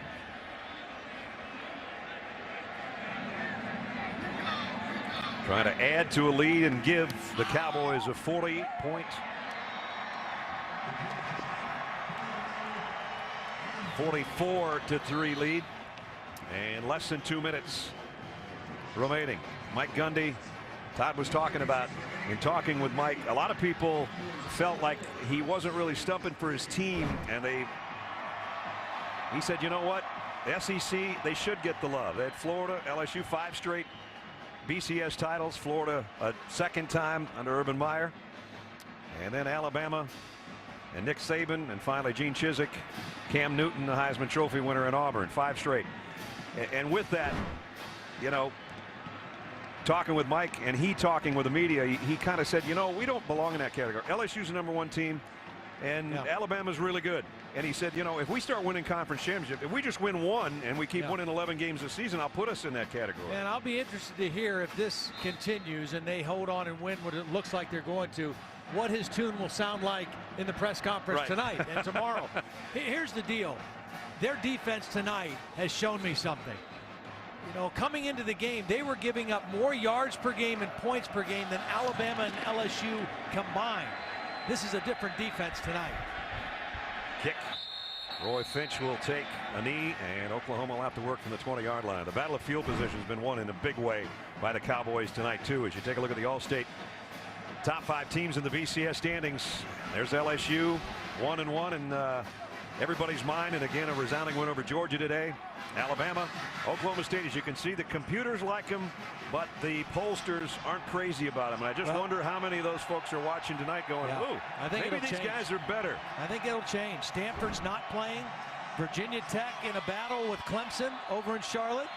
Trying to add to a lead and give the Cowboys a 40-point. 44-3 lead. And less than 2 minutes remaining. Mike Gundy, Todd was talking about, in talking with Mike, a lot of people felt like he wasn't really stumping for his team, and he said, you know what, the SEC, they should get the love. They had Florida, LSU, 5 straight BCS titles, Florida a 2nd time under Urban Meyer, and then Alabama and Nick Saban, and finally Gene Chizik, Cam Newton, the Heisman Trophy winner in Auburn, 5 straight. And with that, you know, talking with Mike and he talking with the media, he kind of said, you know, we don't belong in that category. LSU's the #1 team, and Alabama's really good. And he said, you know, if we start winning conference championship, if we just win 1 and we keep winning 11 games a season, I'll put us in that category. And I'll be interested to hear if this continues and they hold on and win what it looks like they're going to, what his tune will sound like in the press conference tonight and tomorrow. Here's the deal. Their defense tonight has shown me something. You know, coming into the game, they were giving up more yards per game and points per game than Alabama and LSU combined. This is a different defense tonight. Kick. Roy Finch will take a knee, and Oklahoma will have to work from the 20-yard line. The battle of field position has been won in a big way by the Cowboys tonight, too. As you take a look at the All-State top 5 teams in the BCS standings, there's LSU, 1-1 in everybody's mind, and again a resounding win over Georgia today. Alabama, Oklahoma State, as you can see, the computers like them, but the pollsters aren't crazy about them. And I just wonder how many of those folks are watching tonight going, ooh, I think maybe these guys are better. I think it'll change. Stanford's not playing. Virginia Tech in a battle with Clemson over in Charlotte.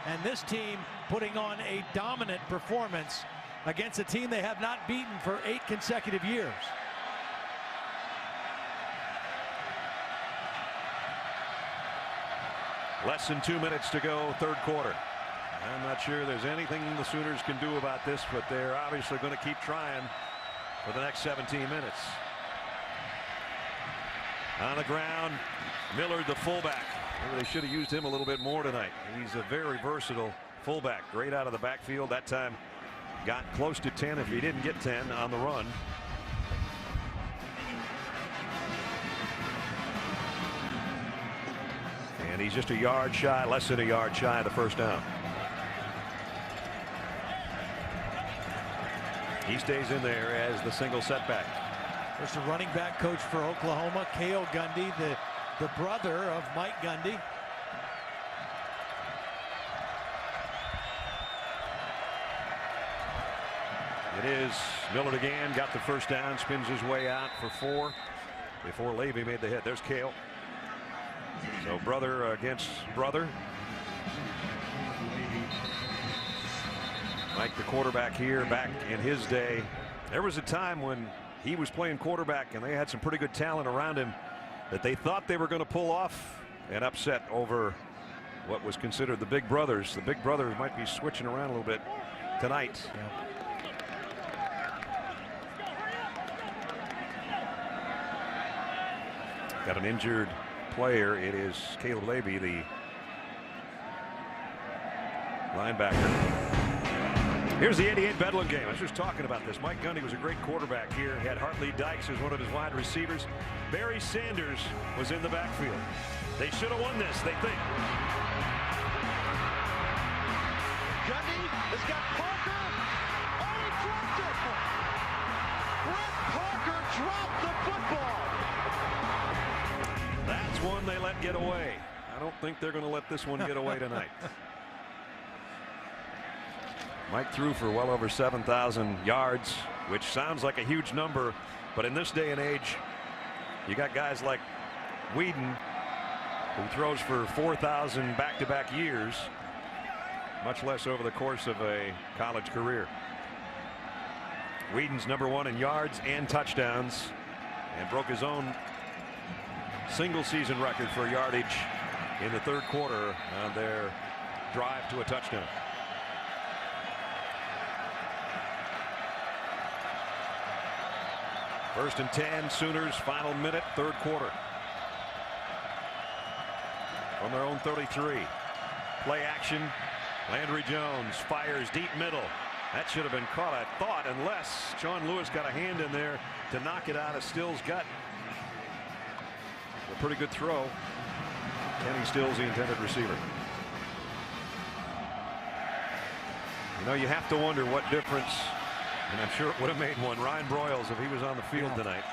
And this team putting on a dominant performance against a team they have not beaten for 8 consecutive years. Less than 2 minutes to go, 3rd quarter. I'm not sure there's anything the Sooners can do about this, but they're obviously going to keep trying for the next 17 minutes. On the ground, Millard, the fullback. Maybe they should have used him a little bit more tonight. He's a very versatile fullback. Great out of the backfield. That time got close to 10 if he didn't get 10 on the run. And he's just a yard shy, less than a yard shy of the 1st down. He stays in there as the single setback. There's the running back coach for Oklahoma, Cale Gundy, the brother of Mike Gundy. It is Millard again, got the 1st down, spins his way out for 4 before Levy made the hit. There's Cale. So brother against brother. Mike, the quarterback here, back in his day, there was a time when he was playing quarterback and they had some pretty good talent around him that they thought they were going to pull off an upset over what was considered the big brothers. The big brothers might be switching around a little bit tonight. Got an injured player. It is Caleb Levy, the linebacker. Here's the 88 Bedlam game. I was just talking about this. Mike Gundy was a great quarterback here. He had Hartley Dykes as one of his wide receivers. Barry Sanders was in the backfield. They should have won this, they think. Gundy has got Parker. Oh, he dropped it. Brett Parker dropped the football. That's one they let get away. I don't think they're going to let this one get away tonight. Mike threw for well over 7,000 yards, which sounds like a huge number, but in this day and age, you got guys like Whedon, who throws for 4,000 back-to-back years, much less over the course of a college career. Whedon's #1 in yards and touchdowns, and broke his own single-season record for yardage in the third quarter on their drive to a touchdown. First and 10, Sooners, final minute, third quarter. From their own 33. Play action. Landry Jones fires deep middle. That should have been caught, I thought, unless Sean Lewis got a hand in there to knock it out of Stills' gut. A pretty good throw. Kenny Stills, the intended receiver. You know, you have to wonder what difference, and I'm sure it would have made one, Ryan Broyles if he was on the field tonight.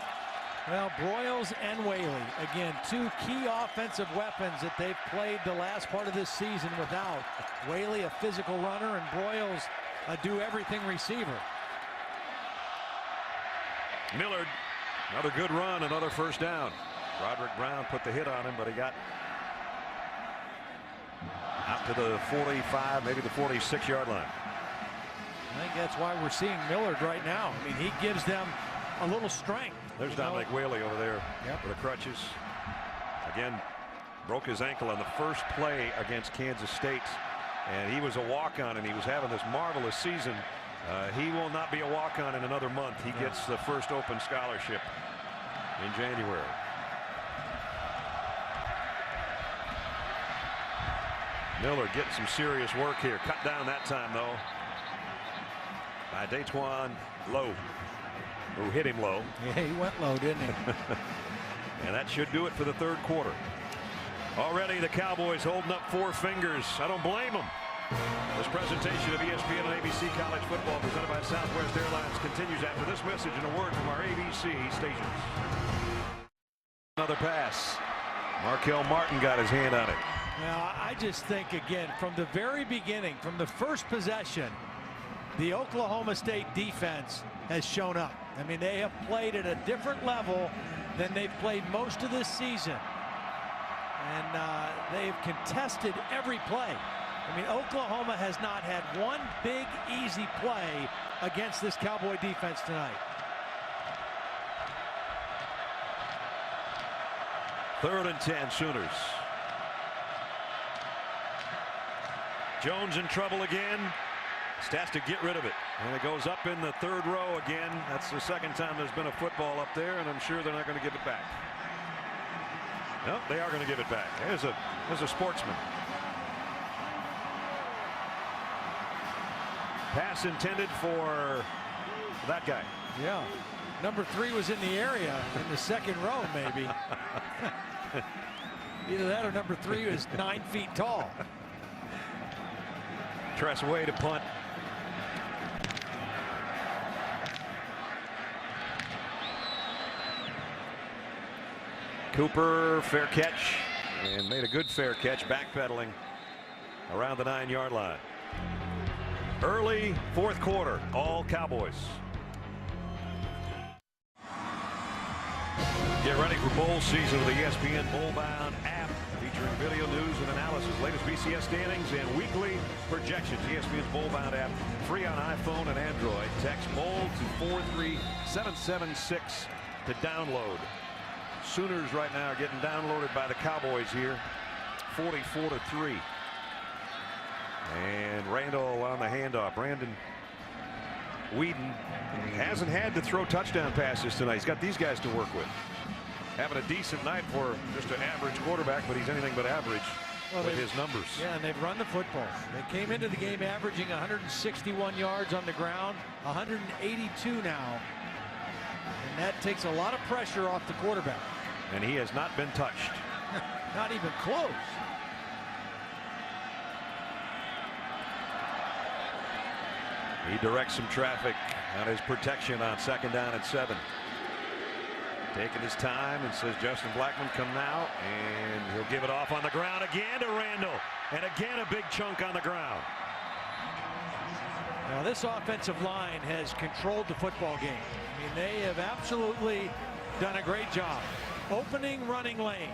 Well, Broyles and Whaley, again, two key offensive weapons that they've played the last part of this season without. Whaley, a physical runner, and Broyles, a do-everything receiver. Millard, another good run, another first down. Roderick Brown put the hit on him, but he got out to the 45, maybe the 46-yard line. I think that's why we're seeing Millard right now. I mean, he gives them a little strength. There's Dominic Whaley over there with the crutches. Again, broke his ankle on the first play against Kansas State, and he was a walk-on, and he was having this marvelous season. He will not be a walk-on in another month. He gets the first open scholarship in January. Miller getting some serious work here. Cut down that time, though, by Datejuan Lowe, who hit him low. Yeah, he went low, didn't he? And that should do it for the third quarter. Already the Cowboys holding up 4 fingers. I don't blame them. This presentation of ESPN and ABC College Football presented by Southwest Airlines continues after this message and a word from our ABC stations. Another pass. Markel Martin got his hand on it. Now, I just think, again, from the very beginning, from the first possession, the Oklahoma State defense has shown up. I mean, they have played at a different level than they've played most of this season. And they've contested every play. I mean, Oklahoma has not had one big, easy play against this Cowboy defense tonight. Third and 10, Sooners. Jones in trouble again. Has to get rid of it, and it goes up in the third row again. That's the second time there's been a football up there, and I'm sure they're not going to give it back. No, they are going to give it back. There's a sportsman. Pass intended for that guy. Yeah, number 3 was in the area in the second row, maybe. Either that or number 3 is 9 feet tall. Tress way to punt. Cooper, fair catch, and made a good fair catch, backpedaling around the 9-yard line. Early fourth quarter, all Cowboys. Get ready for bowl season with the ESPN Bowl-bound app, featuring video news and analysis, latest BCS standings, and weekly projections. ESPN's Bowl-bound app, free on iPhone and Android. Text BOWL to 43776 to download. Sooners right now are getting downloaded by the Cowboys here, 44-3. And Randall on the handoff. Brandon Whedon hasn't had to throw touchdown passes tonight. He's got these guys to work with. Having a decent night for just an average quarterback, but he's anything but average. with his numbers. Yeah, and they've run the football. They came into the game averaging 161 yards on the ground, 182 now. And that takes a lot of pressure off the quarterback. And he has not been touched. Not even close. He directs some traffic on his protection on 2nd down and 7. Taking his time and says, Justin Blackman, come now. And he'll give it off on the ground again to Randall. And again, a big chunk on the ground. Now, this offensive line has controlled the football game. I mean, they have absolutely done a great job opening running lanes,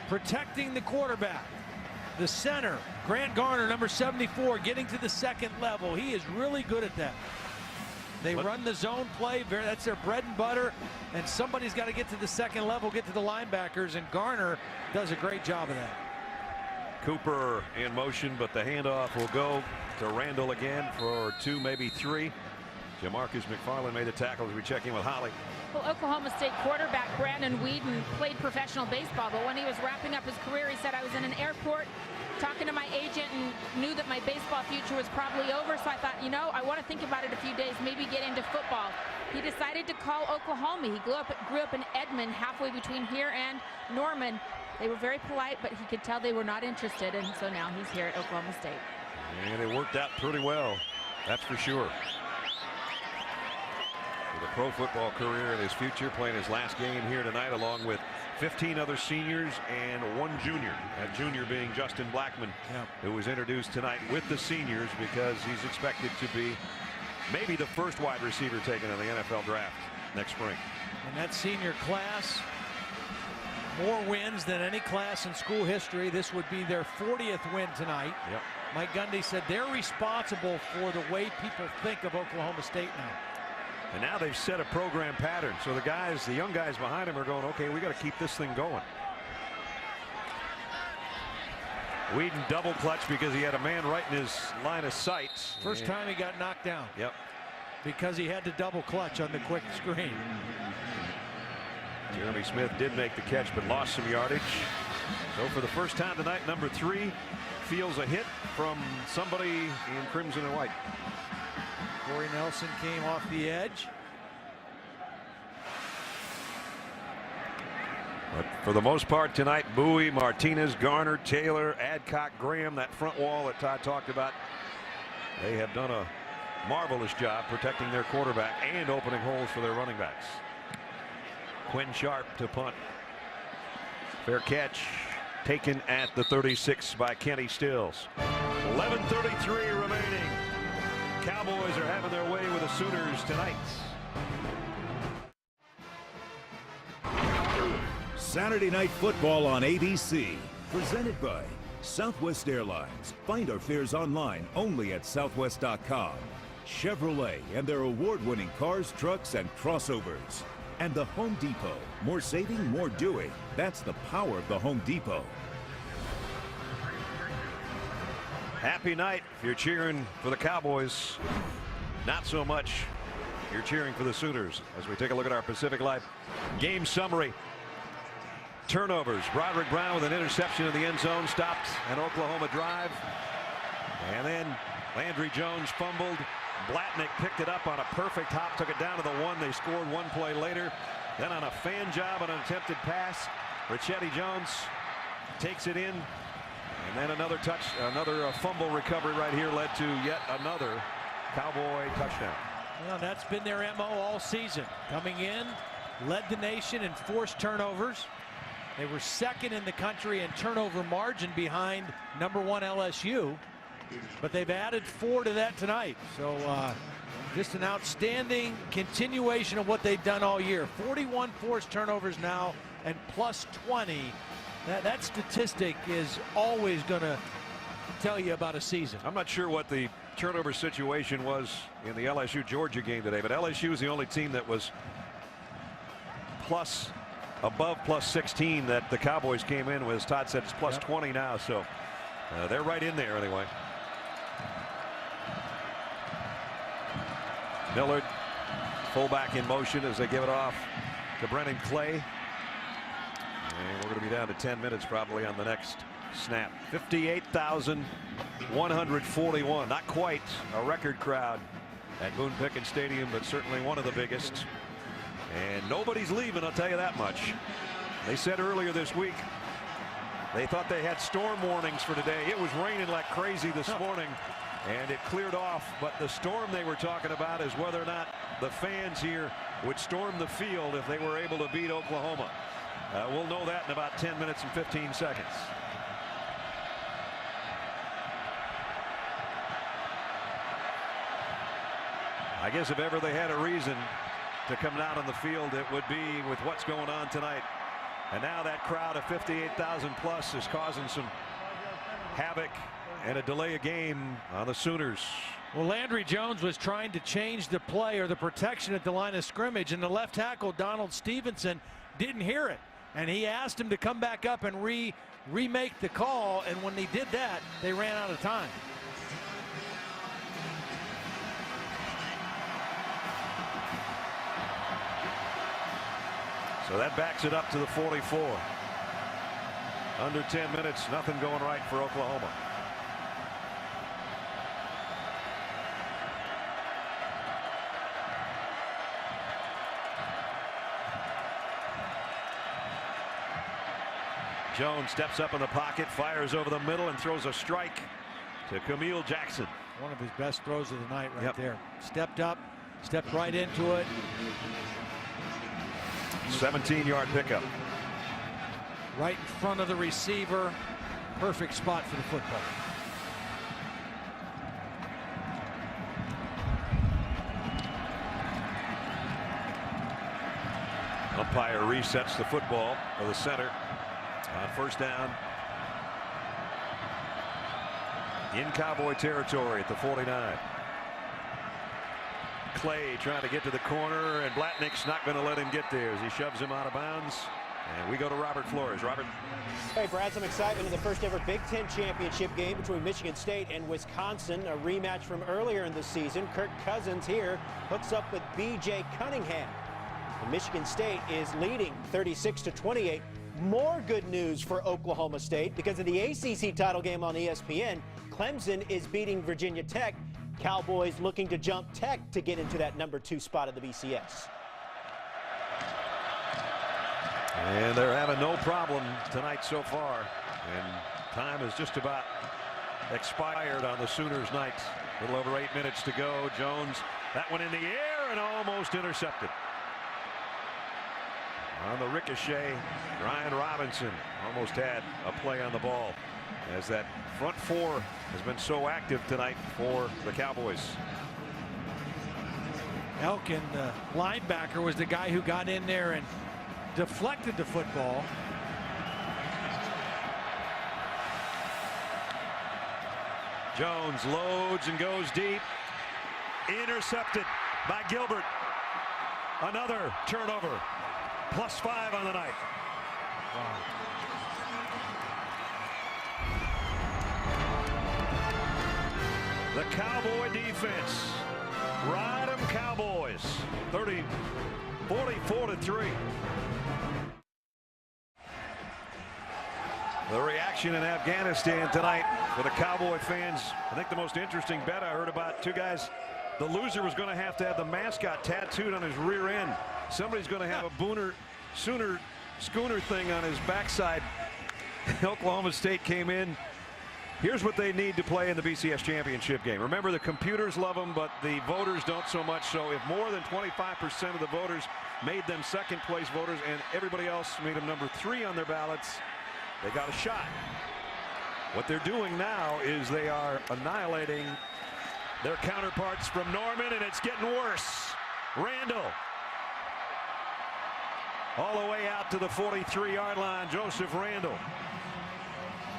protecting the quarterback. The center, Grant Garner, number 74, getting to the second level. He is really good at that. They run the zone play. That's their bread and butter. And somebody's got to get to the second level, get to the linebackers, and Garner does a great job of that. Cooper in motion, but the handoff will go to Randall again for 2, maybe 3. Jamarcus McFarland made the tackle as we check in with Holly. Well, Oklahoma State quarterback Brandon Whedon played professional baseball, but when he was wrapping up his career, he said, I was in an airport talking to my agent and knew that my baseball future was probably over, so I thought, you know, I want to think about it a few days, maybe get into football. He decided to call Oklahoma. He grew up in Edmond, halfway between here and Norman. They were very polite, but he could tell they were not interested, and so now he's here at Oklahoma State. And it worked out pretty well, that's for sure. With a pro football career in his future, playing his last game here tonight along with 15 other seniors and 1 junior. That junior being Justin Blackman, who was introduced tonight with the seniors because he's expected to be maybe the first wide receiver taken in the NFL draft next spring. And that senior class, more wins than any class in school history. This would be their 40th win tonight. Yep. Mike Gundy said they're responsible for the way people think of Oklahoma State now. And now they've set a program pattern. So the young guys behind him are going, okay, we got to keep this thing going. Whedon double clutch because he had a man right in his line of sight. First time he got knocked down. Yep. Because he had to double clutch on the quick screen. Jeremy Smith did make the catch but lost some yardage. So for the first time tonight, number 3 feels a hit from somebody in crimson and white. Corey Nelson came off the edge. But for the most part tonight, Bowie, Martinez, Garner, Taylor, Adcock, Graham, that front wall that Todd talked about, they have done a marvelous job protecting their quarterback and opening holes for their running backs. Quinn Sharp to punt. Fair catch taken at the 36 by Kenny Stills. 11:33 remaining. Cowboys are having their way with the Sooners tonight. Saturday Night Football on ABC. Presented by Southwest Airlines. Find our fares online only at southwest.com. Chevrolet and their award-winning cars, trucks, and crossovers. And the Home Depot. More saving, more doing. That's the power of the Home Depot. Happy night if you're cheering for the Cowboys. Not so much if you're cheering for the Sooners. As we take a look at our Pacific Life game summary. Turnovers. Broderick Brown with an interception in the end zone. Stopped an Oklahoma drive. And then Landry Jones fumbled. Blatnick picked it up on a perfect hop. Took it down to the 1. They scored 1 play later. Then on a fan job on an attempted pass, Richetti Jones takes it in. And then another fumble recovery right here led to yet another Cowboy touchdown. Well, that's been their MO all season. Coming in, led the nation in forced turnovers. They were second in the country in turnover margin behind number 1 LSU. But they've added 4 to that tonight. So just an outstanding continuation of what they've done all year. 41 forced turnovers now and plus 20. That statistic is always going to tell you about a season. I'm not sure what the turnover situation was in the LSU-Georgia game today, but LSU is the only team that was above plus 16 that the Cowboys came in with. As Todd said, it's plus 20 now, so they're right in there anyway. Millard, fullback in motion as they give it off to Brennan Clay. And we're going to be down to 10 minutes probably on the next snap. 58,141. Not quite a record crowd at Boone Pickens Stadium, but certainly one of the biggest. And nobody's leaving, I'll tell you that much. They said earlier this week they thought they had storm warnings for today. It was raining like crazy this morning, and it cleared off. But the storm they were talking about is whether or not the fans here would storm the field if they were able to beat Oklahoma. We'll know that in about 10 minutes and 15 seconds. I guess if ever they had a reason to come out on the field, it would be with what's going on tonight. And now that crowd of 58,000 plus is causing some havoc and a delay of game on the Sooners. Well, Landry Jones was trying to change the play or the protection at the line of scrimmage, and the left tackle Donald Stevenson didn't hear it, and he asked him to come back up and remake the call, and when they did that, they ran out of time. So that backs it up to the 44. Under 10 minutes, nothing going right for Oklahoma. Jones steps up in the pocket, fires over the middle, and throws a strike to Camille Jackson. One of his best throws of the night right there. Stepped up, stepped right into it. 17-yard pickup. Right in front of the receiver. Perfect spot for the football. Umpire resets the football for the center on first down. In Cowboy territory at the 49. Clay trying to get to the corner, and Blatnick's not going to let him get there as he shoves him out of bounds. And we go to Robert Flores. Robert. Hey, Brad, some excitement in the first ever Big Ten championship game between Michigan State and Wisconsin, a rematch from earlier in the season. Kirk Cousins here hooks up with B.J. Cunningham. And Michigan State is leading 36-28. More good news for Oklahoma State because of the ACC title game on ESPN. Clemson is beating Virginia Tech. Cowboys looking to jump Tech to get into that #2 spot of the BCS. And they're having no problem tonight so far. And time is just about expired on the Sooners' night. A little over 8 minutes to go. Jones, that one in the air and almost intercepted. On the ricochet, Ryan Robinson almost had a play on the ball, as that front four has been so active tonight for the Cowboys. Elkin, the linebacker, was the guy who got in there and deflected the football. Jones loads and goes deep. Intercepted by Gilbert. Another turnover. +5 on the night. Wow. The Cowboy defense. Ride 'em Cowboys. 44-3. The reaction in Afghanistan tonight for the Cowboy fans. I think the most interesting bet I heard about, two guys. The loser was going to have the mascot tattooed on his rear end. Somebody's going to have a Sooner schooner thing on his backside. Oklahoma State came in. Here's what they need to play in the BCS championship game. Remember, the computers love them, but the voters don't so much. So if more than 25% of the voters made them second place voters and everybody else made them #3 on their ballots, they got a shot. What they're doing now is they are annihilating their counterparts from Norman, and it's getting worse. Randall all the way out to the 43-yard line. Joseph Randall.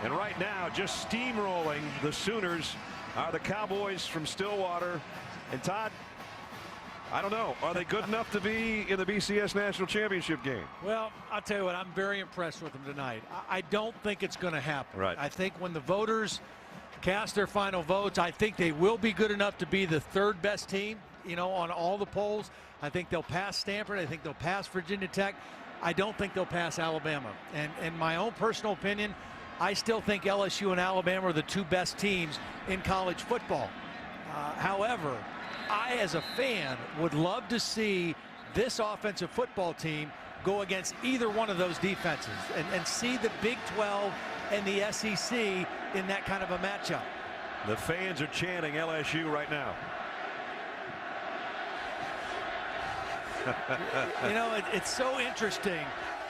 And right now, just steamrolling the Sooners are the Cowboys from Stillwater. And Todd, I don't know, are they good enough to be in the BCS National Championship game? Well, I'll tell you what, I'm very impressed with them tonight. I don't think it's going to happen. Right. I think when the voters cast their final votes, I think they will be good enough to be the third best team, you know, on all the polls. I think they'll pass Stanford. I think they'll pass Virginia Tech. I don't think they'll pass Alabama. And in my own personal opinion, I still think LSU and Alabama are the two best teams in college football. However, I, as a fan, would love to see this offensive football team go against either one of those defenses and see the Big 12 and the SEC in that kind of a matchup. The fans are chanting LSU right now. You know, it's so interesting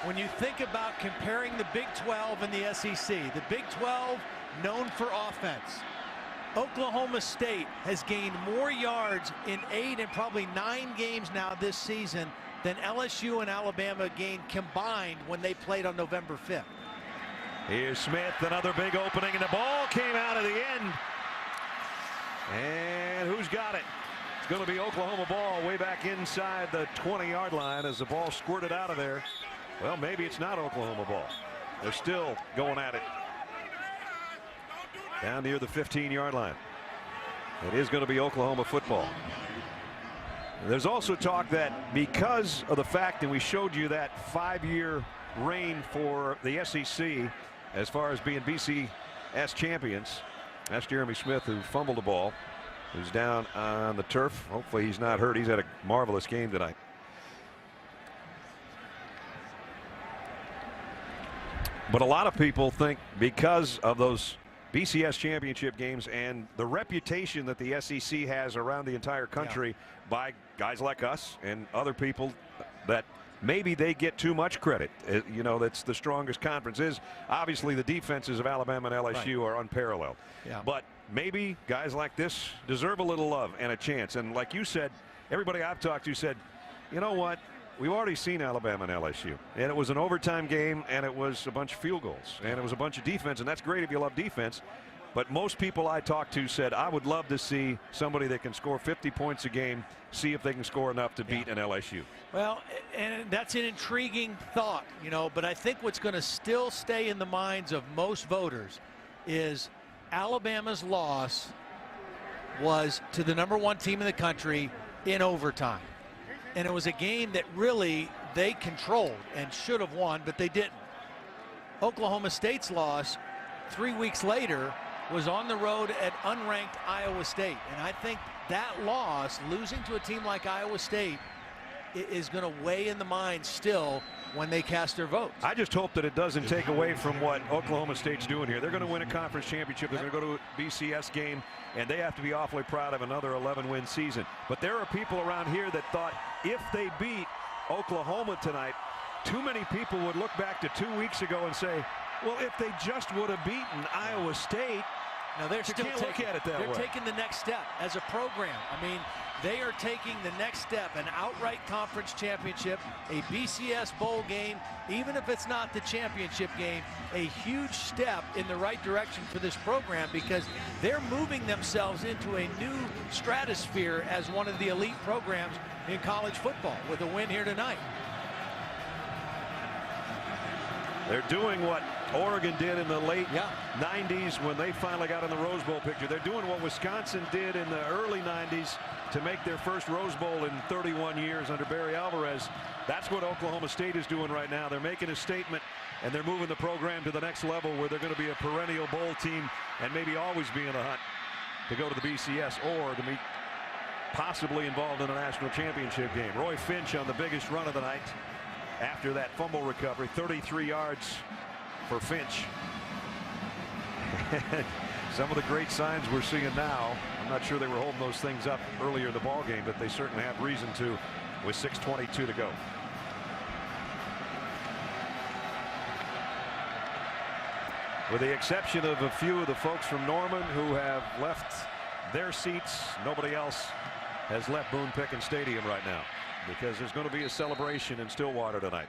when you think about comparing the Big 12 and the SEC. The Big 12 known for offense. Oklahoma State has gained more yards in 8 and probably 9 games now this season than LSU and Alabama gained combined when they played on November 5th. Here's Smith, another big opening, and the ball came out of the end. And who's got it? It's going to be Oklahoma ball way back inside the 20-yard line as the ball squirted out of there. Well, maybe it's not Oklahoma ball. They're still going at it down near the 15-yard line. It is going to be Oklahoma football. There's also talk that because of the fact that we showed you that 5-year reign for the SEC as far as being BCS champions. That's Jeremy Smith, who fumbled the ball, who's down on the turf. Hopefully he's not hurt. He's had a marvelous game tonight. But a lot of people think because of those BCS championship games and the reputation that the SEC has around the entire country by guys like us and other people, that maybe they get too much credit. You know, that's the strongest conference is. Obviously, the defenses of Alabama and LSU are unparalleled. Yeah. But maybe guys like this deserve a little love and a chance. And like you said, everybody I've talked to said, you know what? We've already seen Alabama and LSU, and it was an overtime game, and it was a bunch of field goals, and it was a bunch of defense, and that's great if you love defense. But most people I talked to said, I would love to see somebody that can score 50 points a game, see if they can score enough to beat an LSU. Well, and that's an intriguing thought, you know, but I think what's going to still stay in the minds of most voters is Alabama's loss was to the #1 team in the country in overtime. And it was a game that really they controlled and should have won, but they didn't. Oklahoma State's loss 3 weeks later was on the road at unranked Iowa State. And I think that loss, losing to a team like Iowa State, is going to weigh in the mind still when they cast their votes. I just hope that it doesn't take away from what Oklahoma State's doing here. They're going to win a conference championship. They're going to go to a BCS game, and they have to be awfully proud of another 11-win season. But there are people around here that thought if they beat Oklahoma tonight, too many people would look back to 2 weeks ago and say, well, if they just would have beaten Iowa State. Now they're still look at it that way. They're taking the next step as a program. I mean, they are taking the next step, an outright conference championship, a BCS bowl game, even if it's not the championship game, a huge step in the right direction for this program because they're moving themselves into a new stratosphere as one of the elite programs in college football with a win here tonight. They're doing what Oregon did in the late 90s when they finally got in the Rose Bowl picture. They're doing what Wisconsin did in the early 90s to make their first Rose Bowl in 31 years under Barry Alvarez. That's what Oklahoma State is doing right now. They're making a statement, and they're moving the program to the next level where they're going to be a perennial bowl team and maybe always be in the hunt to go to the BCS or to be possibly involved in a national championship game. Roy Finch on the biggest run of the night after that fumble recovery, 33 yards for Finch. Some of the great signs we're seeing now, I'm not sure they were holding those things up earlier in the ball game, but they certainly have reason to with 6:22 to go. With the exception of a few of the folks from Norman who have left their seats, nobody else has left Boone Pickens Stadium right now, because there's going to be a celebration in Stillwater tonight.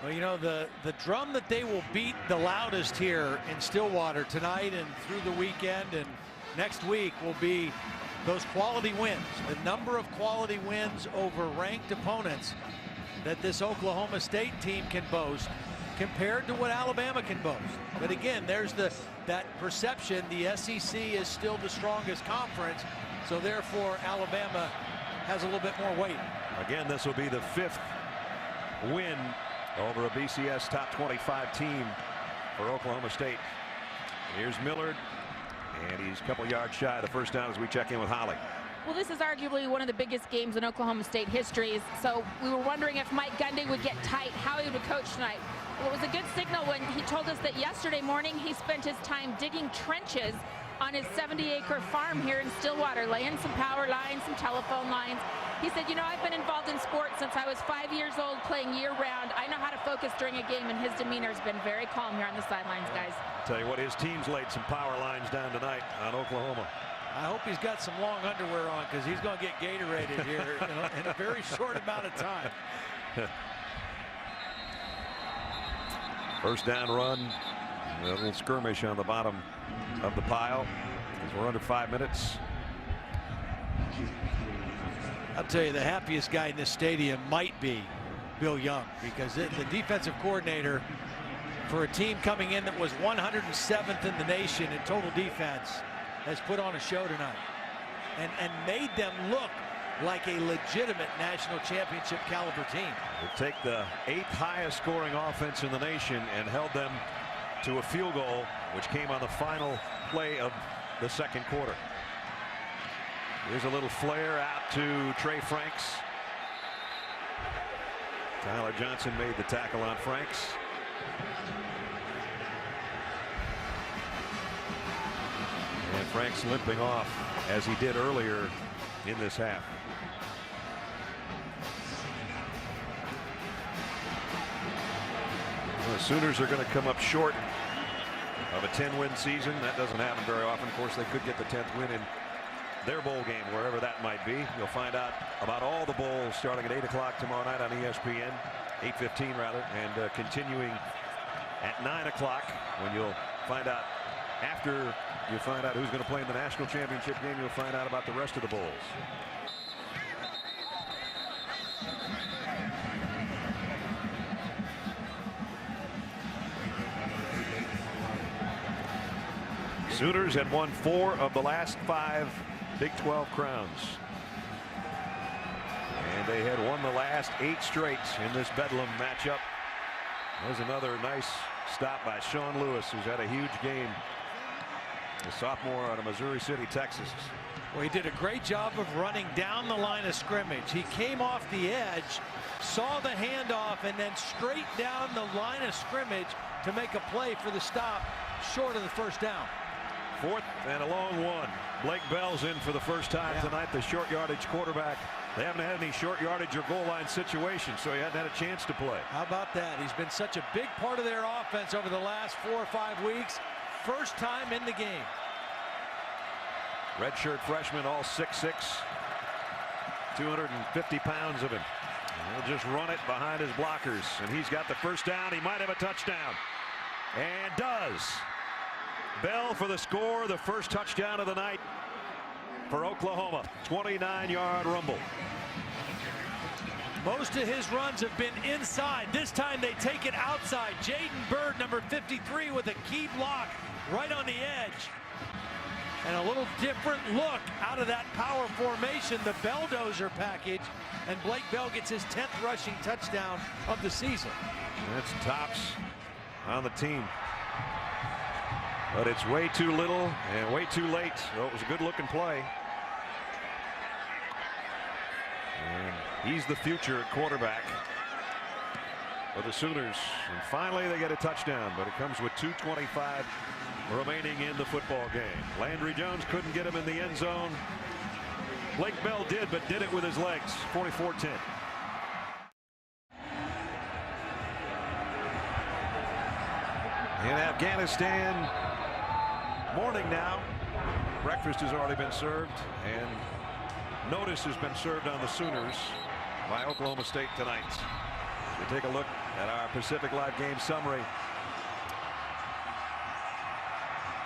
Well, you know, the drum that they will beat the loudest here in Stillwater tonight and through the weekend and next week will be those quality wins, the number of quality wins over ranked opponents that this Oklahoma State team can boast compared to what Alabama can boast. But again, there's that perception the SEC is still the strongest conference, so therefore Alabama has a little bit more weight. Again, this will be the 5th win over a BCS top 25 team for Oklahoma State. Here's Millard, and he's a couple yards shy of the first down as we check in with Holly. Well, this is arguably one of the biggest games in Oklahoma State history, so we were wondering if Mike Gundy would get tight, how he would coach tonight. Well, it was a good signal when he told us that yesterday morning he spent his time digging trenches on his 70-acre farm here in Stillwater, laying some power lines, some telephone lines. He said, you know, I've been involved in sports since I was 5 years old, playing year-round. I know how to focus during a game, and his demeanor has been very calm here on the sidelines, guys. I'll tell you what, his team's laid some power lines down tonight on Oklahoma. I hope he's got some long underwear on, because he's going to get Gatorated here in a very short amount of time. First down run, a little skirmish on the bottom of the pile as we're under 5 minutes. I'll tell you, the happiest guy in this stadium might be Bill Young, because the defensive coordinator for a team coming in that was 107th in the nation in total defense has put on a show tonight and made them look like a legitimate national championship caliber team. They take the 8th highest scoring offense in the nation and held them to a field goal, which came on the final play of the second quarter. Here's a little flare out to Trey Franks. Tyler Johnson made the tackle on Franks. And Franks limping off as he did earlier in this half. The Sooners are going to come up short of a 10-win season. That doesn't happen very often. Of course, they could get the 10th win in their bowl game, wherever that might be. You'll find out about all the bowls starting at 8 o'clock tomorrow night on ESPN, 8:15 rather, and continuing at 9 o'clock when you'll find out, after you find out who's going to play in the national championship game, you'll find out about the rest of the bowls. Sooners had won 4 of the last 5 Big 12 crowns. And they had won the last 8 straight in this Bedlam matchup. There's another nice stop by Sean Lewis, who's had a huge game. The sophomore out of Missouri City, Texas. Well, he did a great job of running down the line of scrimmage. He came off the edge, saw the handoff, and then straight down the line of scrimmage to make a play for the stop short of the first down. 4th and a long one. Blake Bell's in for the first time tonight, the short yardage quarterback. They haven't had any short yardage or goal line situations, so he hasn't had a chance to play. How about that? He's been such a big part of their offense over the last 4 or 5 weeks. First time in the game. Redshirt freshman, all 6'6", 250 pounds of him. And he'll just run it behind his blockers, and he's got the first down. He might have a touchdown, and does. Bell for the score, the first touchdown of the night for Oklahoma. 29-yard rumble. Most of his runs have been inside. This time they take it outside. Jaden Bird, number 53, with a key block right on the edge. And a little different look out of that power formation, the Belldozer package. And Blake Bell gets his 10th rushing touchdown of the season. That's tops on the team. But it's way too little and way too late. So it was a good-looking play. And he's the future at quarterback for the Sooners. And finally they get a touchdown, but it comes with 2:25 remaining in the football game. Landry Jones couldn't get him in the end zone. Blake Bell did, but did it with his legs. 44-10. In Afghanistan, morning now. Breakfast has already been served, and notice has been served on the Sooners by Oklahoma State tonight. So take a look at our Pacific Live game summary.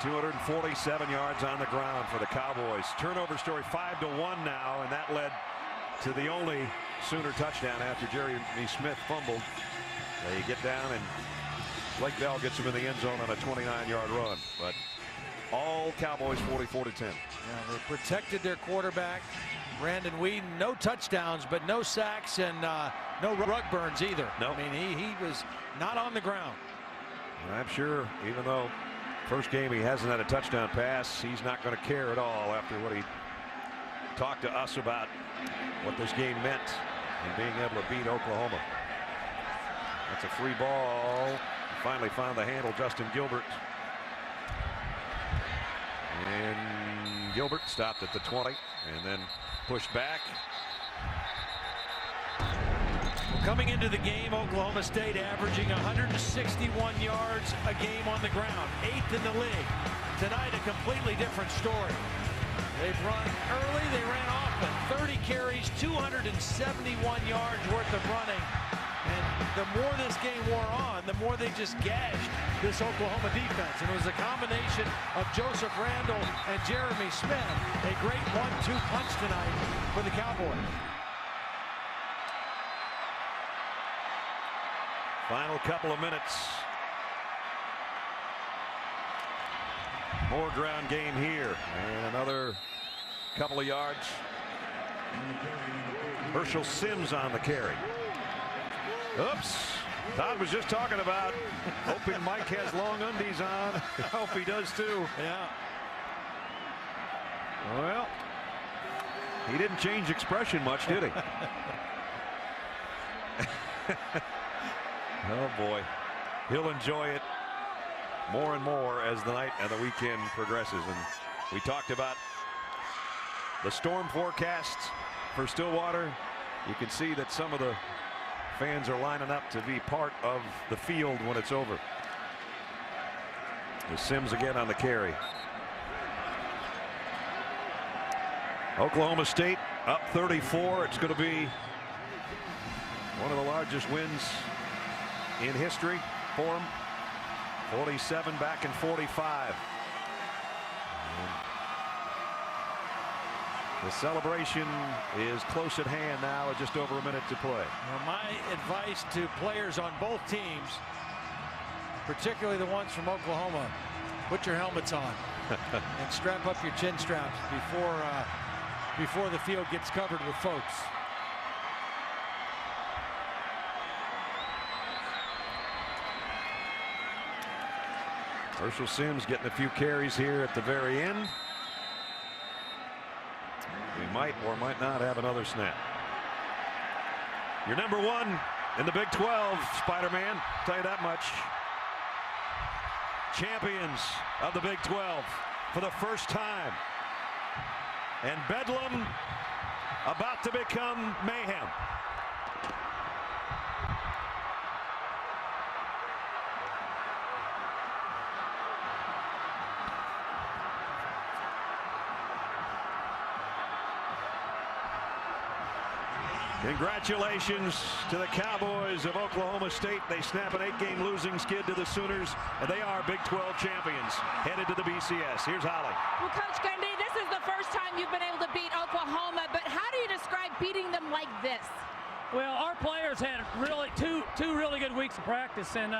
247 yards on the ground for the Cowboys. Turnover story 5-1 now, and that led to the only Sooner touchdown after Jeremy Smith fumbled. They get down, and Blake Bell gets him in the end zone on a 29-yard run. But all Cowboys 44-10. Yeah, they protected their quarterback, Brandon Weeden. No touchdowns, but no sacks and no rug burns either. No. I mean, he was not on the ground. And I'm sure, even though first game he hasn't had a touchdown pass, he's not going to care at all after what he talked to us about what this game meant and being able to beat Oklahoma. That's a free ball. Finally found the handle, Justin Gilbert. And Gilbert stopped at the 20 and then pushed back. Well, coming into the game, Oklahoma State averaging 161 yards a game on the ground, 8th in the league. Tonight, a completely different story. They've run early, they ran often. 30 carries, 271 yards worth of running. And the more this game wore on, the more they just gashed this Oklahoma defense. And it was a combination of Joseph Randall and Jeremy Smith. A great 1-2 punch tonight for the Cowboys. Final couple of minutes. More ground game here. And another couple of yards. Herschel Sims on the carry. Oops. Todd was just talking about hoping Mike has long undies on. I hope he does too. Yeah. Well, he didn't change expression much, did he? Oh boy. He'll enjoy it more and more as the night and the weekend progresses. And we talked about the storm forecast for Stillwater. You can see that some of the fans are lining up to be part of the field when it's over. There's Sims again on the carry. Oklahoma State up 34. It's going to be one of the largest wins in history for them. 47 back in 45. The celebration is close at hand now with just over a minute to play. Well, my advice to players on both teams, particularly the ones from Oklahoma, put your helmets on and strap up your chin straps before the field gets covered with folks. Herschel Sims getting a few carries here at the very end. We might or might not have another snap. You're number one in the Big 12, Spider-Man. Tell you that much. Champions of the Big 12 for the first time. And Bedlam about to become mayhem. Congratulations to the Cowboys of Oklahoma State. They snap an 8-game losing skid to the Sooners, and they are Big 12 champions headed to the BCS. Here's Holly. Well, Coach Gundy, this is the first time you've been able to beat Oklahoma, but how do you describe beating them like this? Well, our players had really two really good weeks of practice, and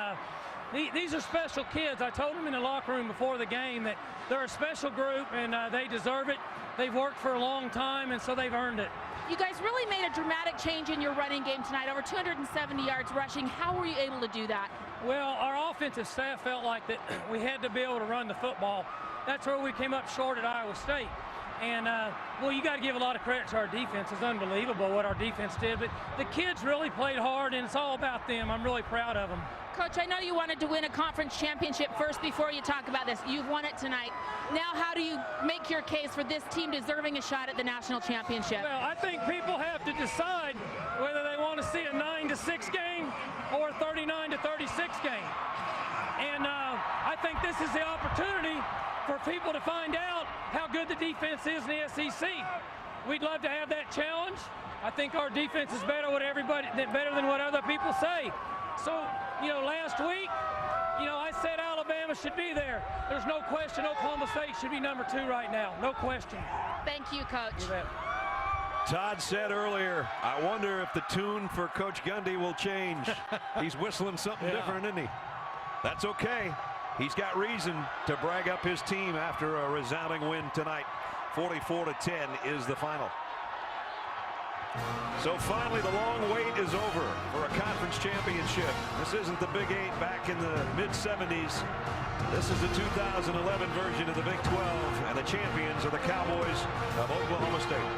these are special kids. I told them in the locker room before the game that they're a special group, and they deserve it. They've worked for a long time, and so they've earned it. You guys really made a dramatic change in your running game tonight, over 270 yards rushing. How were you able to do that? Well, our offensive staff felt like that we had to be able to run the football. That's where we came up short at Iowa State. And, well, you got to give a lot of credit to our defense. It's unbelievable what our defense did. But the kids really played hard, and it's all about them. I'm really proud of them. Coach, I know you wanted to win a conference championship first before you talk about this. You've won it tonight. Now how do you make your case for this team deserving a shot at the national championship? Well, I think people have to decide whether they want to see a 9-6 game or a 39-36 game. And I think this is the opportunity for people to find out how good the defense is in the SEC. We'd love to have that challenge. I think our defense is better than what other people say. So, you know, last week, you know, I said Alabama should be there. There's no question Oklahoma State should be number 2 right now. No question. Thank you, Coach. You bet. Todd said earlier, I wonder if the tune for Coach Gundy will change. He's whistling something different, isn't he? That's okay. He's got reason to brag up his team after a resounding win tonight. 44-10 is the final. So finally, the long wait is over for a conference championship. This isn't the Big 8 back in the mid-70s. This is the 2011 version of the Big 12, and the champions are the Cowboys of Oklahoma State.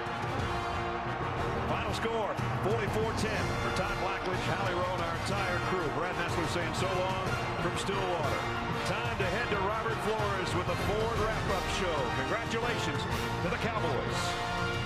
Final score, 44-10 for Todd Blackledge, Hallie Rowe, and our entire crew. Brad Nessler saying so long from Stillwater. Time to head to Robert Flores with the Ford wrap-up show. Congratulations to the Cowboys.